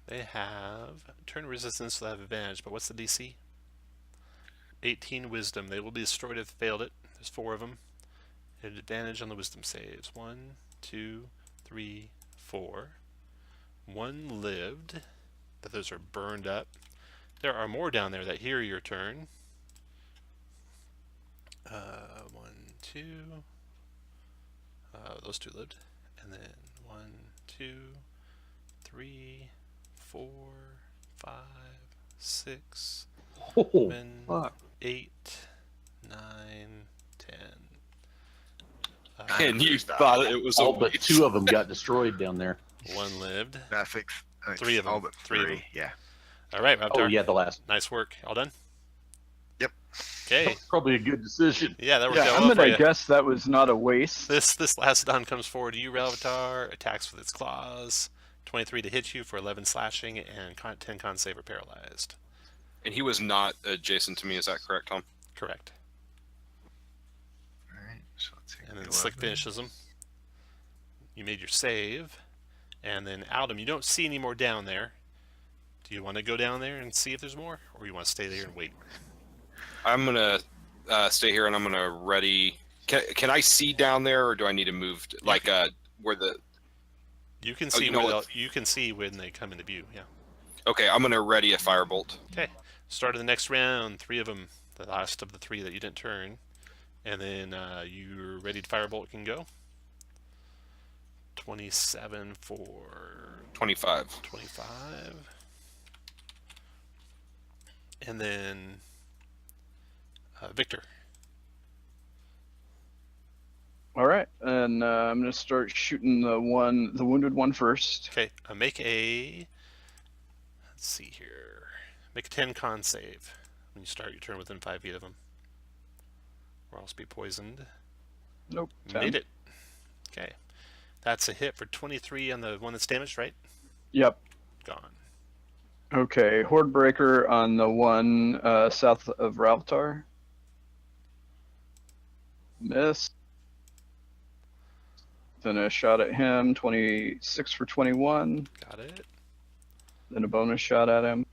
They have turn resistance, so they have advantage, but what's the DC? 18 wisdom. They will be destroyed if they failed it. There's 4 of them. At advantage on the wisdom saves. 1, 2, 3, 4. 1 lived, but those are burned up. There are more down there that hear your turn. 1, 2. Those 2 lived. And then 1, 2, 3, 4, 5, 6, Oh, 7, fuck. 8, 9, 10. And you There's that. thought it was All a but waste. 2 of them got destroyed down there. One lived. I think 3 of them. all but 3 of them. Yeah. All right, Raptor. Oh yeah, the last. Nice work. All done? Yep. Okay. Probably a good decision. Yeah, that worked Yeah, out I'm well for gonna you. guess that was not a waste. This Lastodon comes forward to you, Relvatar, attacks with its claws. 23 to hit you for 11 slashing and 10 con save or paralyzed. And he was not adjacent to me, is that correct, Tom? Correct. All right. So let's take And then 11. Slick finishes him. You made your save. And then Aldum, you don't see any more down there. Do you want to go down there and see if there's more? Or you want to stay there and wait? I'm gonna stay here and I'm gonna ready. Can I see down there, or do I need to move? Where the? You can Oh, see you know what? you can see when they come into view, yeah. Okay, I'm gonna ready a firebolt. Okay. Start of the next round, 3 of them, the last of the 3 that you didn't turn. And then you're ready to firebolt can go. 27 for 25. 25. And then Victor. All right, and I'm gonna start shooting the wounded one first. Okay, make a, let's see here, make a 10 con save when you start your turn within 5 feet of him, or else be poisoned. Nope. 10. Made it. Okay, that's a hit for 23 on the one that's damaged, right? Yep. Gone. Okay, Horde Breaker on the one south of Ralptar. Miss. Then a shot at him, 26 for 21. Got it. Then a bonus shot at him.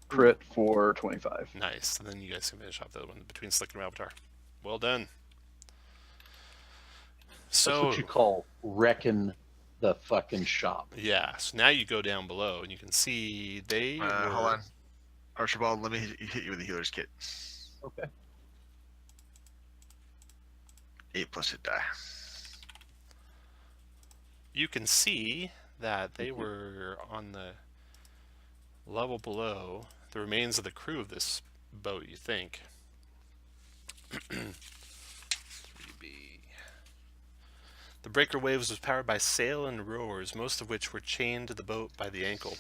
Crit for 25. Nice. And then you guys can finish off the one between Slick and Ravitar. Well done. That's So what you call wrecking the fucking shop. yeah, so now you go down below and you can see they were... Hold on. Archibald, let me hit you with the healer's kit. Okay. 8+ hit die. You can see that they were on the level below the remains of the crew of this boat, you think. 3B. The breaker waves was powered by sail and rowers, most of which were chained to the boat by the ankle.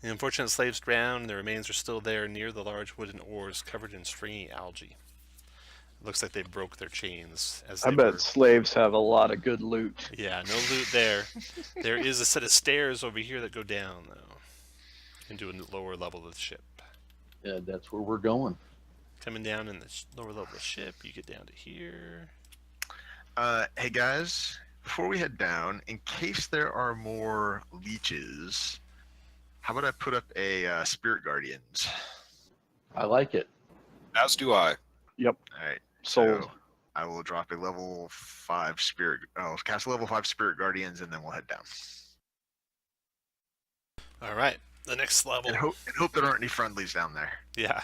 The unfortunate slaves drowned, and their remains are still there near the large wooden oars covered in stringy algae. It looks like they broke their chains as I they bet were... slaves have a lot of good loot. Yeah, no loot there. There is a set of stairs over here that go down, though, into a lower level of the ship. Yeah, that's where we're going. Coming down in the lower level of the ship, you get down to here. Hey guys, before we head down, in case there are more leeches, how about I put up a Spirit Guardians? I like it. As do I. Yep. All right. Sold. So I will drop a level 5 Spirit. Oh, cast a level 5 Spirit Guardians, and then we'll head down. All right, the next level. And hope there aren't any friendlies down there. Yeah.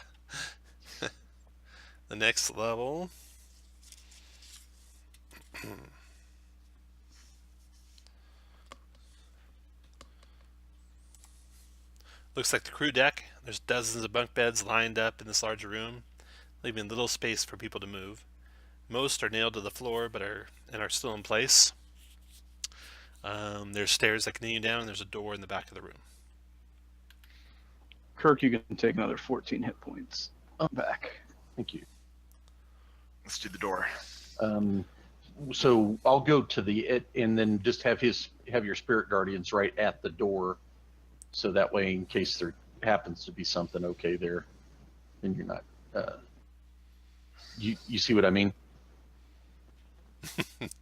The next level. Looks like the crew deck. There's dozens of bunk beds lined up in this large room, leaving little space for people to move. Most are nailed to the floor, but are still in place. There's stairs that continue down, and there's a door in the back of the room. Kirk, you can take another 14 hit points back. Thank you. Let's do the door. So I'll go to the and then just have your Spirit Guardians right at the door, so that way in case there happens to be something okay there, then you're not. You see what I mean?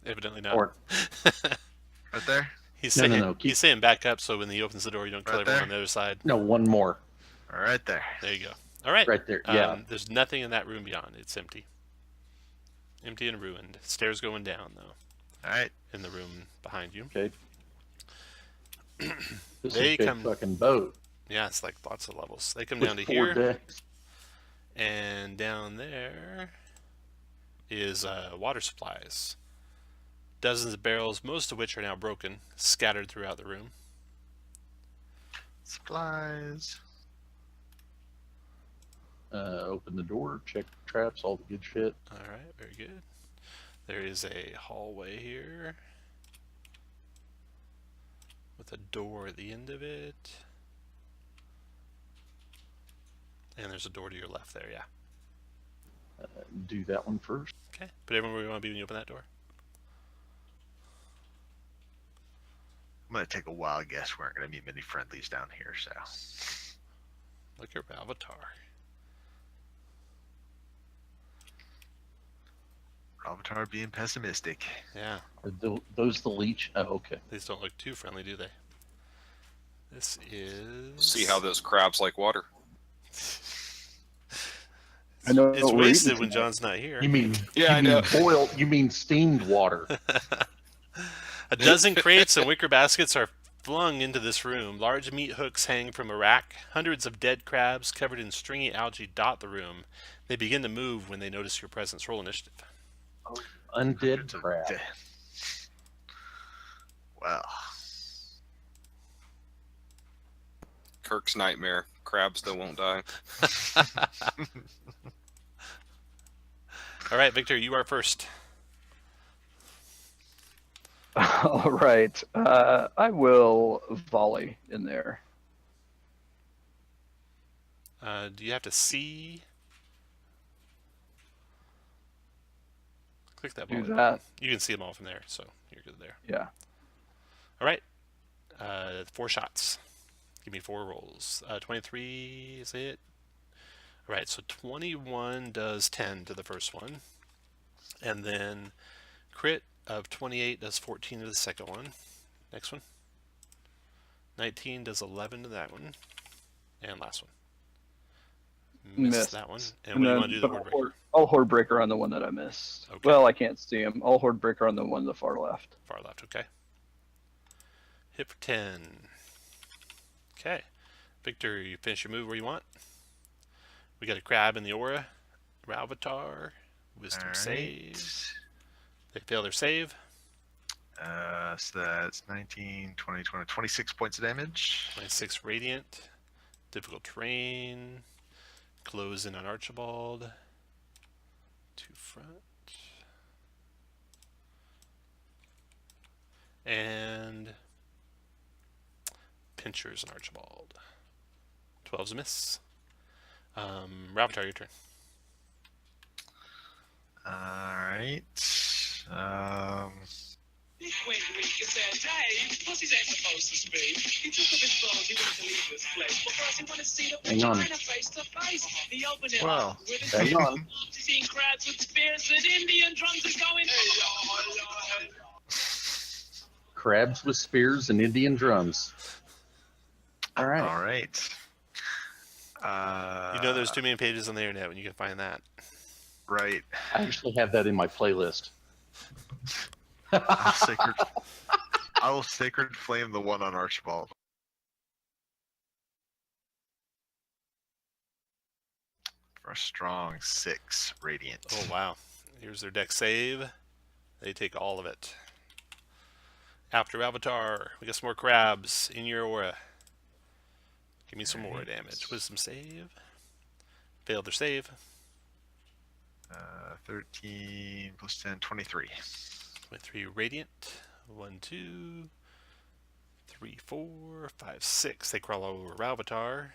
Evidently not. Or Right there? He's No, saying no, he's saying back up, so when he opens the door, you don't kill Right everyone there? on the other side. no, one more All right there. There you go. All right. right there. Yeah. There's nothing in that room beyond. It's empty. Empty and ruined. Stairs going down, though, All right. in the room behind you. Okay. This They is a big come- fucking boat. Yeah, it's like lots of levels. They come With down to 4 here, decks. and down there is water supplies. Dozens of barrels, most of which are now broken, scattered throughout the room. Supplies. Open the door, check traps, all the good shit. All right, very good. There is a hallway here with a door at the end of it. And there's a door to your left there, yeah. Do that one first. Okay, put everyone where you want to be when you open that door. I'm gonna take a wild guess. We aren't gonna meet many friendlies down here, so. Look at Avatar. Avatar being pessimistic. Yeah, Are those the leech? Oh, okay. these don't look too friendly, do they? This is... See how those crabs like water. I know It's what we're wasted eating when tonight. John's not here. You mean Yeah, I know. boiled? You mean steamed water? A dozen crates and wicker baskets are flung into this room. Large meat hooks hang from a rack. Hundreds of dead crabs covered in stringy algae dot the room. They begin to move when they notice your presence. Roll initiative. Undead crab. Well, Kirk's nightmare. Crabs that won't die. All right, Victor, you are first. All right. I will volley in there. Do you have to see? Click that Do ball. that. You can see them all from there, so you're good there. Yeah. All right. 4 shots. Give me 4 rolls. 23 is it? All right, so 21 does 10 to the first one. And then crit of 28 does 14 to the second one. Next one. 19 does 11 to that one. And last one. Missed that one. And what do you want to do to the horde breaker? I'll horde breaker on the one that I missed. Okay. Well, I can't see him. I'll horde breaker on the one to the far left. Far left, okay. Hit for 10. Okay. Victor, you finish your move where you want. We got a crab in the aura. Ralvatar. Wisdom save. They fail their save. So that's 19, 20, 20, 26 points of damage. 26 radiant. Difficult terrain. Close in on Archibald. 2 front. And pinchers on Archibald. 12's a miss. Ravatar, your turn. Alright. Wink, wink, it says, hey, pussies ain't supposed to speak. He took up his bones, he wanted to leave this place. But first he wanted to see the Hang on. vagina face to face. He opened it Wow. up with his Hang on. seen crabs with spears and Indian drums are going. Crabs with spears and Indian drums. All right. Alright. You know there's too many pages on the internet when you can find that. Right. I actually have that in my playlist. I will sacred flame the one on Archibald. For a strong 6 radiant. Oh, wow. Here's their deck save. They take all of it. After Avatar, we got some more crabs in your aura. Give me some more damage. Wisdom save. Failed their save. 13 plus 10, 23. 23 radiant. 1, 2, 3, 4, 5, 6. They crawl over Ralvatar.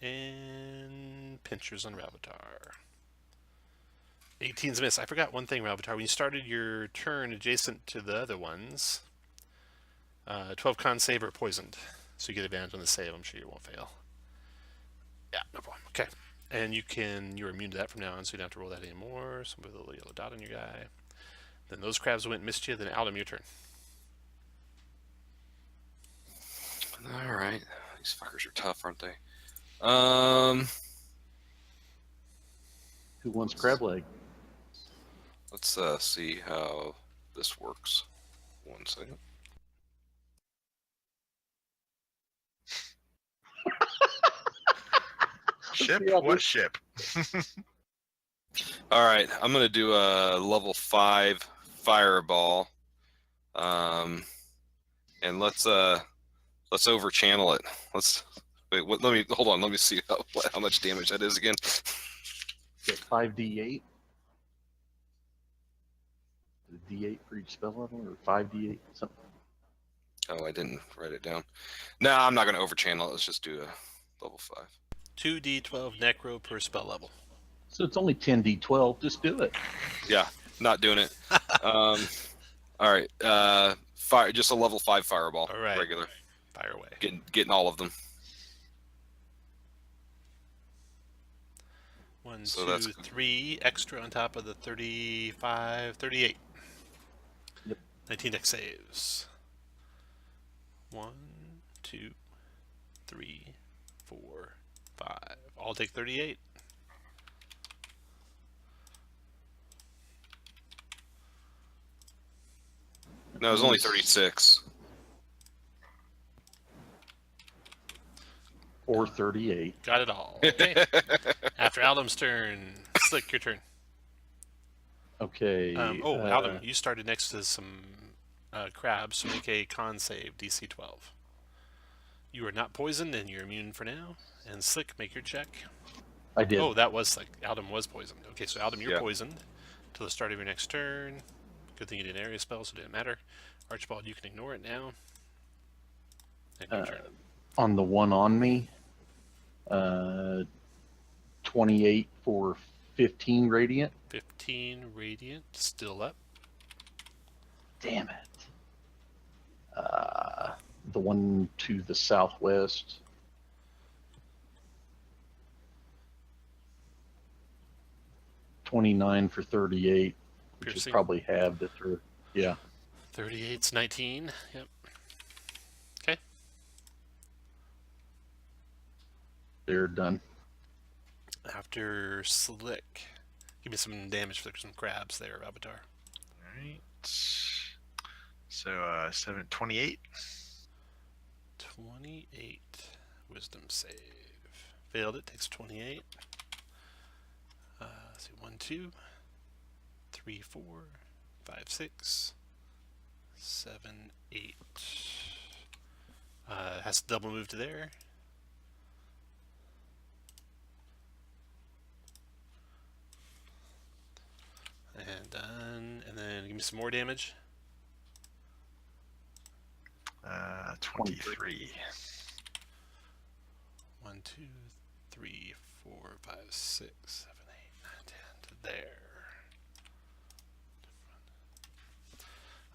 And pinchers on Ralvatar. 18's miss. I forgot one thing, Ralvatar. When you started your turn adjacent to the other ones, 12 con save or poisoned. So you get advantage on the save. I'm sure you won't fail. Yeah, no problem. Okay. And you're immune to that from now on, so you don't have to roll that anymore. So put a little yellow dot on your guy. Then those crabs went and missed you. Then Aldem, your turn. All right. These fuckers are tough, aren't they? Who wants crab leg? Let's see how this works. 1 second. Ship? Yeah, What ship? All right, I'm gonna do a level 5 fireball, and let's overchannel it. Let's wait. Let me hold on. Let me see how much damage that is again. Get 5d8. The D8 for each spell level, or 5d8, something. Oh, I didn't write it down. No, I'm not going to overchannel it. Let's just do a level 5. 2d12 necro per spell level. So it's only 10d12. Just do it. Yeah, not doing it. All right. Fire, just a level 5 fireball. All right. Regular. Fire away. Getting all of them. 1, So 2, that's- 3 extra on top of the 35, 38. Yep. 19 dex saves. 1, 2, 3, 4, 5. All take 38. No, it was only 36. Or 38. Got it all. Okay. After Aldum's turn, Slick, your turn. Okay. Aldum, you started next to some crabs, so make a con save, DC 12. You are not poisoned, and you're immune for now. And Slick, make your check. I did. Oh, that was Slick. Aldum was poisoned. Okay, so Aldum, you're Yeah. poisoned till the start of your next turn. Good thing you did an area spell, so it didn't matter. Archibald, you can ignore it now. And your turn. On the one on me, 28 for 15 radiant. 15 radiant, still up. Damn it. The one to the southwest. $29 for 38, which is Piercing. probably halved it through. Yeah. 38's 19. Yep. Okay. They're done. After Slick, give me some damage for some crabs there, Avatar. All right. So 28. 28. Wisdom save. Failed it. Takes 28. Let's see. 1, 2, 3, 4, 5, 6, 7, 8. Has to double move to there. And done. And then give me some more damage. 23. 1, 2, 3, 4, 5, 6, 7, 8, 9, 10 to there.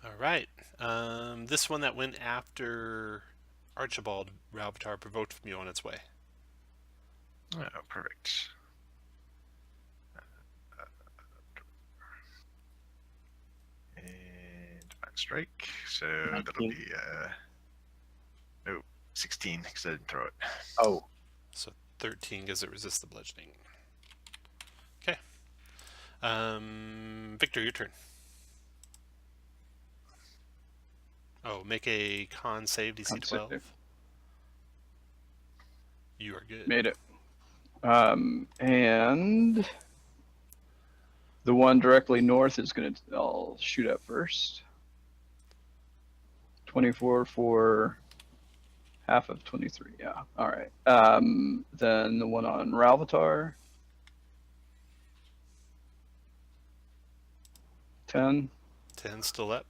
All right. This one that went after Archibald, Ralvatar provoked from you on its way. Oh, perfect. And Divine Strike. So that'll 19. be 16 because I didn't throw it. Oh, So 13 because it resists the bludgeoning. Okay. Victor, your turn. Oh, make a con save, DC Con 12. save. You are good. Made it. And the one directly north is going to, I'll shoot at first. 24 for half of 23. Yeah. All right. Then the one on Ralvatar. 10. 10 still up.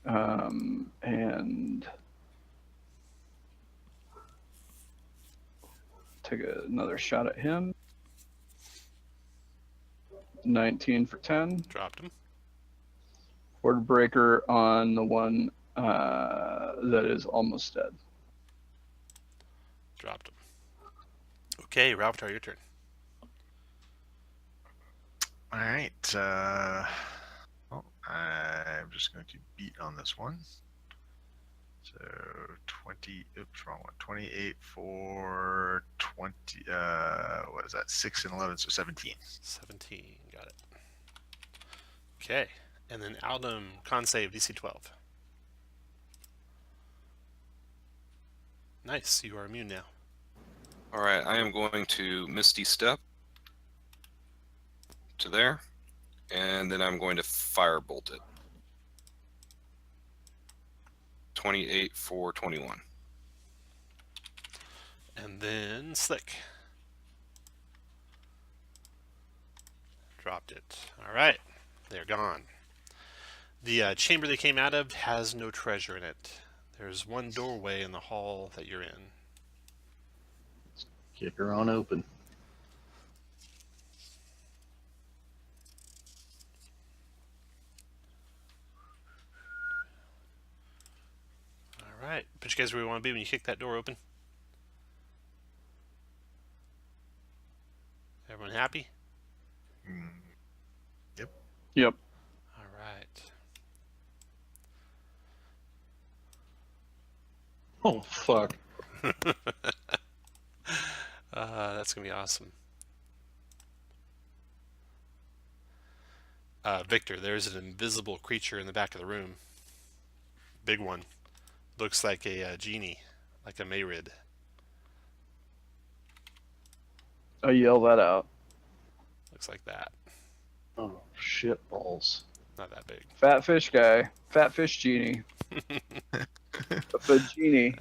And take another shot at him. 19 for 10. Dropped him. Horde Breaker on the one that is almost dead. Dropped him. Okay, Ralvatar, your turn. All right. Well, I'm just going to beat on this one. So 20. Oops, wrong one. 28 for 20. What is that? 6 and 11, so 17. 17. Got it. Okay. And then Aldum, con save, DC 12. Nice. You are immune now. All right, I am going to Misty Step to there, and then I'm going to Firebolt it. 28 for 21. And then Slick. Dropped it. All right. They're gone. The chamber they came out of has no treasure in it. There's one doorway in the hall that you're in. Kick her on open. All right. Put you guys where you want to be when you kick that door open. Everyone happy? Mm, Yep. All right. Oh, fuck. That's going to be awesome. Victor, there's an invisible creature in the back of the room. Big one. Looks like a genie, like a Mayrid. I yell that out. Looks like that. Oh, shit balls. Not that big. Fat fish guy. Fat fish genie. The genie.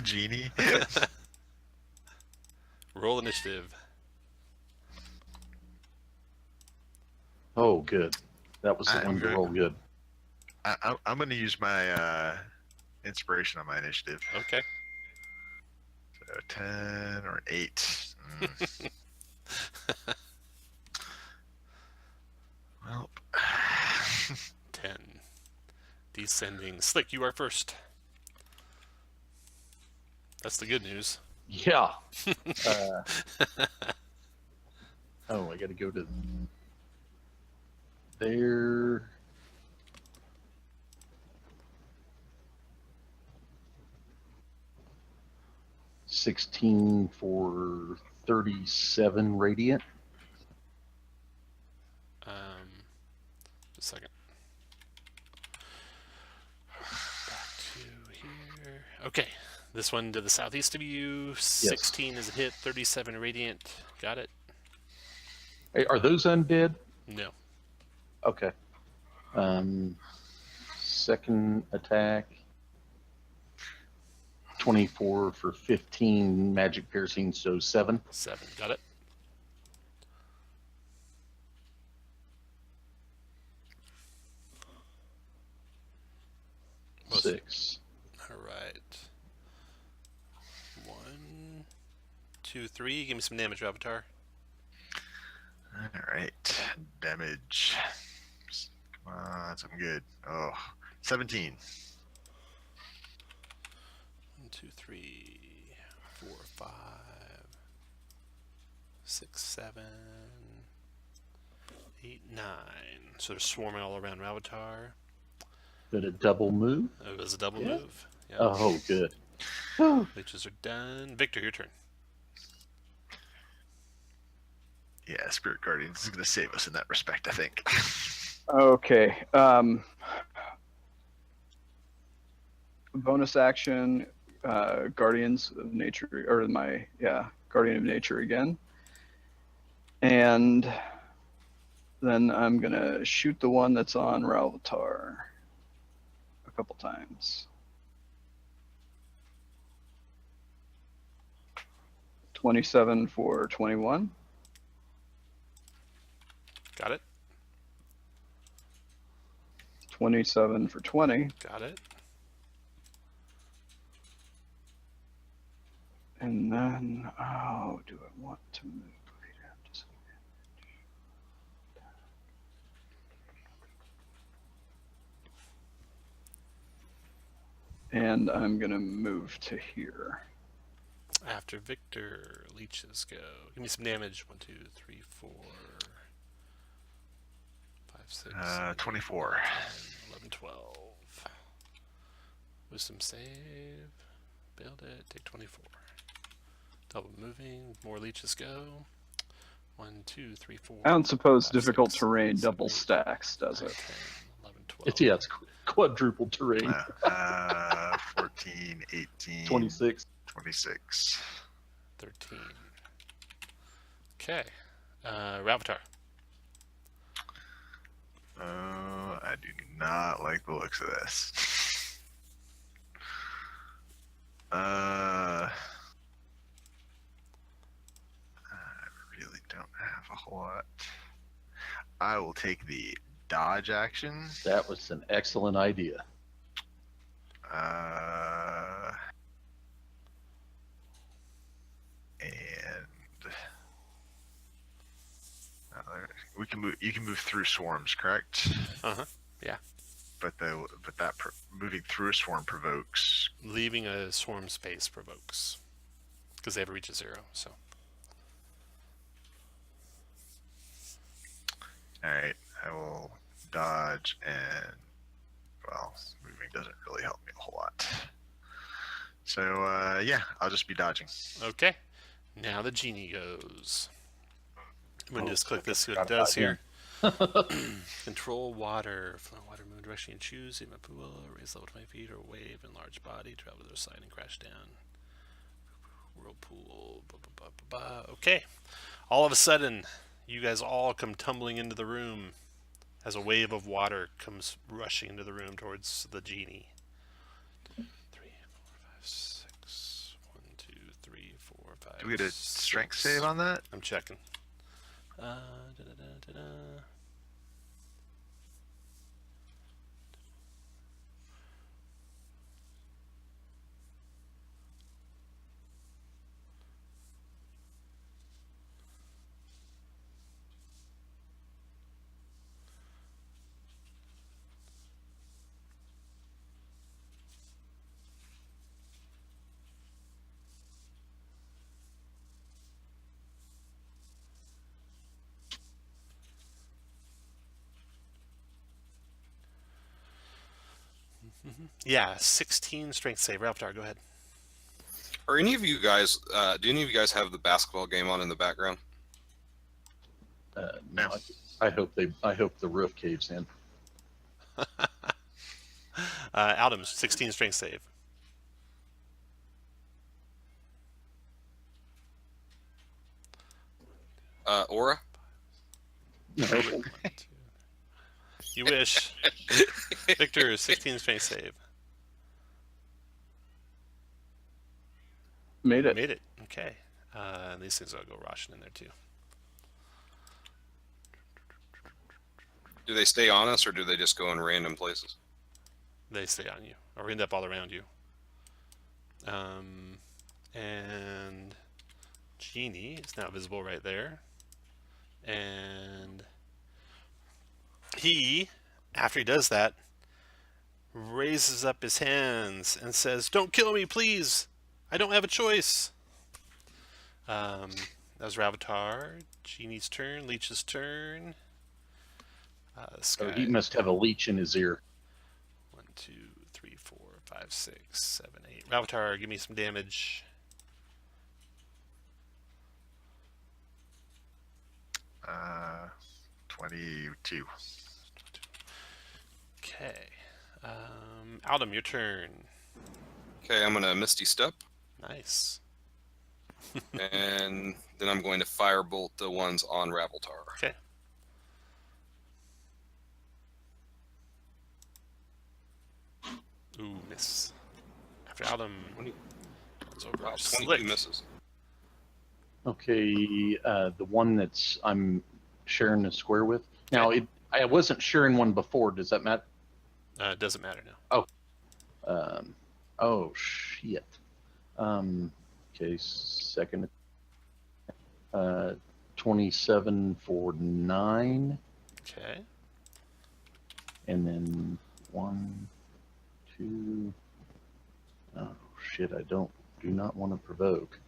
Genie. Roll initiative. Oh, good. That was the I'm one to good. roll good. I'm going to use my inspiration on my initiative. Okay. So 10 or 8. Well, 10. Descending. Slick, you are first. That's the good news. Yeah. Oh, I got to go to there. $16 for 37 radiant. Just a second. Back to here. Okay. This one to the southeast of you. 16 is a hit. 37 radiant. Got it? Hey, are those undead? No. Okay. Second attack. 24 for 15 magic piercing, so 7. 7. Got it? What's- 6. All right. 1, 2, 3. Give me some damage, Avatar. all right. Damage. Come on, something good. Oh, 17. 1, 2, 3, 4, 5, 6, 7, 8, 9. So they're swarming all around Ravatar. Did a double move? It was a double Yeah. move. Yeah. Oh, good. Leeches are done. Victor, your turn. Yeah, Spirit Guardians is going to save us in that respect, I think. Okay. Bonus action, Guardians of Nature, or Guardian of Nature again. And then I'm going to shoot the one that's on Ralvatar a couple times. 27 for 21. Got it? 27 for 20. Got it? And then, oh, do I want to move? And I'm going to move to here. After Victor, leeches go. Give me some damage. 1, 2, 3, 4, 5, 6, 7, 24. 11, 12. Wisdom save. Build it. Take 24. Double moving. More leeches go. 1, 2, 3, 4. I don't suppose 5, difficult 6, terrain 7, double 8, stacks, does 9, it? 10, 11, 12. It's quadruple terrain. 14, 18, 26. 26. 13. Okay. Ravatar. I do not like the looks of this. I really don't have a whole lot. I will take the dodge action. That was an excellent idea. And we can move. You can move through swarms, correct? Uh-huh. Yeah. But moving through a swarm provokes. Leaving a swarm space provokes. Because they have a reach of 0, so. Alright, I will dodge and, well, moving doesn't really help me a whole lot. So, yeah, I'll just be dodging. Okay. Now the genie goes. I'm going to just click this, see what it forgot does about here. Control water. Flow water, move direction you choose. Aim a pool, raise level to my feet, or wave in large body, travel to the other side and crash down. Whirlpool. Blah, blah, blah, blah, blah. Okay. All of a sudden, you guys all come tumbling into the room as a wave of water comes rushing into the room towards the genie. 3, 4, 5, 6. 1, 2, 3, 4, 5. Do we get a strength 6. save on that? I'm checking. Da-da-da-da-da. Yeah, 16 strength save. Ralphtar, go ahead. Are any of you guys? Do any of you guys have the basketball game on in the background? No, I hope the roof caves in. Adams, 16 strength save. Aura? No. 1, 2. You wish. Victor, 16 strength save. Made it. Made it. Okay. And these things will go rushing in there too. Do they stay on us, or do they just go in random places? They stay on you, or end up all around you. And Genie is now visible right there. And he, after he does that, raises up his hands and says, "Don't kill me, please. I don't have a choice." That was Ravatar. Genie's turn. Leech's turn. This Oh, guy. he must have a leech in his ear. 1, 2, 3, 4, 5, 6, 7, 8. Ravatar, give me some damage. Uh, 22. Okay. Aldum, your turn. Okay, I'm gonna Misty Step, Nice. and then I'm going to Firebolt the ones on Raveltar. Okay. Ooh, miss. After Aldum, 20, it's over. wow, 22 Slick. misses. Okay, the one I'm sharing the square with. Now, I wasn't sharing one before. Does that matter? It doesn't matter now. Oh shit. Okay, second. 27 for 9, Okay. and then 1, 2. Oh shit! I do not want to provoke.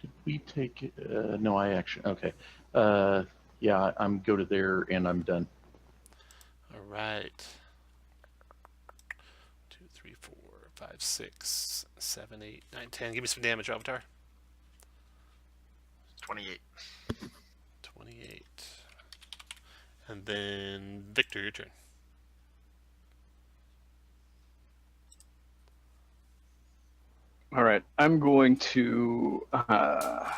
Did we take it? No, I actually. Okay. Yeah, I'm go to there and I'm done. All right. 2, 3, 4, 5, 6, 7, 8, 9, 10. Give me some damage, Avatar. 28. 28. And then Victor, your turn. All right, I'm going to. Oh,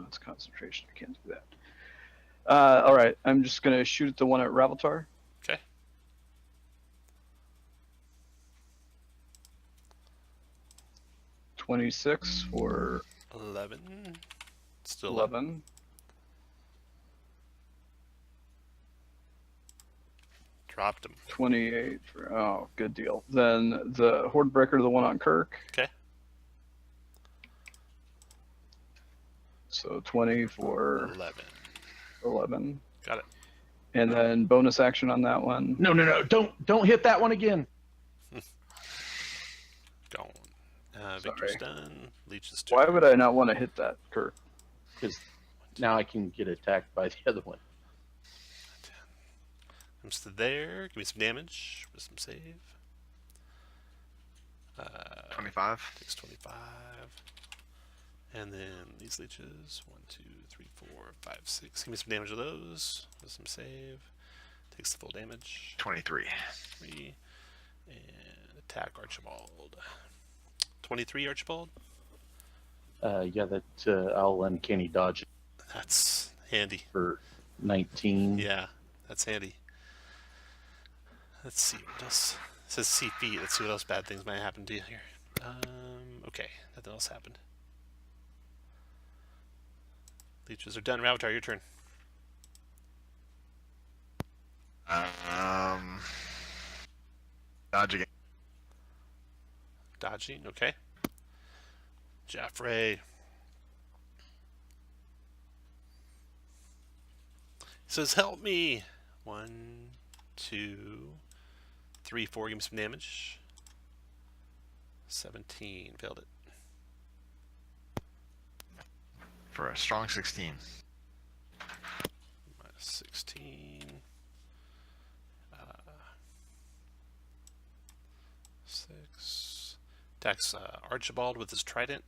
it's concentration. I can't do that. All right, I'm just gonna shoot at the one at Raveltar. Okay. $26 for 11. Still up. 11. Dropped him. 28 for, oh, good deal. Then the Horde Breaker, the one on Kirk. Okay. So 20 for 11. 11. Got it. And then bonus action on that one. No, don't hit that one again. Gone. Victor's Sorry. done. Leech's turn. Why would I not want to hit that, Kirk? Because now I can get attacked by the other one. Comes to there. Give me some damage. Wisdom save. 25. Takes 25. And then these leeches. 1, 2, 3, 4, 5, 6. Give me some damage of those. Wisdom save. Takes the full damage. 23. 3. And attack Archibald. 23 Archibald. Yeah, that I'll uncanny dodge it That's handy. for 19. Yeah, that's handy. Let's see what else. It says see feet. Let's see what else bad things might happen to you here. Okay, nothing else happened. Leeches are done. Ravitar, your turn. Dodge again. Dodging, okay. Jaffrey. He says, help me. 1, 2, 3, 4. Give me some damage. 17. Failed it. For a strong 16. Minus 16. 6. Attacks Archibald with his trident.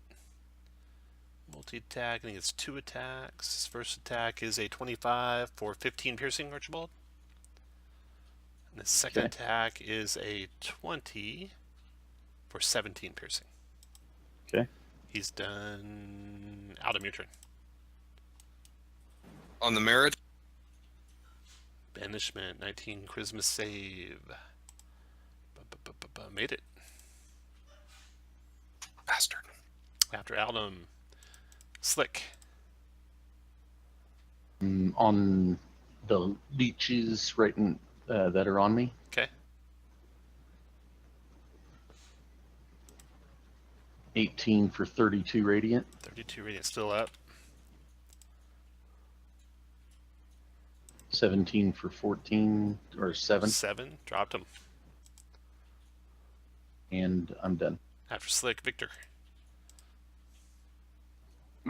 Multi-attack, and he gets 2 attacks. His first attack is a 25 for 15 piercing, Archibald. And his second attack is a 20 for 17 piercing. Okay. He's done. Adam, your turn. On the merit, Banishment, 19 charisma save. Made it. bastard. After Adam, Slick. On the leeches right in, that are on me. Okay. 18 for 32 radiant. 32 radiant still up. 17 for 14 or 7, 7. Dropped him. and I'm done. After Slick, Victor.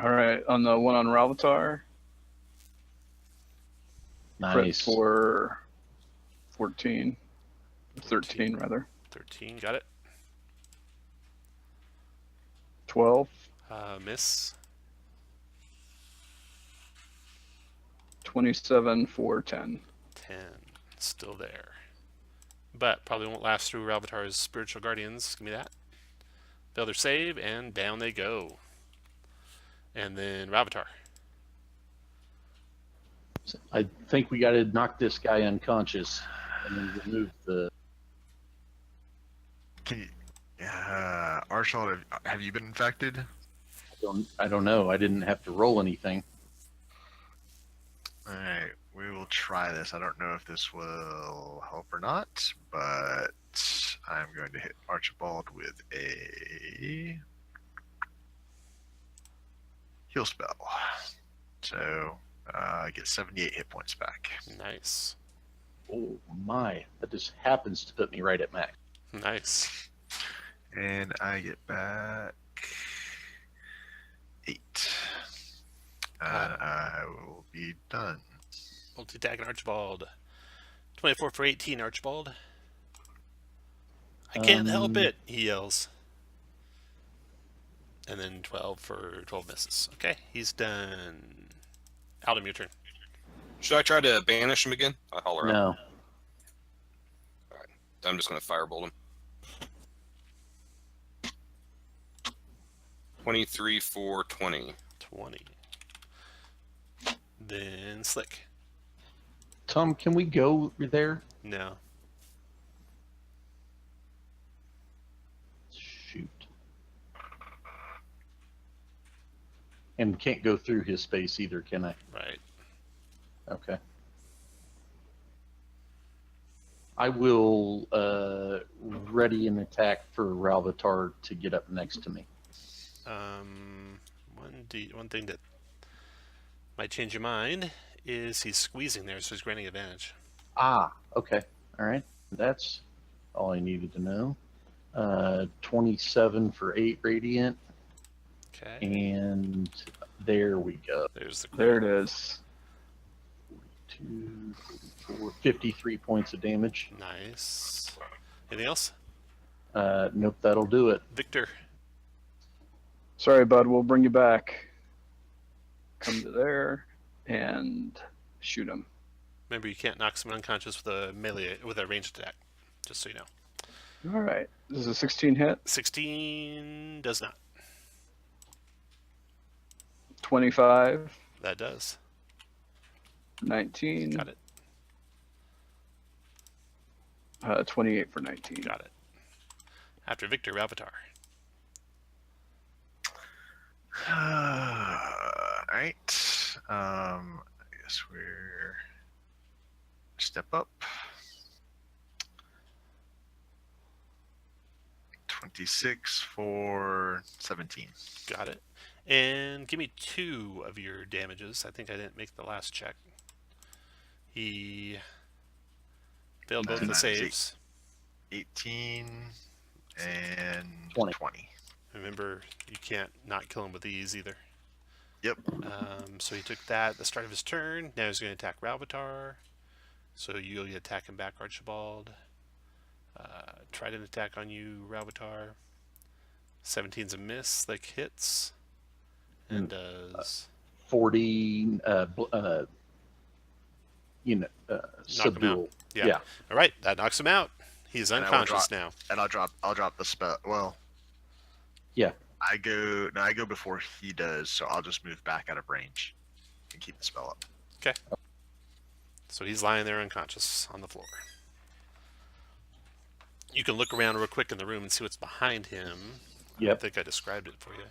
All right, on the one on Ravitar. Crit Nice. for 14. 13, rather. 13. Got it. 12. Miss. 27 for 10. 10. Still there. But probably won't last through Ravitar's spiritual guardians. Give me that. Fail their save, and down they go. And then Ravitar. I think we got to knock this guy unconscious and then remove the. Can you, Archibald, have you been infected? I don't know. I didn't have to roll anything. All right, we will try this. I don't know if this will help or not, but I'm going to hit Archibald with a heal spell. So I get 78 hit points back. Nice. Oh my! That just happens to put me right at max. Nice. And I get back 8. I will be done. Multi-attack and Archibald. 24 for 18, Archibald. I can't help it, he yells. And then 12 for 12 misses. Okay, he's done. Adam, your turn. Should I try to banish him again? I holler out. No. I'm just going to firebolt him. 23 for 20. 20. Then Slick. Tom, can we go there? No. Shoot. And can't go through his space either, can I? Right. Okay. I will ready an attack for Ralvatar to get up next to me. One thing that might change your mind is he's squeezing there, so he's granting advantage. Ah, okay. All right. That's all I needed to know. 27 for 8 radiant. Okay. And there we go. There's the There it is. 2, 44, 53 points of damage. Nice. Anything else? Nope, that'll do it. Victor. Sorry, bud. We'll bring you back. Come to there and shoot him. Remember, you can't knock someone unconscious with a ranged attack. Just so you know. All right. This is a 16 hit. 16 does not. 25. That does. 19. Got it. 28 for 19. Got it. After Victor, Ralvatar. Alright. I guess we're step up. 26 for 17. Got it. And give me 2 of your damages. I think I didn't make the last check. He failed both the 9 is saves. 18 and 20. 20. Remember, you can't not kill him with these either. Yep. So he took that at the start of his turn. Now he's going to attack Ralvatar. So you'll attack him back, Archibald. Tried an attack on you, Ralvatar. 17's a miss, like hits. And does 40, subdual. Yeah. All right, that knocks him out. He's And I will unconscious now. And I'll drop the spell. Well, Yeah. I go before he does, so I'll just move back out of range and keep the spell up. So he's lying there unconscious on the floor. You can look around real quick in the room and see what's behind him. I Yep. think I described it for you.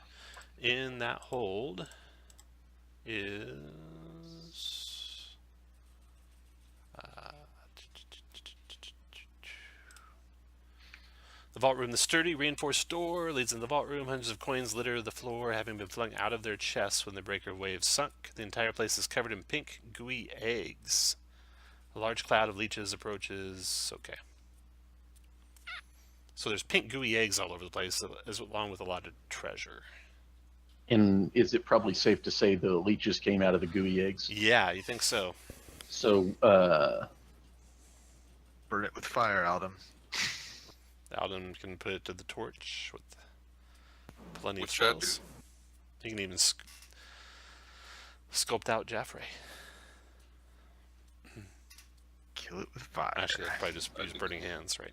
In that hold is the vault room. The sturdy, reinforced door leads in the vault room. Hundreds of coins litter the floor, having been flung out of their chests when the breaker wave sunk. The entire place is covered in pink, gooey eggs. A large cloud of leeches approaches. Okay. So there's pink, gooey eggs all over the place, along with a lot of treasure. And is it probably safe to say the leeches came out of the gooey eggs? Yeah, you think so? So, Burn it with fire, Alden. Alden can put it to the torch with plenty Which of I do. spells. He can even sculpt out Jaffrey. Kill it with fire. Actually, I'd probably just use Burning Hands, right?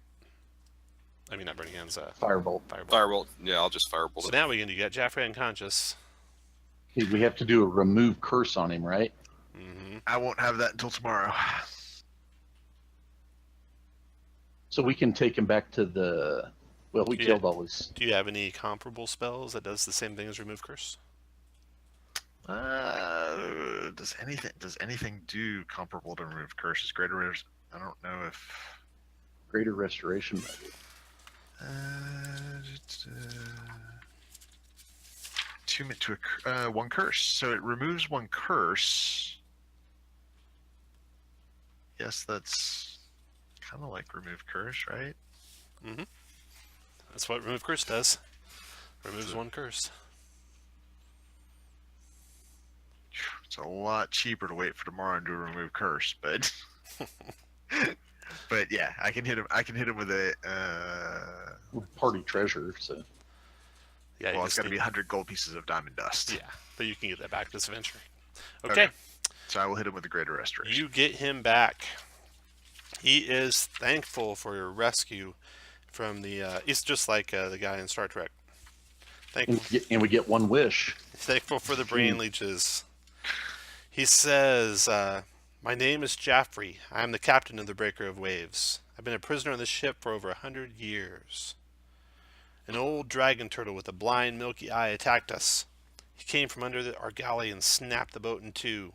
I mean, not Burning Hands, firebolt. Firebolt. Firebolt. Yeah, I'll just firebolt So it. now you got Jaffrey unconscious. We have to do a remove curse on him, right? Mm-hmm. I won't have that until tomorrow. So we can take him back to the. Well, we Yeah. killed all his. Do you have any comparable spells that does the same thing as Remove Curse? Does anything do comparable to remove curses? I don't know if. Greater restoration. One curse. So it removes one curse. Yes, that's kind of like remove curse, right? Mm-hmm. That's what Remove Curse does. Removes one curse. It's a lot cheaper to wait for tomorrow and do a remove curse, but but yeah, I can hit him. I can hit him with a. Party treasure. So Yeah, you Well, it's just got to be need- 100 gold pieces of diamond dust. Yeah, but you can get that back this adventure. Okay. So I will hit him with a greater restoration. You get him back. He is thankful for your rescue from the. It's just like the guy in Star Trek. and we get one wish. Thankful for the brain leeches. He says, My name is Jaffrey. I am the captain of the Breaker of Waves. I've been a prisoner on this ship for over 100 years. An old dragon turtle with a blind, milky eye attacked us. He came from under our galley and snapped the boat in two.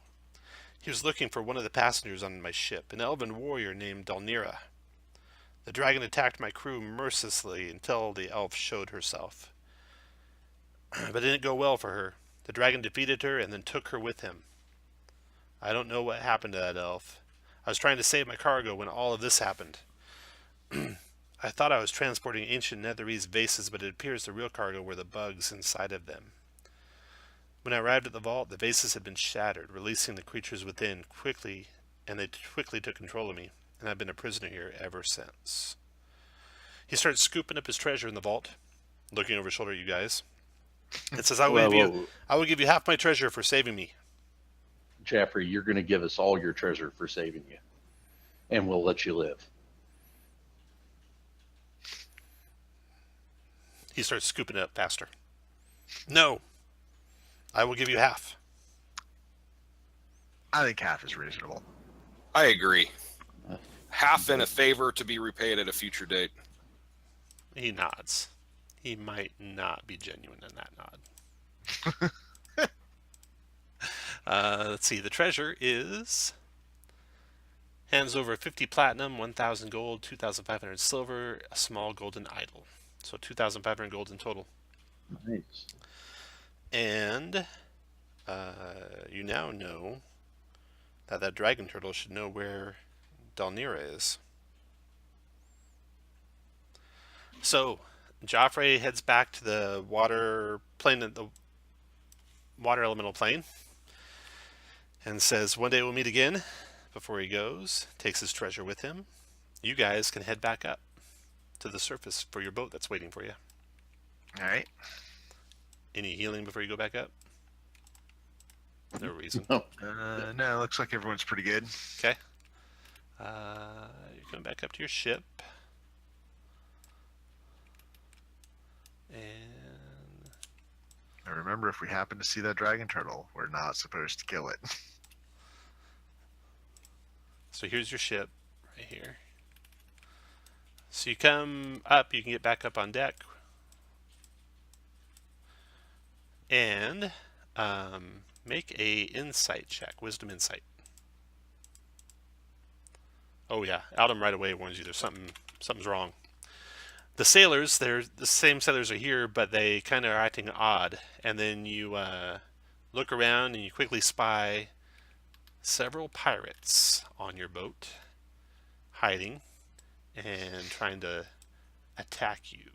He was looking for one of the passengers on my ship, an elven warrior named Dalnira. The dragon attacked my crew mercilessly until the elf showed herself. But it didn't go well for her. The dragon defeated her and then took her with him. I don't know what happened to that elf. I was trying to save my cargo when all of this happened. I thought I was transporting ancient Netherese vases, but it appears the real cargo were the bugs inside of them. When I arrived at the vault, the vases had been shattered, releasing the creatures within quickly, and they quickly took control of me, and I've been a prisoner here ever since. He started scooping up his treasure in the vault, looking over his shoulder at you guys, and says, I will give you half my treasure for saving me. Jaffrey, you're going to give us all your treasure for saving you, and we'll let you live. He starts scooping it up faster. No, I will give you half. I think half is reasonable. I agree. Half in a favor to be repaid at a future date. He nods. He might not be genuine in that nod. Let's see. The treasure is... hands over 50 platinum, 1,000 gold, 2,500 silver, a small golden idol. So 2,500 gold in total. Nice. And you now know that dragon turtle should know where Dalnira is. So Joffrey heads back to the water plane, the water elemental plane, and says, one day we'll meet again. Before he goes, takes his treasure with him. You guys can head back up to the surface for your boat that's waiting for you. All right. Any healing before you go back up? No reason. No. No, looks like everyone's pretty good. Okay. You're going back up to your ship. And Now remember, if we happen to see that dragon turtle, we're not supposed to kill it. so here's your ship right here. So you come up, you can get back up on deck. And make a insight check, wisdom insight. Oh yeah, Adam right away warns you there's something's wrong. The sailors, they're the same sailors are here, but they kind of are acting odd. And then you look around and you quickly spy several pirates on your boat, hiding and trying to attack you.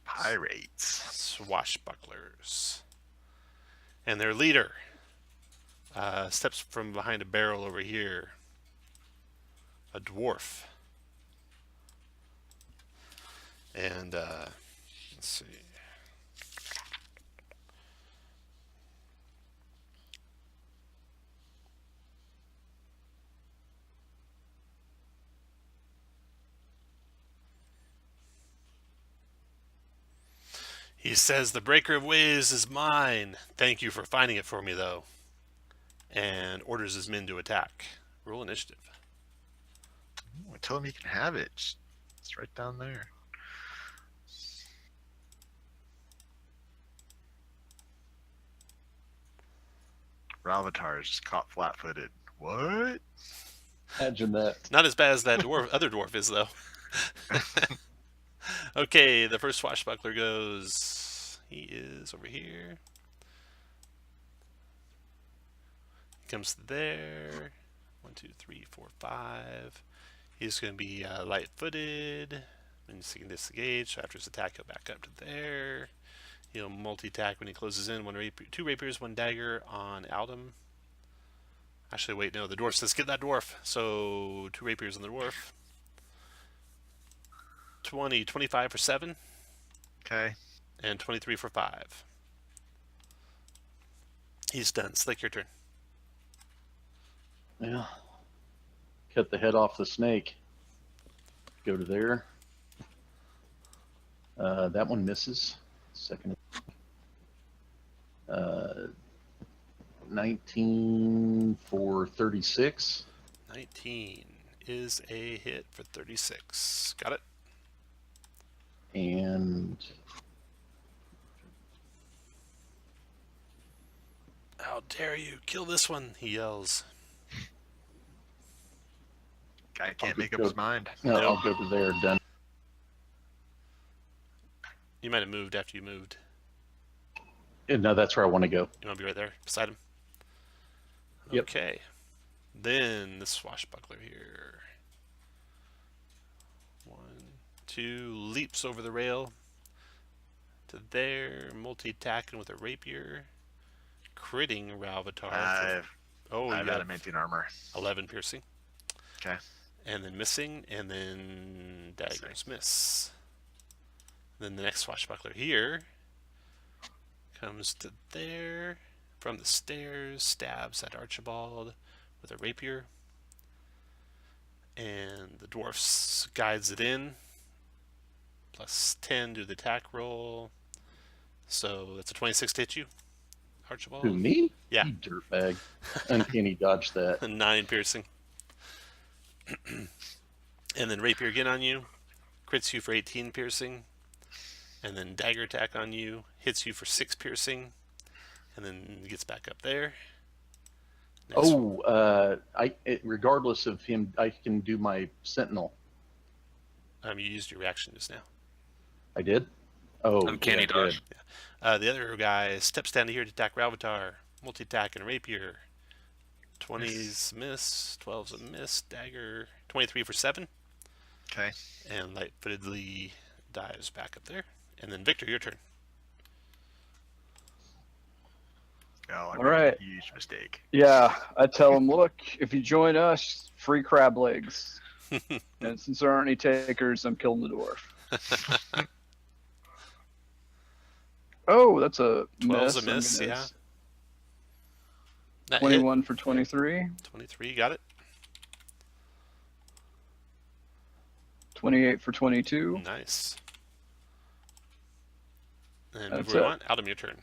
Pirates. Swashbucklers. And their leader steps from behind a barrel over here. A dwarf. And let's see. He says, the Breaker of Waves is mine. Thank you for finding it for me, though. And orders his men to attack. Roll initiative. Ooh, tell him he can have it. It's right down there. Ravatar is just caught flat-footed. What? Imagine that. Not as bad as that dwarf, other dwarf is, though. Okay, the first swashbuckler goes. He is over here. He comes there. 1, 2, 3, 4, 5. He's going to be light-footed. And you can disengage. So after his attack, he'll back up to there. He'll multi-attack when he closes in. 2 rapiers, 1 dagger on Aldum. Actually, wait, no. The dwarf says, get that dwarf. So 2 rapiers on the dwarf. 25 for 7. Okay. And 23 for 5. He's done. Slick, your turn. Yeah. Cut the head off the snake. Go to there. That one misses. Second. 19 for 36. 19 is a hit for 36. Got it. And How dare you kill this one, he yells. Guy can't make up go- his mind. no, Nope. I'll go to there. Done. You might have moved after you moved. No, that's where I want to go. You want to be right there beside him? Yep. Okay. Then the swashbuckler here. 1, 2, leaps over the rail to there, multi-attacking with a rapier, critting Ralvatar. I've Oh, you got adamantine armor. 11 piercing. Okay. And then missing, and then daggers miss. Then the next swashbuckler here comes to there from the stairs, stabs at Archibald with a rapier, and the dwarf guides it in. Plus 10 to the attack roll. So that's a 26 to hit you, Archibald. Who, me? Yeah. You dirtbag. Uncanny dodge that. 9 piercing. And then rapier again on you, crits you for 18 piercing, and then dagger attack on you, hits you for 6 piercing, and then gets back up there. Next Regardless of him, I can do my sentinel. you used your reaction just now. I did. Oh, Uncanny yeah, dodge. good. The other guy steps down to here to attack Ralvatar, multi-attack and rapier. 20's miss, 12's a miss, dagger, 23 for 7. Okay. And light-footedly dives back up there. And then Victor, your turn. Oh, I All made right. a huge mistake. Yeah, I tell him, look, if you join us, free crab legs. And since there aren't any takers, I'm killing the dwarf. Oh, that's a 12's miss. a miss, I'm gonna yeah. That 21 for 23. hit. 23, got it. 28 for 22. Nice. And move That's where you it. want. Adam, your turn.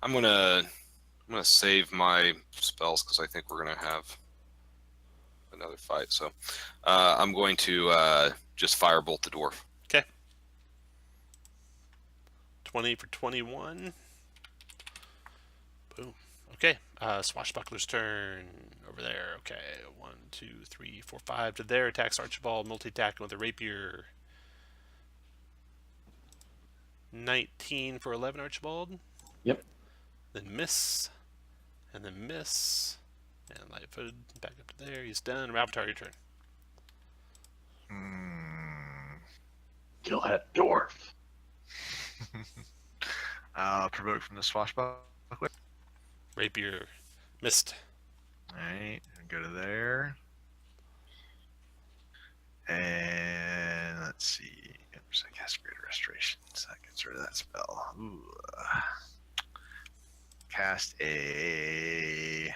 I'm gonna save my spells because I think we're gonna have another fight. So I'm going to just firebolt the dwarf. 20 for 21. Boom. Okay. Swashbuckler's turn over there. Okay. 1, 2, 3, 4, 5 to there. Attacks Archibald. Multi-attacking with a rapier. 19 for 11, Archibald. Yep. Then miss. And then miss. And light-footed. Back up to there. He's done. Ralvatar, your turn. Kill that dwarf. I'll provoke from the swashbuckler. Rapier. Missed. Alright, go to there. And let's see. There's a cast Greater Restoration, so that gets rid of that spell. Ooh. Cast a.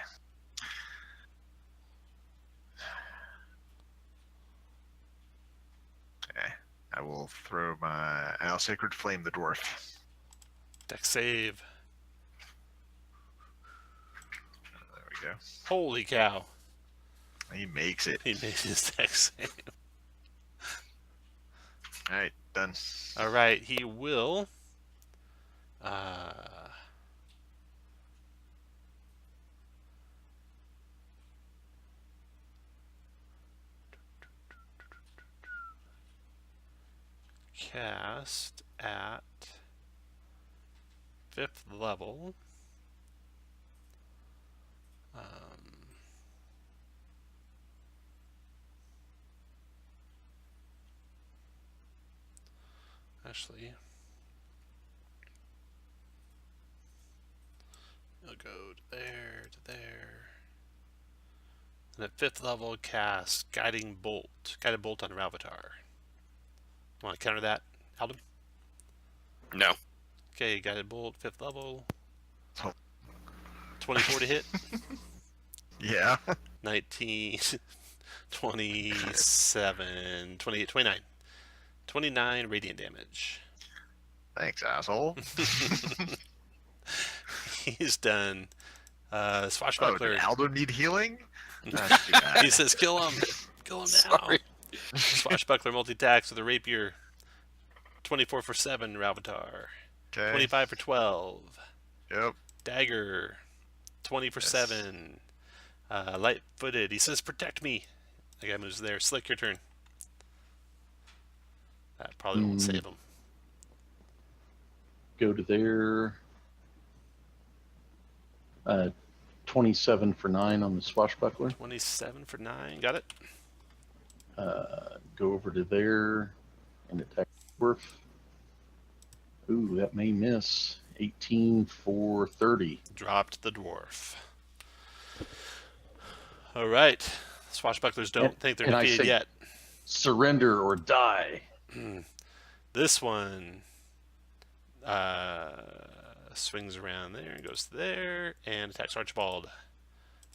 Okay. I will throw my. I'll Sacred Flame the dwarf. Dex save. There we go. Holy cow. He makes it. He made his dex save. Alright, done. All right, he will. Cast at 5th level. Actually, I'll go to there, to there. And at 5th level, cast Guided Bolt on Ralvatar. Want to counter that, Alden? No. Okay, Guided Bolt, 5th level. Oh. 24 to hit. Yeah. 19, 27, 28, 29. 29 radiant damage. Thanks, asshole. He's done. Oh, Swashbuckler. did Aldo need healing? That's too bad. He says, "Kill him! Kill him now!" Sorry. Swashbuckler multi-attacks with a rapier. 24 for 7, Ravatar. Okay. 25 for 12. Yep. Dagger. 20 for Yes. 7. Light-footed. He says, "Protect me." The guy moves there. Slick, your turn. That probably won't save him. Go to there. 27 for 9 on the swashbuckler. 27 for 9. Got it. Go over to there and attack the dwarf. Ooh, that may miss. 18 for 30. Dropped the dwarf. All right. Swashbucklers don't think they're and I defeated say- yet. Surrender or die. This one swings around there and goes there and attacks Archibald.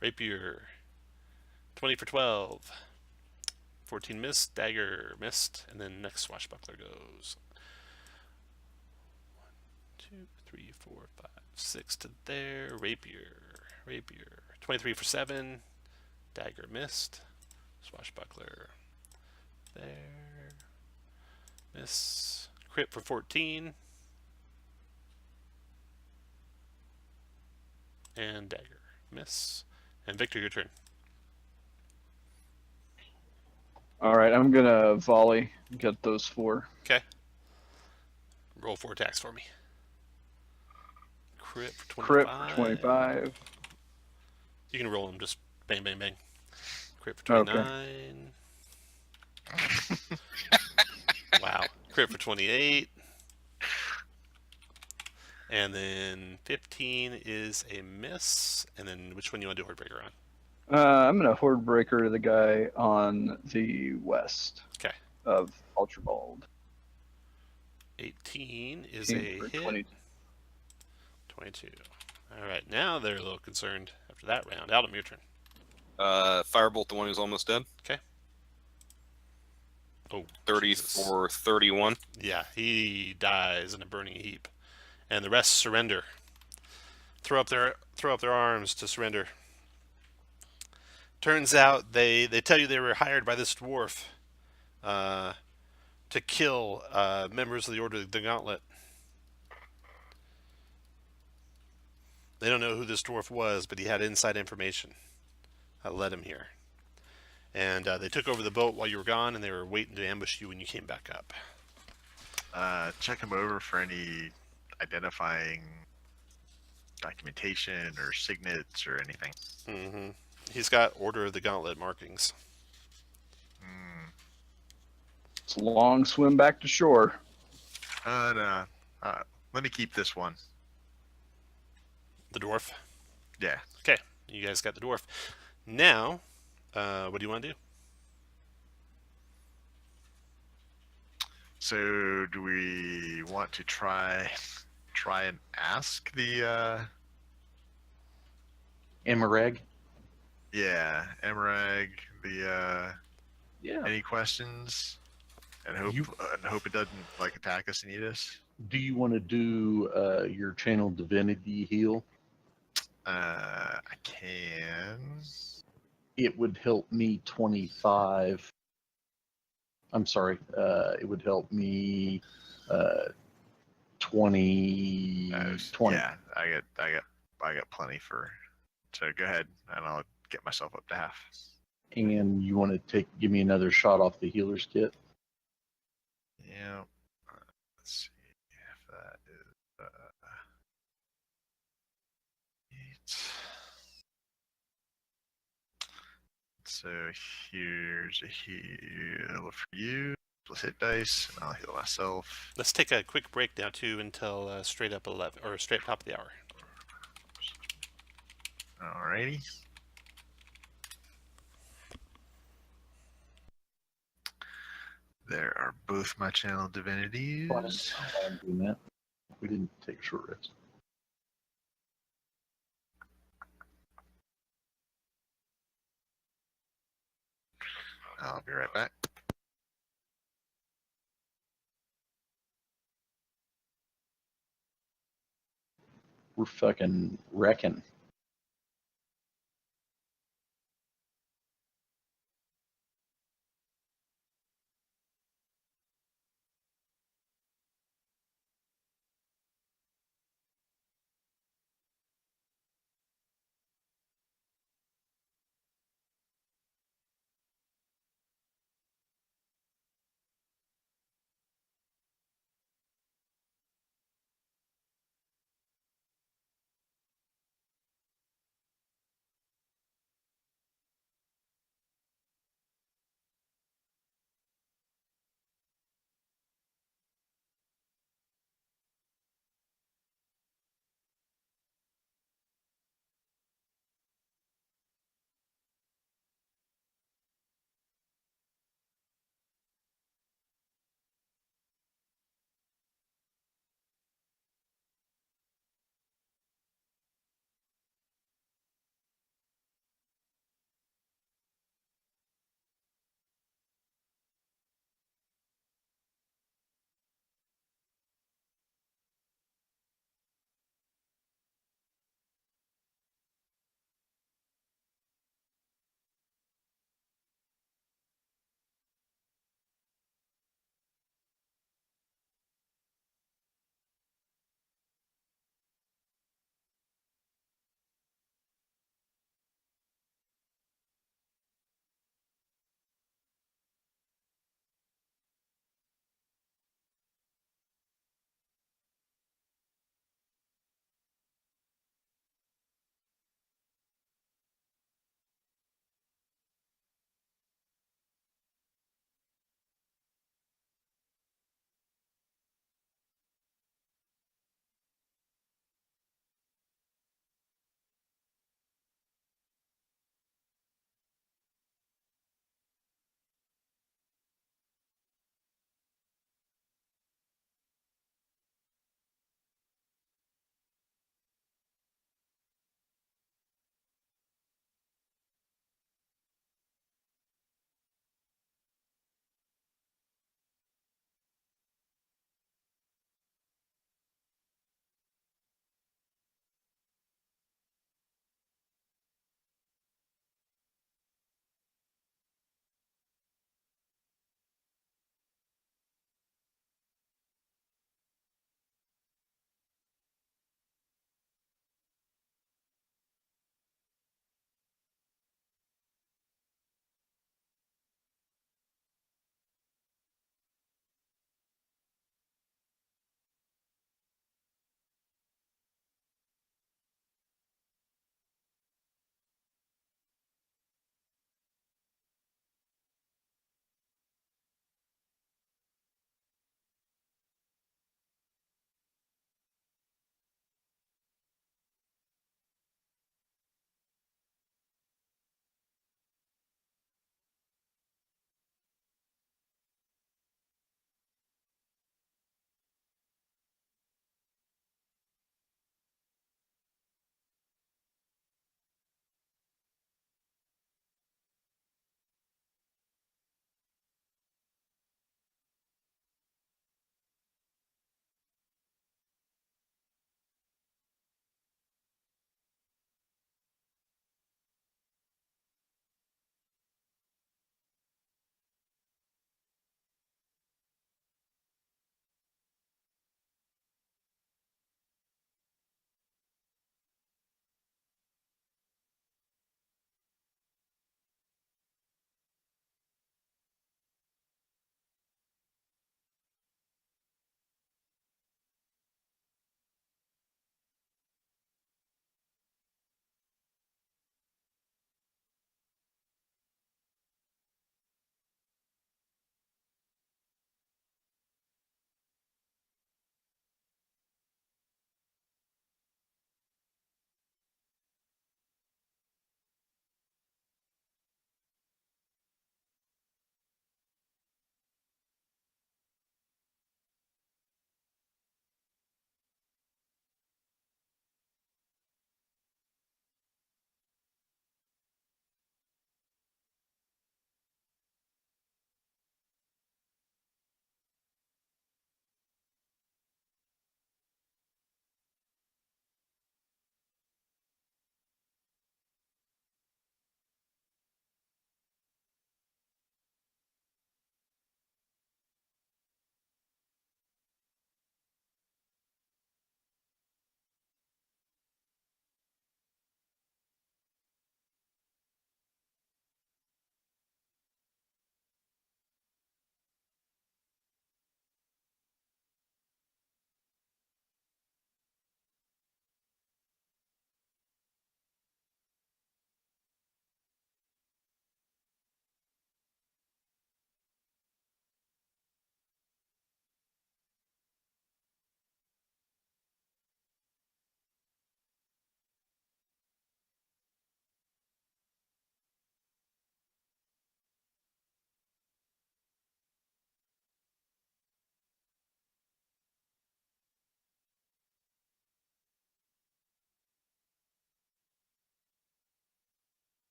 Rapier. 20 for 12. 14 missed. Dagger missed. And then next swashbuckler goes 1, 2, 3, 4, 5, 6 to there. Rapier. 23 for 7. Dagger missed. Swashbuckler. There. Miss. Crit for 14. And dagger. Miss. And Victor, your turn. All right, I'm gonna volley. Get those 4. Okay. Roll 4 attacks for me. Crit for 25. Crit for 25. You can roll them just bang, bang, bang. Crit for Okay. 29. Wow. Crit for 28. And then 15 is a miss. And then which one you want to do Hordebreaker on? I'm gonna horde breaker the guy on the west. Okay. Of Ultrabald. 18 is 18 a for hit. 20. 22. All right. Now they're a little concerned after that round. Adam, your turn. Firebolt the one who's almost dead. Okay. Oh, 30 Jesus. for 31. Yeah, he dies in a burning heap, and the rest surrender. Throw up their arms to surrender. Turns out they tell you they were hired by this dwarf to kill members of the Order of the Gauntlet. They don't know who this dwarf was, but he had inside information that led him here. And they took over the boat while you were gone, and they were waiting to ambush you when you came back up. Check him over for any identifying documentation or signets or anything. Mm-hmm. He's got Order of the Gauntlet markings. It's a long swim back to shore. No. Let me keep this one. The dwarf. Yeah. Okay, you guys got the dwarf. Now, what do you want to do? So, do we want to try and ask the Emerag. Emerag Yeah. any questions and hope it doesn't like attack us and eat us? Do you want to do your channel divinity heal? I can. It would help me 25. I'm sorry. It would help me 20. 20. Yeah, I got plenty for. So go ahead, and I'll get myself up to half. And you want to give me another shot off the healer's kit? Yeah. Let's see if that is 8. So here's a heal for you. Plus hit dice, and I'll heal myself. Let's take a quick break now too until straight up 11 or straight top of the hour. Alrighty. There are both my channel divinities. I'm doing that. We didn't take a short rest. I'll be right back. We're fucking wrecking.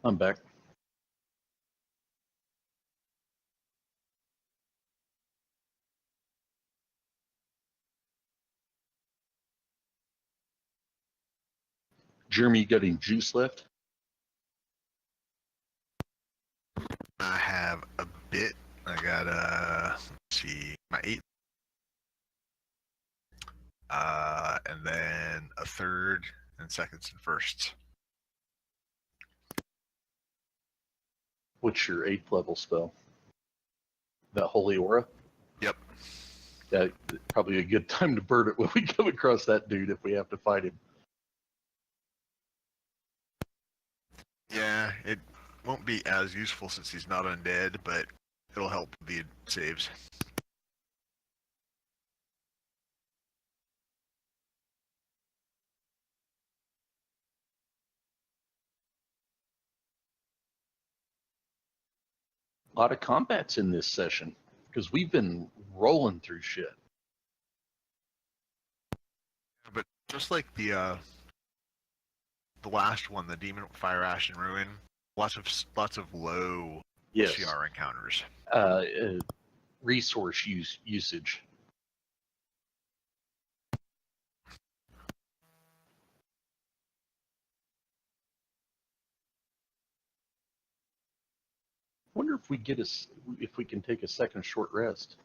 I'm back. Jeremy, you got any juice left? I have a bit. I got let's see, my 8, and then a third and seconds and firsts. What's your 8th level spell? That Holy Aura? Yep. Yeah, probably a good time to burn it when we come across that dude if we have to fight him. Yeah, it won't be as useful since he's not undead, but it'll help with the saves. A lot of combats in this session because we've been rolling through shit. But just like the last one, the Demon Fire Ash and Ruin, lots of low Yes. CR encounters. Resource usage. Wonder if if we can take a second short rest.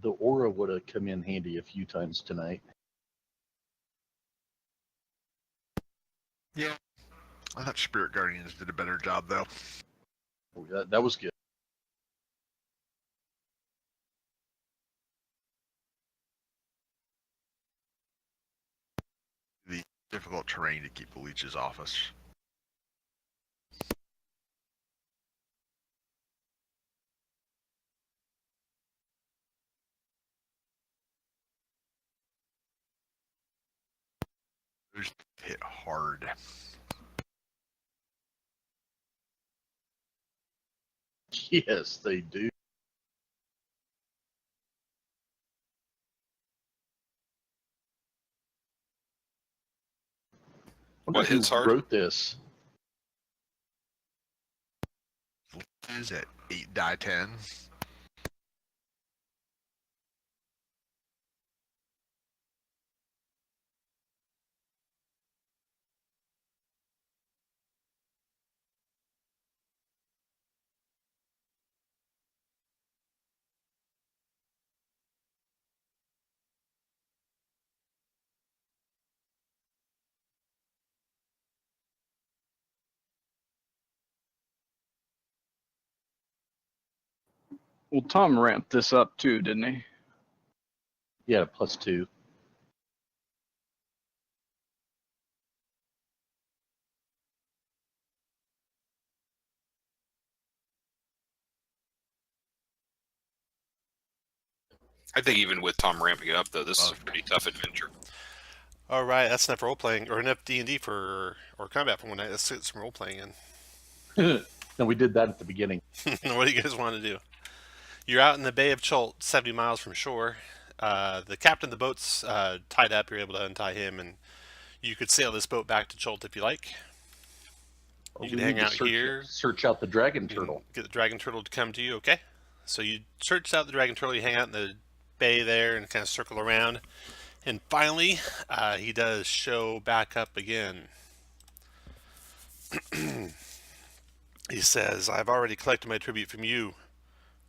The aura would have come in handy a few times tonight. Yeah. I thought Spirit Guardians did a better job, though. Oh, that was good. The difficult terrain to keep the leeches off us. Those hit hard. Yes, they do. Wonder What who hits hard? wrote this. Is at 8 die 10. Well, Tom ramped this up too, didn't he? Yeah, +2. I think even with Tom ramping it up, though, this is a pretty tough adventure. All right, that's enough role playing or enough D&D for or combat for one night. Let's get some role playing in. No, we did that at the beginning. What do you guys want to do? You're out in the Bay of Cholt, 70 miles from shore. The captain of the boat's tied up. You're able to untie him, and you could sail this boat back to Cholt if you like. You can We hang need to out here. Search out the dragon You can turtle. get the dragon turtle to come to you, okay? So you search out the dragon turtle, you hang out in the bay there and kind of circle around. And finally, he does show back up again. He says, I've already collected my tribute from you.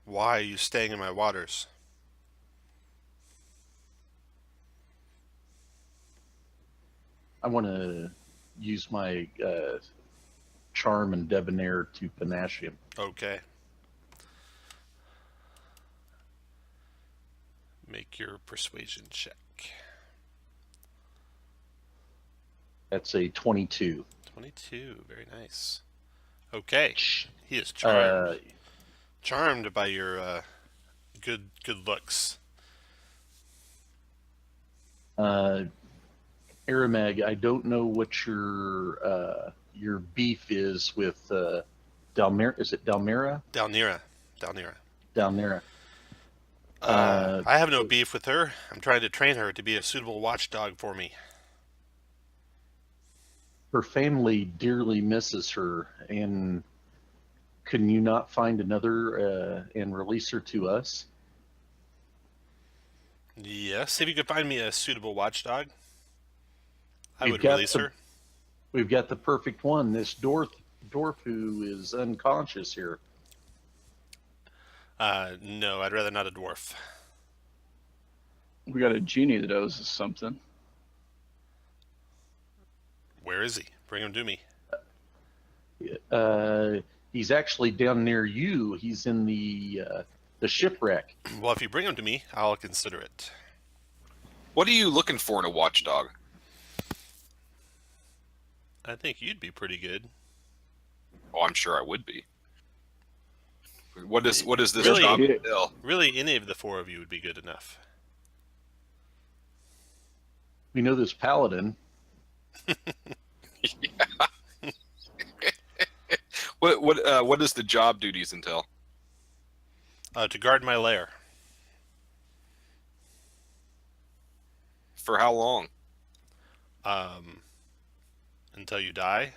Why are you staying in my waters? I want to use my charm and debonair to panache him. Okay. Make your persuasion check. That's a 22. 22, very nice. Okay, he is charmed. Charmed by your good looks. Aramag, I don't know what your beef is with Dalmira. Is it Dalmira? Dalnira. Dalmira. I have no beef with her. I'm trying to train her to be a suitable watchdog for me. Her family dearly misses her, and can you not find another and release her to us? Yes, if you could find me a suitable watchdog, I We've would got release her. We've got the perfect one. This dwarf who is unconscious here. No, I'd rather not a dwarf. We got a genie that owes us something. Where is he? Bring him to me. He's actually down near you. He's in the shipwreck. Well, if you bring him to me, I'll consider it. What are you looking for in a watchdog? I think you'd be pretty good. Oh, I'm sure I would be. What is this Really? job entail? Really, any of the four of you would be good enough. We know this paladin. What does the job duties entail? To guard my lair. For how long? Until you die.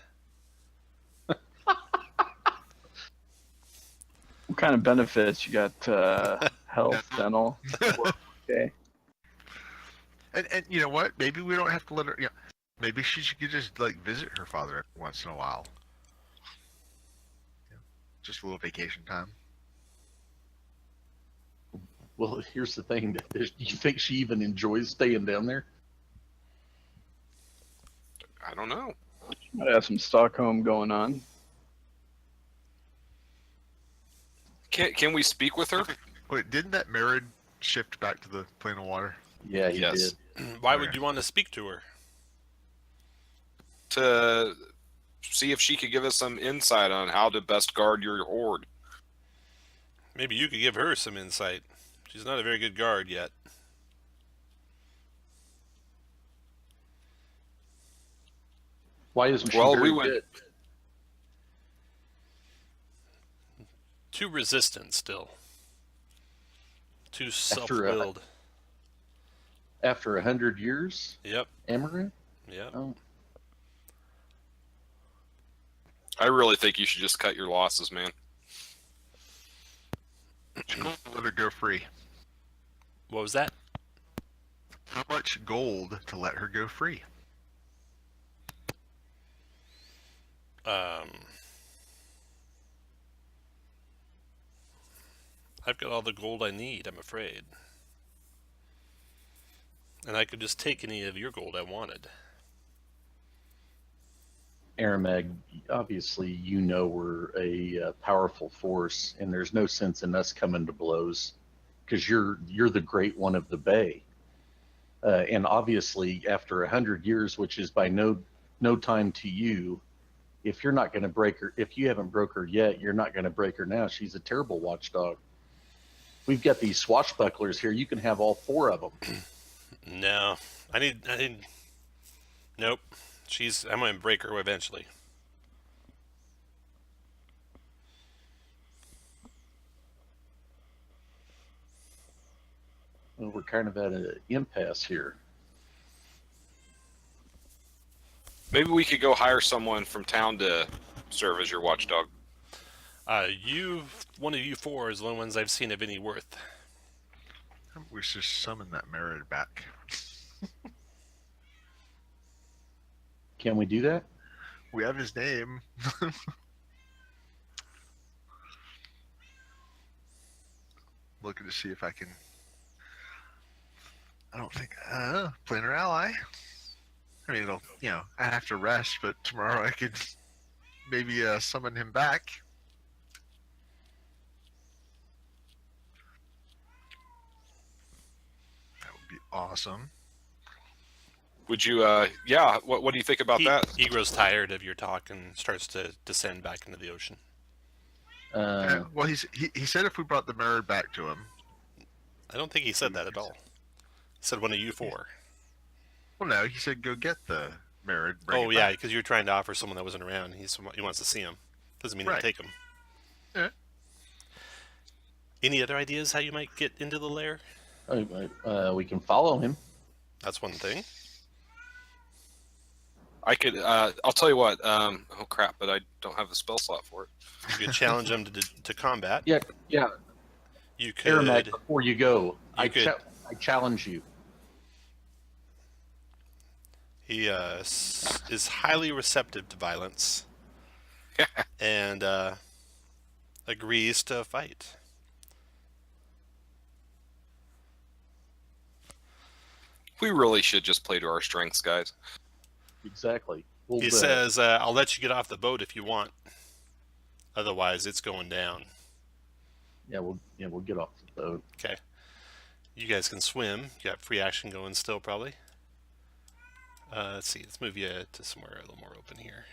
What kind of benefits you got? Health, dental. Okay. And you know what? Maybe we don't have to let her. Maybe she could just like visit her father every once in a while. Just a little vacation time. Well, here's the thing. Do you think she even enjoys staying down there? I don't know. Might have some Stockholm going on. Can we speak with her? Wait, didn't that marriage shift back to the plane of water? Yeah, he Yes. did. Why would you want to speak to her? To see if she could give us some insight on how to best guard your hoard. Maybe you could give her some insight. She's not a very good guard yet. Why isn't she Well, very we went- good? Too resistant still. Too After self-willed. After 100 years, Yep. Amaranth? Yep. Oh, I really think you should just cut your losses, man. Let her go free. What was that? How much gold to let her go free? I've got all the gold I need, I'm afraid. And I could just take any of your gold I wanted. Aramag, obviously you know we're a powerful force, and there's no sense in us coming to blows, because you're the great one of the bay. And obviously, after 100 years, which is by no time to you, if you're not going to break her, if you haven't broke her yet, you're not going to break her now. She's a terrible watchdog. We've got these swashbucklers here. You can have all 4 of them. No, I need. Nope. I'm gonna break her eventually. Well, we're kind of at an impasse here. Maybe we could go hire someone from town to serve as your watchdog. One of you 4 is the only ones I've seen of any worth. We should summon that mirror back. Can we do that? We have his name. Looking to see if I can. I don't think. Planar ally. I mean, it'll. I have to rest, but tomorrow I could maybe summon him back. That would be awesome. Would you? Yeah. What do you think about that? He grows tired of your talk and starts to descend back into the ocean. Well, he said if we brought the mirror back to him. I don't think he said that at all. He said one of you 4. Well, no, he said go get the mirror. And bring Oh it yeah, back. because you're trying to offer someone that wasn't around. He wants to see him. Doesn't mean he'll Right. take him. Yeah. Any other ideas how you might get into the lair? We can follow him. That's one thing. I could. I'll tell you what. Oh crap! But I don't have a spell slot for it. You could challenge him to combat. Yeah. You could. Aramag, before you go, I could- challenge you. He is highly receptive to violence, and agrees to fight. We really should just play to our strengths, guys. Exactly. He says, "I'll let you get off the boat if you want. Otherwise, it's going down." we'll get off the boat. Okay. You guys can swim. You got free action going still, probably. Let's see. Let's move you to somewhere a little more open here.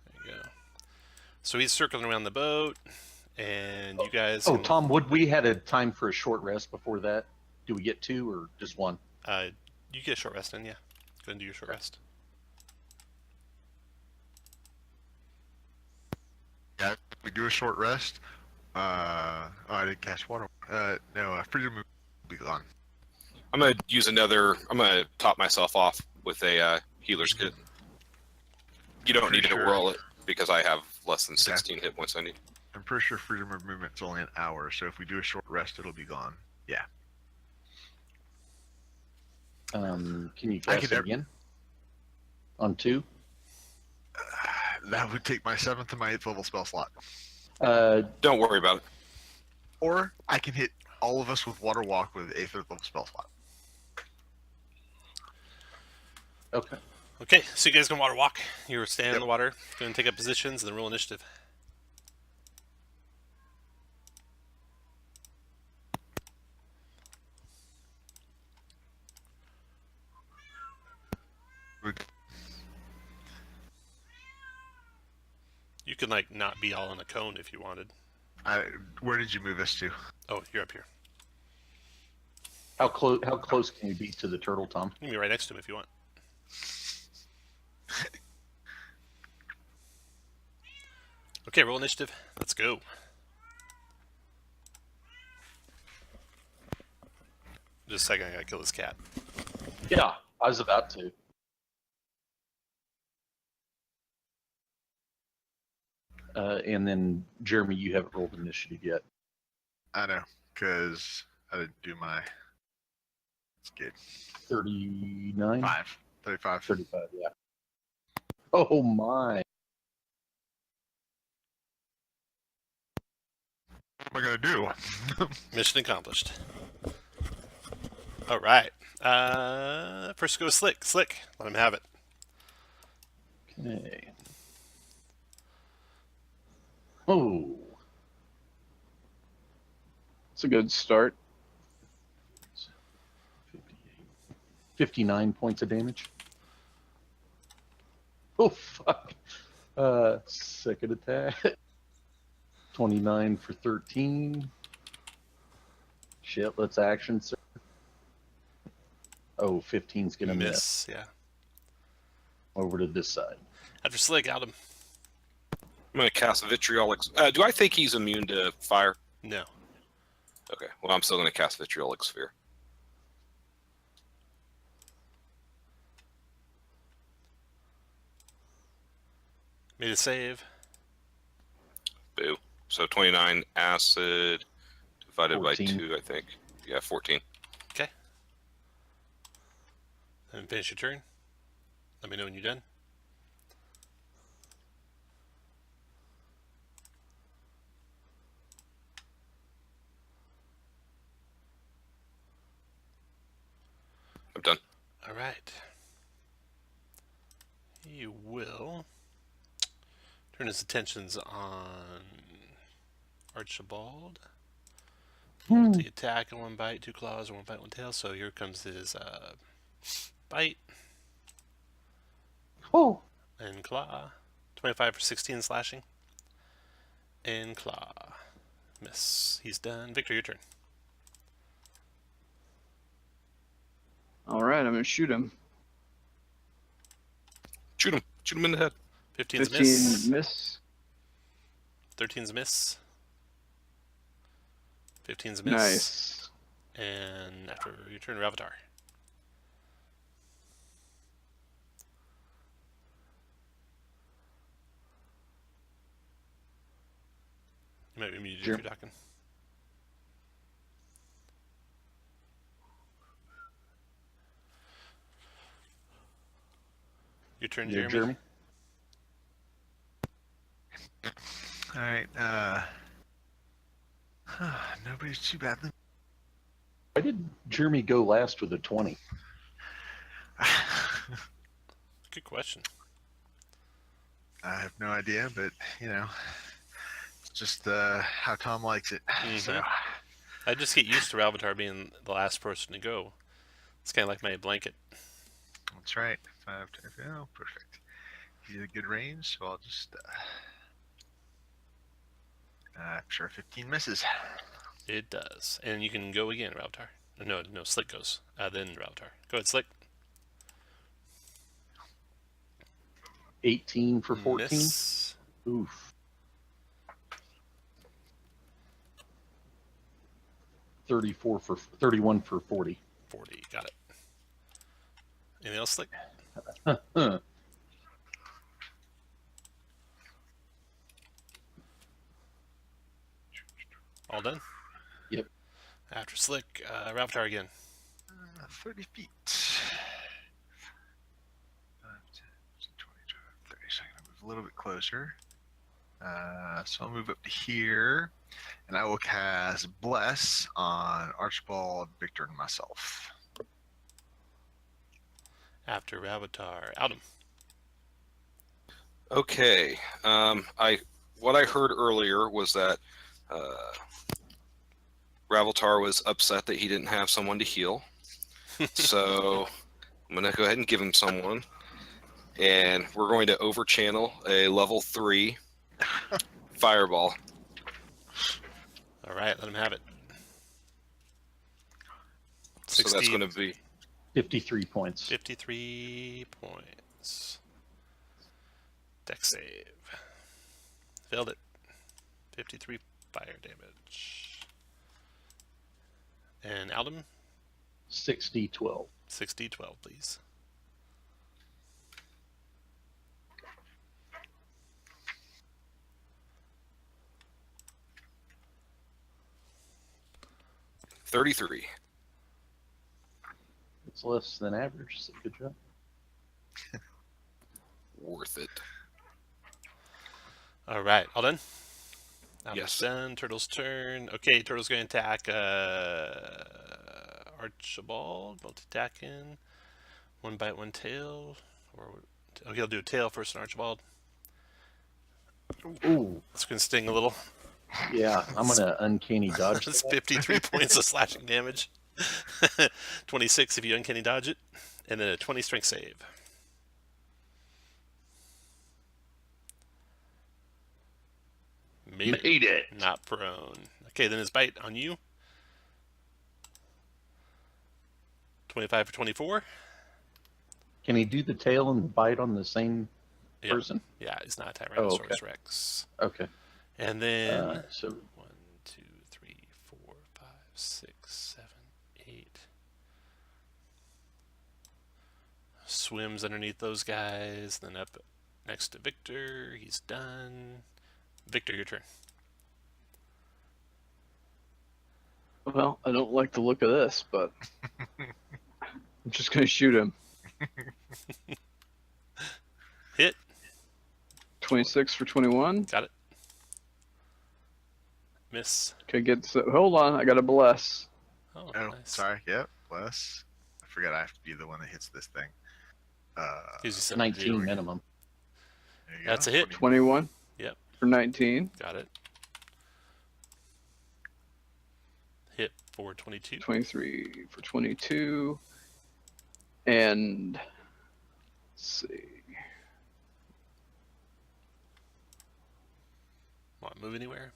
There you go. So he's circling around the boat, and you guys. Oh, can- Tom, would we had a time for a short rest before that? Do we get 2 or just 1? You get a short rest in, yeah. Go and do your short rest. Yeah, we do a short rest. I didn't catch water. No, freedom will be gone. I'm gonna use another. I'm gonna top myself off with a healer's kit. You don't need to Sure. roll it because I have less than Okay. 16 hit points on you. I'm pretty sure freedom of movement's only an hour, so if we do a short rest, it'll be gone. Yeah. Can you I cast could it never- again? On 2? That would take my 7th and my 8th level spell slot. Don't worry about it. Or I can hit all of us with Water Walk with 8th level spell slot. Okay. Okay, so you guys can water walk. You're staying in Yep. the water. Going to take up positions and then roll initiative. You can like not be all in a cone if you wanted. Where did you move us to? Oh, you're up here. How close can you be to the turtle, Tom? You can be right next to him if you want. Okay, roll initiative. Let's go. Just a second, I gotta kill this cat. Yeah, I was about to. And then, Jeremy, you haven't rolled initiative yet. I know, because I didn't do my. It's good. 39? 35. 35, yeah. Oh, my. What am I going to do? Mission accomplished. All right. First go Slick. Slick, let him have it. Okay. Oh. It's a good start. 59 points of damage. Oh, fuck. Second attack. 29 for 13. Shit, let's action, sir. Oh, 15's gonna miss. Yeah. Over to this side. After Slick, Adam. I'm going to cast Vitriolic. Do I think he's immune to fire? No. Okay. Well, I'm still going to cast Vitriolic Sphere. Made a save. Boo. So 29 acid divided 14. by 2, I think. Yeah, 14. Okay. Then finish your turn. Let me know when you're done. I'm done. All right. He will turn his attentions on Archibald. The attack and 1 bite, 2 claws, 1 bite, 1 tail. So here comes his bite Oh, and claw. 25 for 16 slashing. And claw. Miss. He's done. Victor, your turn. All right, I'm gonna shoot him. Shoot him. Shoot him in the head. 15's 15 miss. miss. 13's miss. 15's miss. Nice. And after your turn, Ravatar. You might be muted Sure. if you're talking. Your turn, yeah, Jeremy. All right. Nobody's too badly. Why did Jeremy go last with a 20? Good question. I have no idea, but you know, it's just how Tom likes it. So I just get used to Ravatar being the last person to go. It's kind of like my blanket. that's right. 5, 10, oh, perfect. He's a good range, so I'll just. I'm sure 15 misses. It does. And you can go again, Ravatar. No, Slick goes. Then Ravatar. Go ahead, Slick. 18 for 14. Miss. Oof. 31 for 40. 40. Got it. Anything else, Slick? Huh. All done? Yep. After Slick, Ravatar again. 30 feet. 5, 10, 20, 30. So I'm gonna move a little bit closer. So I'll move up to here, and I will cast Bless on Archibald, Victor, and myself. After Ravatar, Adam. Okay. What I heard earlier was that Ravatar was upset that he didn't have someone to heal. So I'm going to go ahead and give him someone. And we're going to overchannel a level 3 fireball. All right, let him have it. So that's going to be 53 points. 53 points. Dex save. Failed it. 53 fire damage. And Aldum, 60-12. 6d12, please. $33. It's less than average, so good job. Worth it. All right, all done? Yes. Done. Turtle's turn. Okay, Turtle's going to attack Archibald. Multi-attacking. 1 bite, 1 tail. Okay, he'll do a tail first on Archibald. Ooh, It's going to sting a little. yeah, I'm gonna uncanny dodge. That's that. 53 points of slashing damage. 26 if you uncanny dodge it, and then a 20 strength save. Made it. Not prone. Okay, then his bite on you. 25 for 24. Can he do the tail and the bite on the same Yeah. person? Yeah, he's not Tyrannosaurus Oh, okay. Rex. Okay. And then So 1, 2, 3, 4, 5, 6, 7, 8. Swims underneath those guys, then up next to Victor. He's done. Victor, your turn. Well, I don't like the look of this, but I'm just gonna shoot him. Hit. 26 for 21. Got it. Miss. Okay, hold on, I got to bless. Oh, Oh, nice. sorry. Yep. Bless. I forgot I have to be the one that hits this thing. Gives you something to 19 do. minimum. There you That's go. a hit. 21. Yep. For 19. Got it. Hit for 22. 23 for 22. And let's see. Want to move anywhere?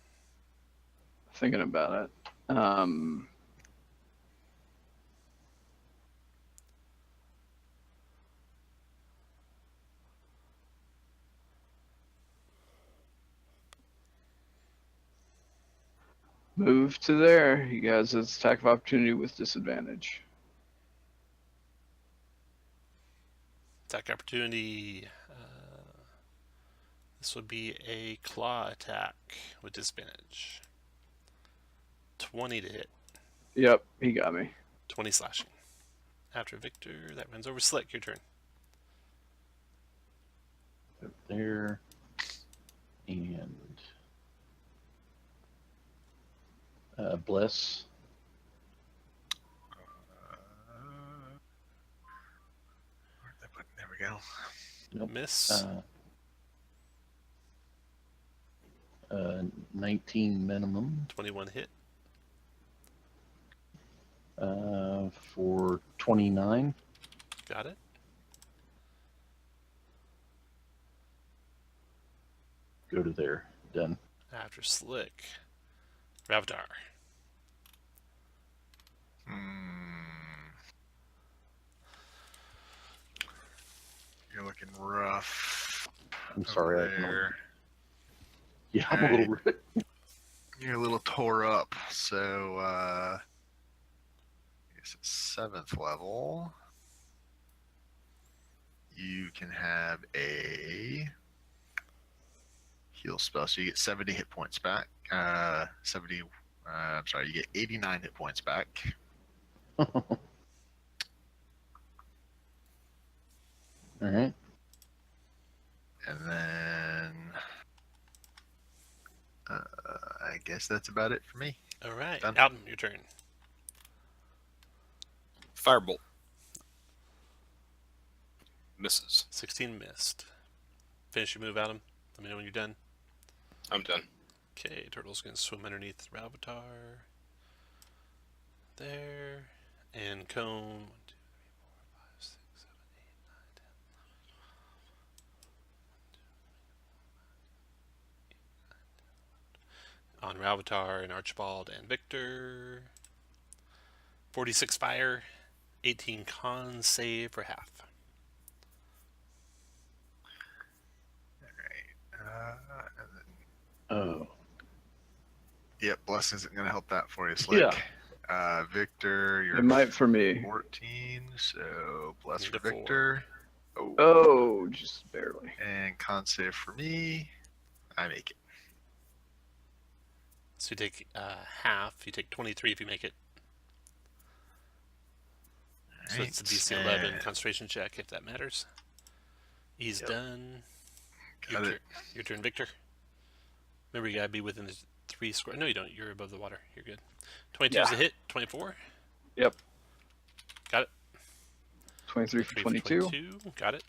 Thinking about it. Move to there. You guys, it's attack of opportunity with disadvantage. Attack opportunity. This would be a claw attack with disadvantage. 20 to hit. Yep, he got me. 20 slashing. After Victor, that runs over Slick. Your turn. Up there. And bless. Where'd that button? There we go. Nope. Miss. 19 minimum 21 hit. for 29. Got it. Go to there. Done. After Slick. Ravatar. You're looking rough. I'm over sorry. I can only, there. yeah, I'm a little. You're a little tore up. So, I guess it's 7th level. You can have a heal spell, so you get 70 hit points back. 70. I'm sorry, you get 89 hit points back. All right. And then I guess that's about it for me. All right. Done. Alton, your turn. Firebolt. Misses. 16 missed. Finish your move, Adam. Let me know when you're done. I'm done. Okay, Turtle's going to swim underneath Ravatar. There. And Cone. 1, 2, 3, 4, 5, 6, 7, 8, 9, 10. On Ravatar and Archibald and Victor. 46 fire. 18 con save for half. Oh. Yep, bless isn't going to help that for you, Slick. Yeah. Victor, you're It might for me. 14, so bless Need for a 4. Victor. Oh. Oh, just barely. And con save for me. I make it. So you take half. You take 23 if you make it. So it's a DC 11 and concentration check, if that matters. He's Yep. done. got it. Your turn, Victor. Remember, you gotta be within the 3 square. No, you don't. You're above the water. You're good. 22 is Yeah. a hit. 24. Yep. Got it. 23 for 22. Got it.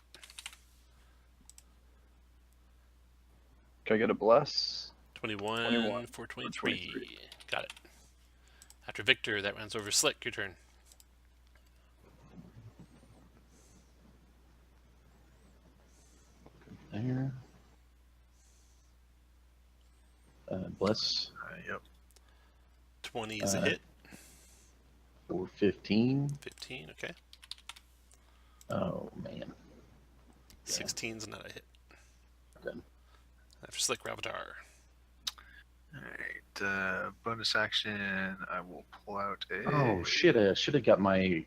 Can I get a bless? 21 for 23. 23. Got it. After Victor, that runs over Slick. Your turn. there. Bless Yep. 20 is a Uh, hit. for 15. 15, okay. Oh, man. 16's not a hit. Done. After Slick Ravitar. All right. Bonus action. I will pull out a. Oh, shit. I should have got my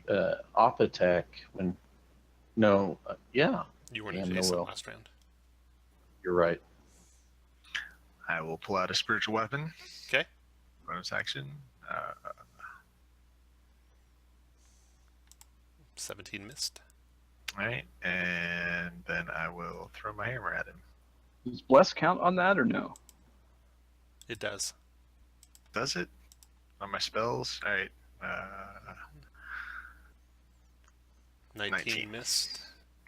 off attack when. No. Yeah, You weren't Damn, adjacent Noel. last round. you're right. I will pull out a spiritual weapon. Okay. Bonus action. 17 missed. All right, and then I will throw my hammer at him. Does bless count on that or no? It does. Does it? On my spells? All right. 19 missed.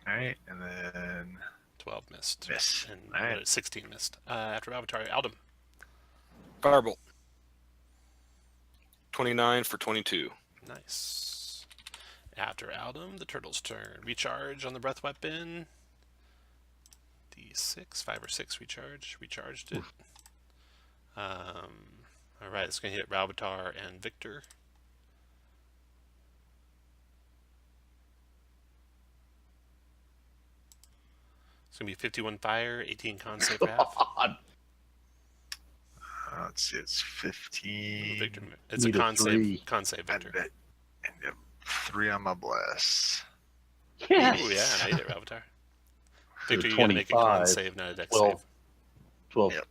All right, and then 12 missed. miss. And All right. 16 missed. After Ravitar, Aldum. Firebolt. 29 for 22. Nice. After Aldum, the turtle's turn. Recharge on the breath weapon. D6, 5 or 6 recharge. Recharged it. All right, it's going to hit Ravitar and Victor. It's going to be 51 fire, 18 con save Rav. God. Let's see, it's 15. Victor, it's Need a a con three. save. Con save, And, Victor. and 3 on my bless. Yes. Ooh, yeah, made it, Ravitar. So Victor, you got to make a con 25. save, not a dex 12. save. 12. Yep.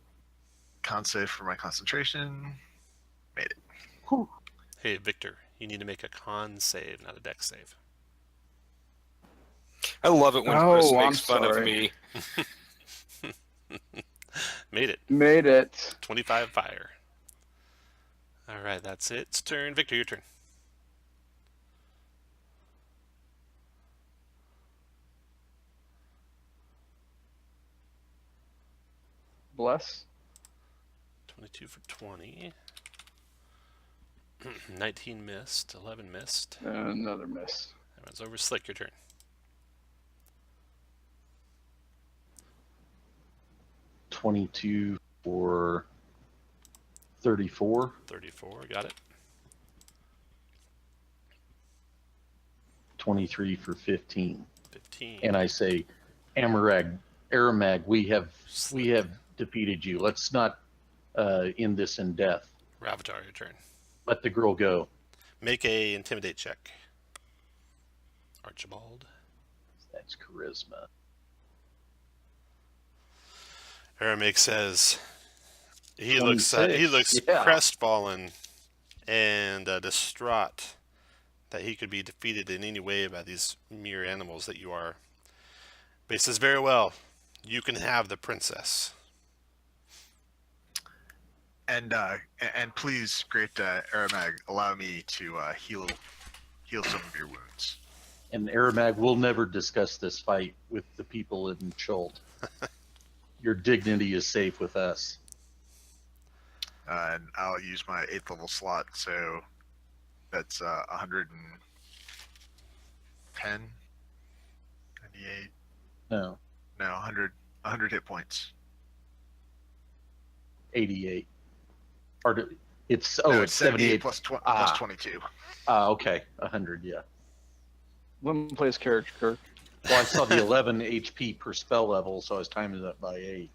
Con save for my concentration. Made it. Whew. Hey, Victor, you need to make a con save, not a dex save. I love it when Oh, Chris I'm makes fun of sorry. me. Made it. Made it. 25 fire. All right, that's it. It's turn. Victor, your turn. Bless. 22 for 20. 19 missed. 11 missed. Another miss. That one's over. Slick, your turn. 22 for 34. 34. Got it. 23 for 15. 15. And I say, Aramag, we have defeated you. Let's not end this in death. Ravitar, your turn. Let the girl go. Make a intimidate check. Archibald. That's charisma. Aramig says he looks 26, yeah. crestfallen and distraught that he could be defeated in any way by these mere animals that you are. But he says, very well, you can have the princess. And please, great Aramag, allow me to heal some of your wounds. And Aramag, we'll never discuss this fight with the people in Chult. Your dignity is safe with us. And I'll use my 8th level slot, so that's 110, 98, No, 100 hit points. 88. It's No, it's 78 plus, plus Ah. 22. Okay, 100. Yeah. Let me play his character, Kirk. Well, I saw the 11 HP per spell level, so I was timing it up by 8.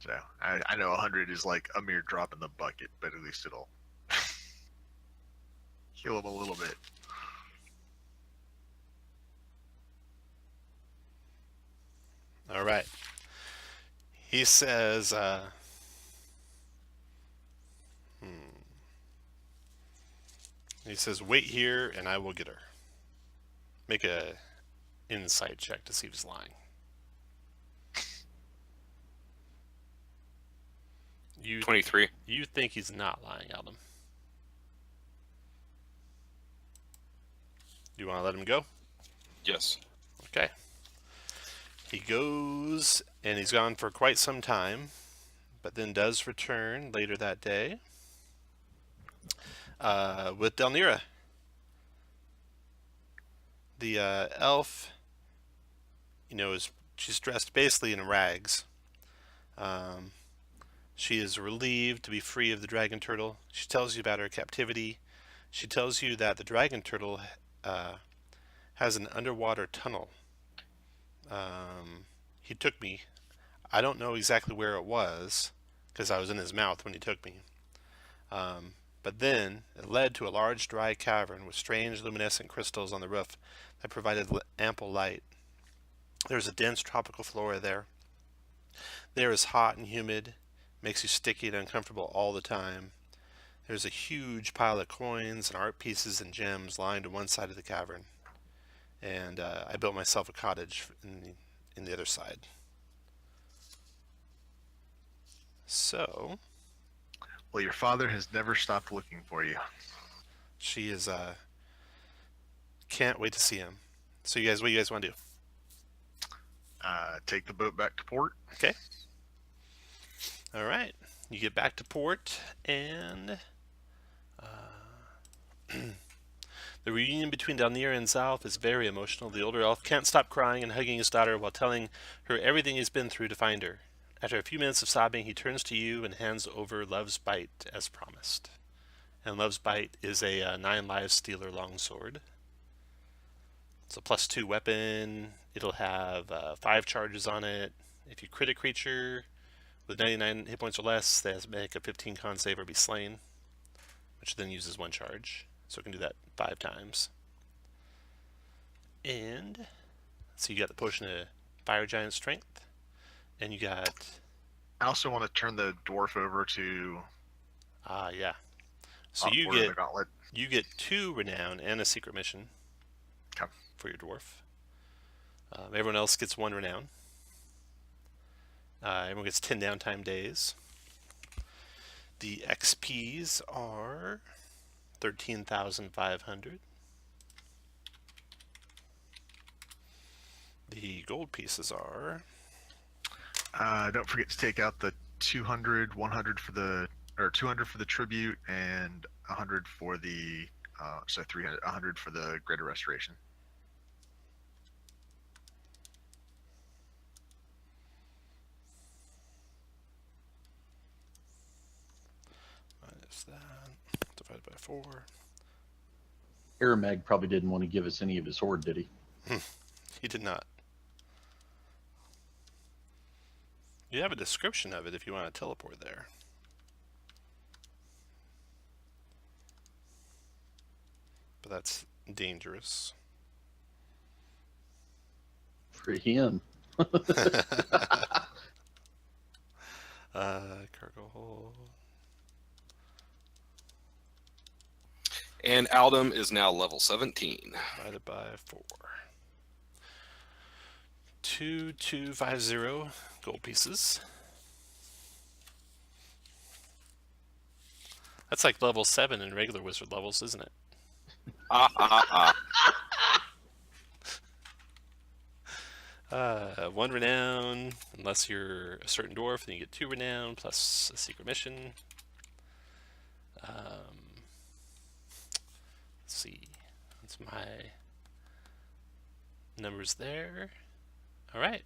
So I know 100 is like a mere drop in the bucket, but at least it'll heal him a little bit. All right. He says, he says, wait here and I will get her. Make a insight check to see if he's lying. You 23. You think he's not lying, Aldum? You want to let him go? Yes. Okay. He goes, and he's gone for quite some time, but then does return later that day with Delnira. The elf she's dressed basically in rags. She is relieved to be free of the dragon turtle. She tells you about her captivity. She tells you that the dragon turtle has an underwater tunnel. He took me. I don't know exactly where it was because I was in his mouth when he took me. But then it led to a large dry cavern with strange luminescent crystals on the roof that provided ample light. There's a dense tropical flora there. The air is hot and humid, makes you sticky and uncomfortable all the time. There's a huge pile of coins and art pieces and gems lined to one side of the cavern. And I built myself a cottage in the other side. So, Well, your father has never stopped looking for you. she is, can't wait to see him. So you guys, what do you guys want to do? Take the boat back to port. Okay. All right. You get back to port, and the reunion between Dalnir and Zalf is very emotional. The older elf can't stop crying and hugging his daughter while telling her everything he's been through to find her. After a few minutes of sobbing, he turns to you and hands over Love's Bite as promised. And Love's Bite is a 9 lives stealer longsword. It's a +2 weapon. It'll have 5 charges on it. If you crit a creature with 99 hit points or less, they have to make a 15 con save or be slain, which then uses 1 charge. So it can do that 5 times. And so you got the potion of Fire Giant Strength, and you got I also want to turn the dwarf over to yeah. So you Order of get the Gauntlet. 2 renown and a secret mission. Okay. For your dwarf. Everyone else gets 1 renown. Everyone gets 10 downtime days. The XPs are 13,500. The gold pieces are Don't forget to take out the 200, 100 for the, or 200 for the tribute, and 100 for the, 300, 100 for the greater restoration. minus that divided by 4. Aramag probably didn't want to give us any of his hoard, did he? He did not. You have a description of it if you want to teleport there. But that's dangerous. For him. Cargo hold. And Aldum is now level 17. Divided by 4. 2250 gold pieces. That's like level 7 in regular wizard levels, isn't it? Ah, ah, ah. 1 renown, unless you're a certain dwarf, then you get 2 renown plus a secret mission. Let's see, that's my numbers there. All right,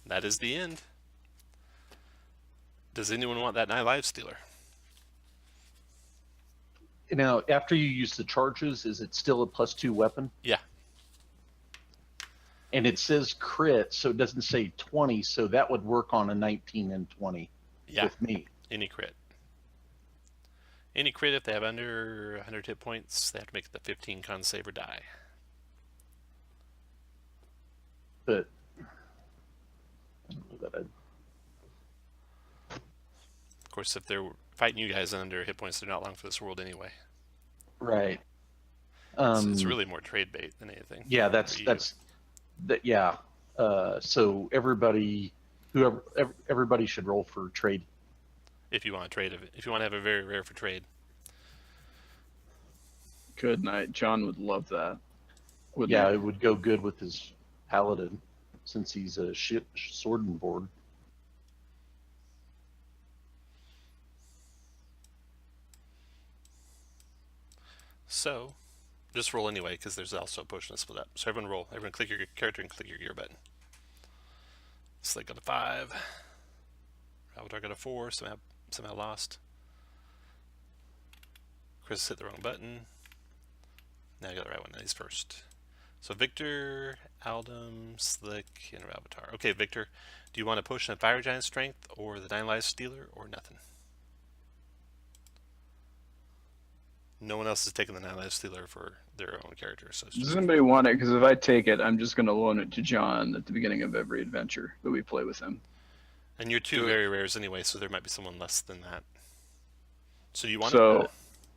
that is the end. Does anyone want that 9 lives stealer? Now, after you use the charges, is it still a +2 weapon? Yeah. And it says crit, so it doesn't say 20, so that would work on a 19 and 20 Yeah, with me. any crit. Any crit, if they have under 100 hit points, they have to make the 15 con save or die. But I don't know that Of course, if they're fighting you guys under hit points, they're not long for this world anyway. right. It's really more trade bait than anything. Yeah, for you. yeah. So everybody should roll for trade. If you want to trade of it, if you want to have a very rare for trade. Good night. John would love that. Wouldn't Yeah, he? it would go good with his paladin since he's a sword and board. So, just roll anyway, because there's also a potion to split up. So everyone roll. Everyone click your character and click your gear button. Slick got a 5. Avatar got a 4. Somehow lost. Chris hit the wrong button. Now I got the right one. He's first. So Victor, Aldum, Slick, and Avatar. Okay, Victor, do you want a potion of Fire Giant Strength or the 9 Lives Stealer or nothing? No one else is taking the 9 Lives Stealer for their own character. So it's Does just anybody want it? Because if I take it, I'm just going to loan it to John at the beginning of every adventure that we play with him. and you're 2 Do it. very rares anyway, so there might be someone less than that. So do you want So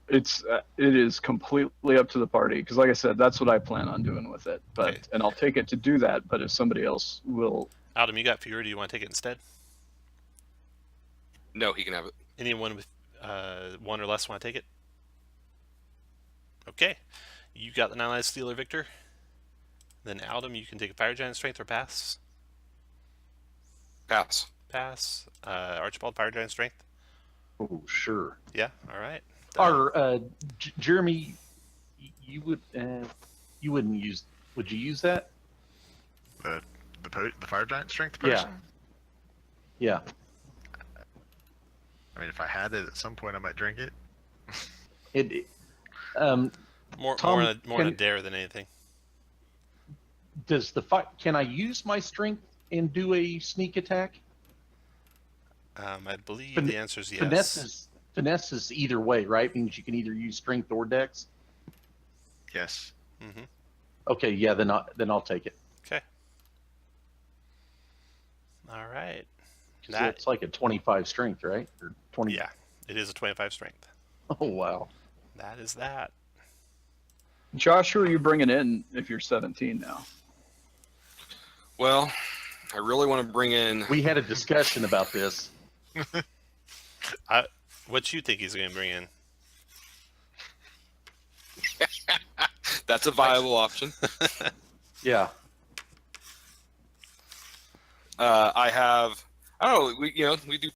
it? it is completely up to the party. Because like I said, that's what I plan on doing with it. But Okay. and I'll take it to do that. But if somebody else will, Adam, you got Fury. Do you want to take it instead? No, he can have it. Anyone with 1 or less want to take it? Okay. You got the 9 Lives Stealer, Victor. Then Aldum, you can take a Fire Giant Strength or pass. Pass. Pass. Archibald, Fire Giant Strength. Oh, sure. Yeah. All right. Or Jeremy, you wouldn't use? Would you use that? The fire giant strength Yeah. person. Yeah. I mean, if I had it at some point, I might drink it. More Tom, on a can- dare than anything. Does the fight? Can I use my strength and do a sneak attack? I believe Fin- the answer is yes. Finesse is either way, right? Means you can either use strength or dex. Yes. Mm-hmm. Okay, yeah, then I'll take it. Okay. All right. 'Cause it's like a 25 strength, right? Or 20. Yeah, it is a 25 strength. Oh wow. That is that. Josh, who are you bringing in if you're 17 now? Well, I really want to bring in. We had a discussion about this. What you think he's going to bring in? That's a viable option. Yeah. I don't know. We do